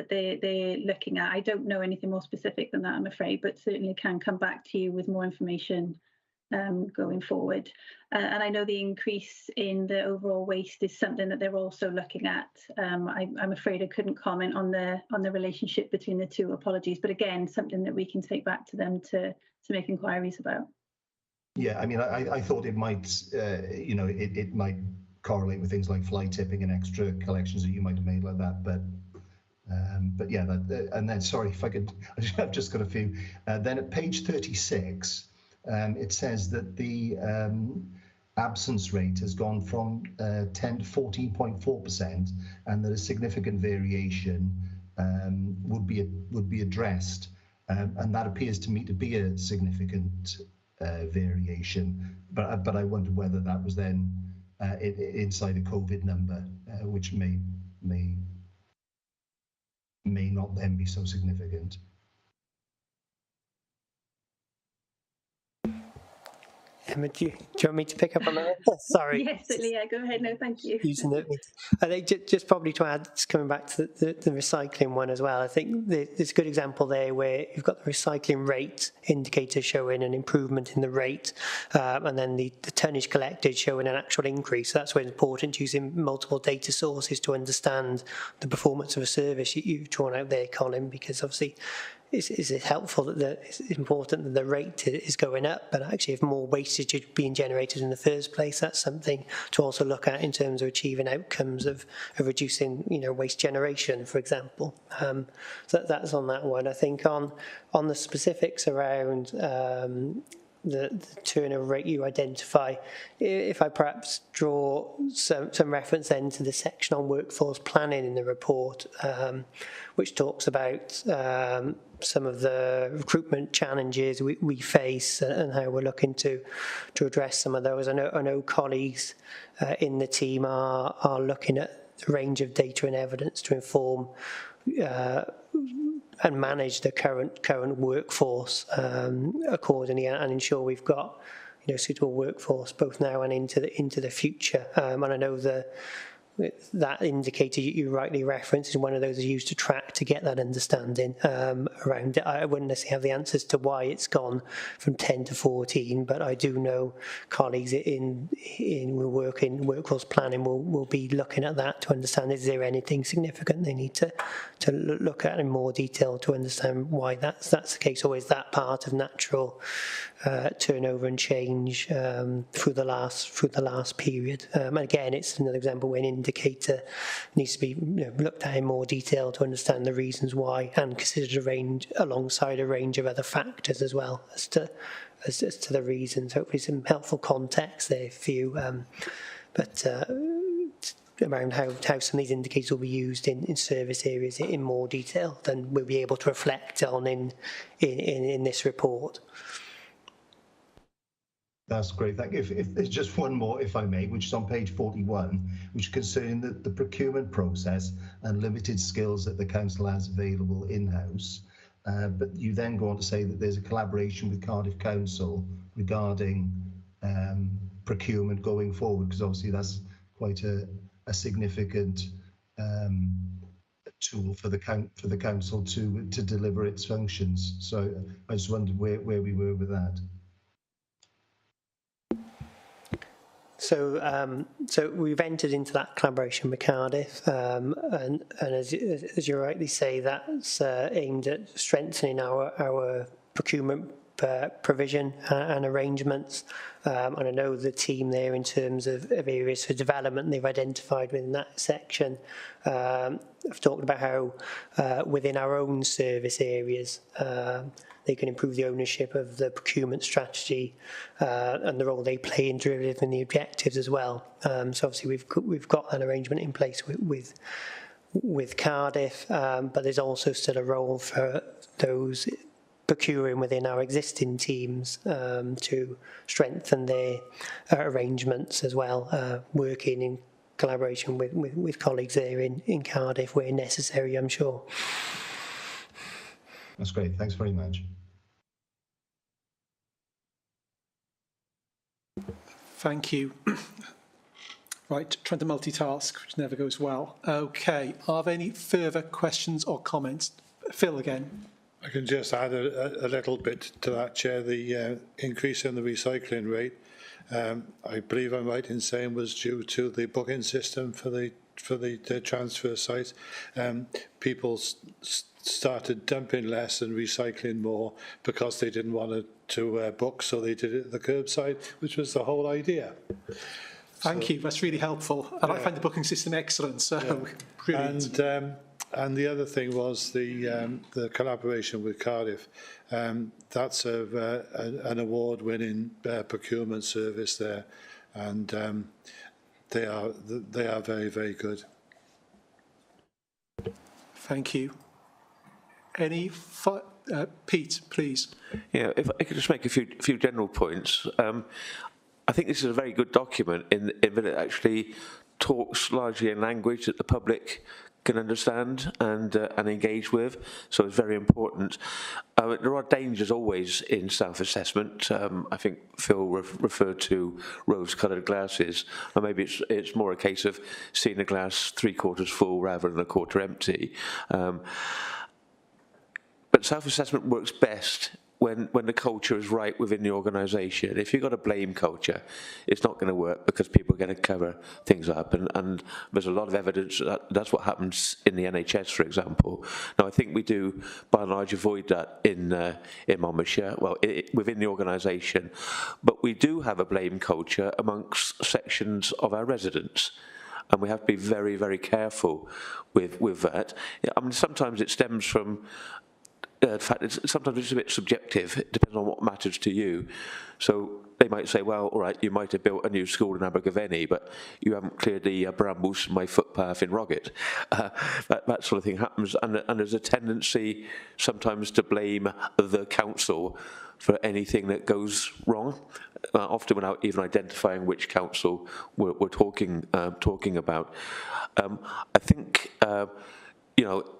Speaker 15: they're looking at. I don't know anything more specific than that, I'm afraid, but certainly can come back to you with more information going forward. And I know the increase in the overall waste is something that they're also looking at. I'm afraid I couldn't comment on the relationship between the two. Apologies, but again, something that we can take back to them to make inquiries about. Yeah, I mean, I thought it might, it might correlate with things like fly tipping and extra collections that you might have made like that, but yeah, and then sorry if I could, I've just got a few. Then at page 36, it says that the absence rate has gone from 10 to 14.4%, and that a significant variation would be addressed, and that appears to me to be a significant variation. But I wonder whether that was then inside a COVID number, which may not then be so significant.
Speaker 14: Emma, do you want me to pick up on that? Sorry.
Speaker 15: Yes, yeah, go ahead. No, thank you.
Speaker 14: Using it. I think just probably to add, coming back to the recycling one as well, I think there's a good example there where you've got the recycling rate indicator showing an improvement in the rate, and then the tonnage collected showing an actual increase. That's where it's important using multiple data sources to understand the performance of a service you've drawn out there, Colin, because obviously is it helpful that it's important that the rate is going up, but actually if more wastage is being generated in the first place, that's something to also look at in terms of achieving outcomes of reducing, waste generation, for example. So that's on that one. I think on the specifics around the turnover rate you identify, if I perhaps draw some reference then to the section on workforce planning in the report, which talks about some of the recruitment challenges we face and how we're looking to address some of those. I know colleagues in the team are looking at a range of data and evidence to inform and manage the current workforce accordingly, and ensure we've got suitable workforce both now and into the future. And I know that indicator you rightly referenced is one of those used to track to get that understanding around it. I wouldn't necessarily have the answers to why it's gone from 10 to 14, but I do know colleagues in workforce planning will be looking at that to understand, is there anything significant they need to look at in more detail to understand why that's the case, or is that part of natural turnover and change through the last period. And again, it's another example where an indicator needs to be looked at in more detail to understand the reasons why, and considered alongside a range of other factors as well as to the reasons. Hopefully some helpful context there for you, but around how some of these indicators will be used in service areas in more detail than we'll be able to reflect on in this report.
Speaker 13: That's great. Thank you. If there's just one more, if I may, which is on page 41, which concerning the procurement process and limited skills that the council has available in-house. But you then go on to say that there's a collaboration with Cardiff Council regarding procurement going forward, because obviously that's quite a significant tool for the council to deliver its functions. So I just wondered where we were with that.
Speaker 14: So we've entered into that collaboration with Cardiff, and as you rightly say, that's aimed at strengthening our procurement provision and arrangements. And I know the team there, in terms of areas for development they've identified within that section. I've talked about how within our own service areas they can improve the ownership of the procurement strategy and the role they play in delivering the objectives as well. So obviously we've got an arrangement in place with Cardiff, but there's also still a role for those procuring within our existing teams to strengthen their arrangements as well, working in collaboration with colleagues there in Cardiff where necessary, I'm sure.
Speaker 13: That's great. Thanks very much.
Speaker 1: Thank you. Right, trying to multitask, which never goes well. Okay, are there any further questions or comments? Phil again.
Speaker 2: I can just add a little bit to that, Chair. The increase in the recycling rate, I believe I'm right in saying, was due to the booking system for the transfer site. People started dumping less and recycling more because they didn't want to book, so they did it at the curbside, which was the whole idea.
Speaker 1: Thank you, that's really helpful. And I find the booking system excellent, so brilliant.
Speaker 2: And the other thing was the collaboration with Cardiff. That's an award-winning procurement service there, and they are very, very good.
Speaker 1: Thank you. Any Pete, please.
Speaker 11: Yeah, if I could just make a few general points. I think this is a very good document in that it actually talks largely in language that the public can understand and engage with. So it's very important. There are dangers always in self-assessment. I think Phil referred to rose-coloured glasses, or maybe it's more a case of seeing the glass 3/4 full rather than 1/4 empty. But self-assessment works best when the culture is right within the organisation. If you've got a blame culture, it's not going to work because people are going to cover things up. And there's a lot of evidence that that's what happens in the NHS, for example. Now, I think we do, by and large, avoid that in Monmouthshire, well, within the organisation. But we do have a blame culture amongst sections of our residents. And we have to be very, very careful with that. I mean, sometimes it stems from in fact, sometimes it's a bit subjective. It depends on what matters to you. So they might say, well, all right, you might have built a new school in Abergavenny, but you haven't cleared the brambles from my footpath in Roggett. That sort of thing happens. And there's a tendency sometimes to blame the council for anything that goes wrong, often without even identifying which council we're talking about. I think,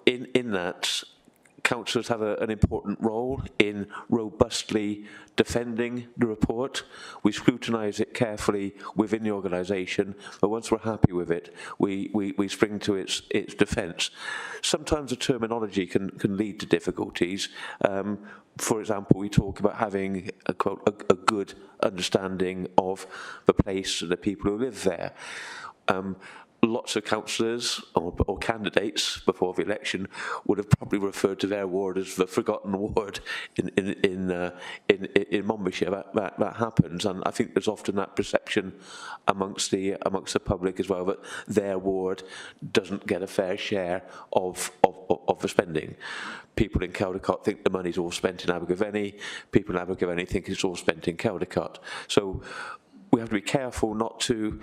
Speaker 11: in that, councillors have an important role in robustly defending the report. We scrutinise it carefully within the organisation, but once we're happy with it, we spring to its defence. Sometimes the terminology can lead to difficulties. For example, we talk about having a good understanding of the place and the people who live there. Lots of councillors or candidates before the election would have probably referred to their ward as the forgotten ward in Monmouthshire. That happens, and I think there's often that perception amongst the public as well that their ward doesn't get a fair share of the spending. People in Caldicot think the money's all spent in Abergavenny. People in Abergavenny think it's all spent in Caldicot. So we have to be careful not to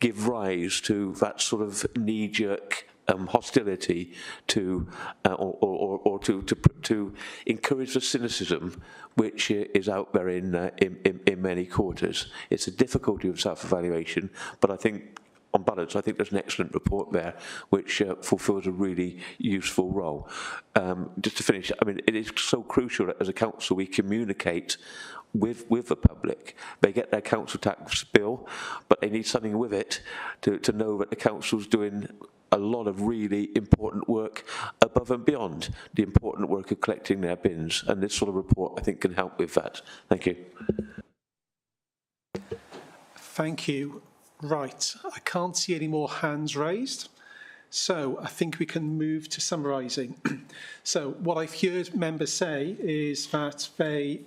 Speaker 11: give rise to that sort of knee-jerk hostility to or to encourage the cynicism which is out there in many quarters. It's a difficulty of self-evaluation, but I think, on balance, I think there's an excellent report there which fulfills a really useful role. Just to finish, I mean, it is so crucial that as a council we communicate with the public. They get their council tax bill, but they need something with it to know that the council's doing a lot of really important work above and beyond the important work of collecting their bins. And this sort of report, I think, can help with that. Thank you.
Speaker 1: Thank you. Right, I can't see any more hands raised. So I think we can move to summarising. So what I've heard members say is that they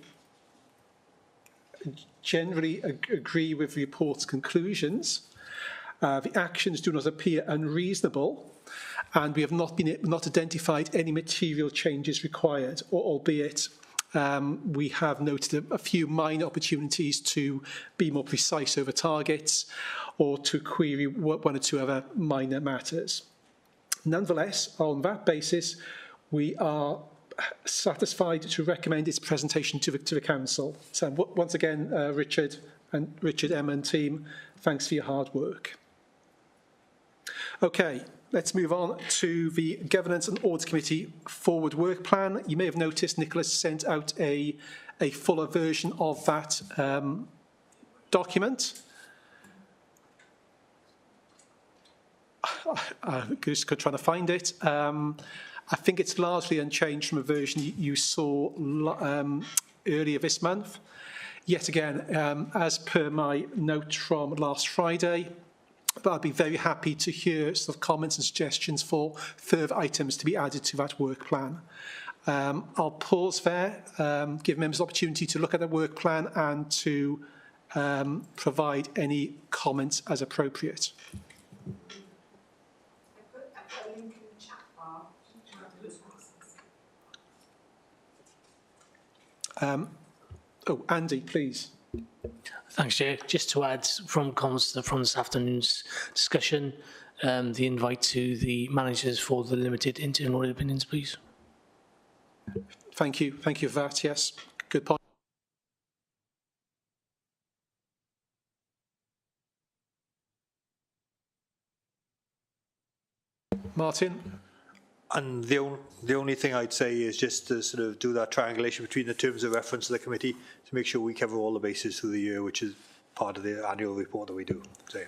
Speaker 1: generally agree with the report's conclusions. The actions do not appear unreasonable, and we have not identified any material changes required, albeit we have noted a few minor opportunities to be more precise over targets or to query one or two other minor matters. Nonetheless, on that basis, we are satisfied to recommend its presentation to the Council. So once again, Richard, Emma and team, thanks for your hard work. Okay, let's move on to the Governance and Audit Committee Forward Work Plan. You may have noticed Nicholas sent out a fuller version of that document. I'm just trying to find it. I think it's largely unchanged from a version you saw earlier this month. Yet again, as per my note from last Friday, but I'd be very happy to hear sort of comments and suggestions for further items to be added to that work plan. I'll pause there, give members the opportunity to look at the work plan and to provide any comments as appropriate. Andy, please.
Speaker 3: Thanks, Chair. Just to add from comments from this afternoon's discussion, the invite to the managers for the limited internal audit opinions, please.
Speaker 1: Thank you. Thank you for that. Yes, good point. Martin?
Speaker 9: And the only thing I'd say is just to sort of do that triangulation between the terms of reference of the committee to make sure we cover all the bases through the year, which is part of the annual report that we do. So,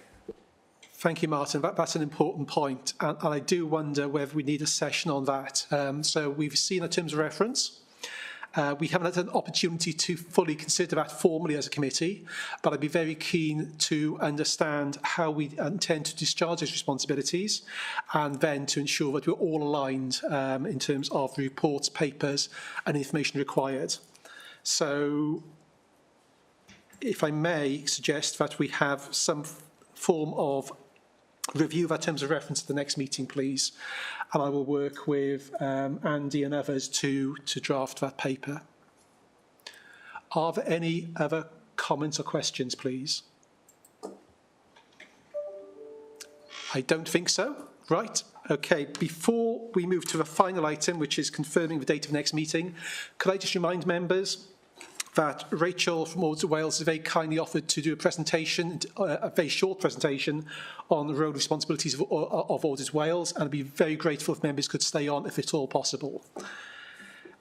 Speaker 1: Thank you, Martin. That's an important point, and I do wonder whether we need a session on that. So we've seen the terms of reference. We haven't had an opportunity to fully consider that formally as a committee, but I'd be very keen to understand how we intend to discharge those responsibilities and then to ensure that we're all aligned in terms of the reports, papers and information required. So if I may suggest that we have some form of review of our terms of reference at the next meeting, please. And I will work with Andy and others to draft that paper. Are there any other comments or questions, please? I don't think so. Right. Okay. Before we move to the final item, which is confirming the date of next meeting, could I just remind members that Rachel from Audit Wales has very kindly offered to do a presentation, a very short presentation on the role and responsibilities of Audit Wales, and I'd be very grateful if members could stay on if at all possible.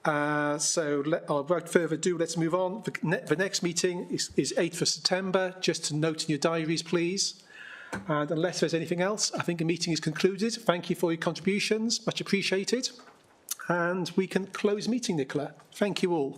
Speaker 1: Without further ado, let's move on. The next meeting is 8th of September. Just to note in your diaries, please. And unless there's anything else, I think the meeting is concluded. Thank you for your contributions, much appreciated. And we can close meeting, Nicola. Thank you all.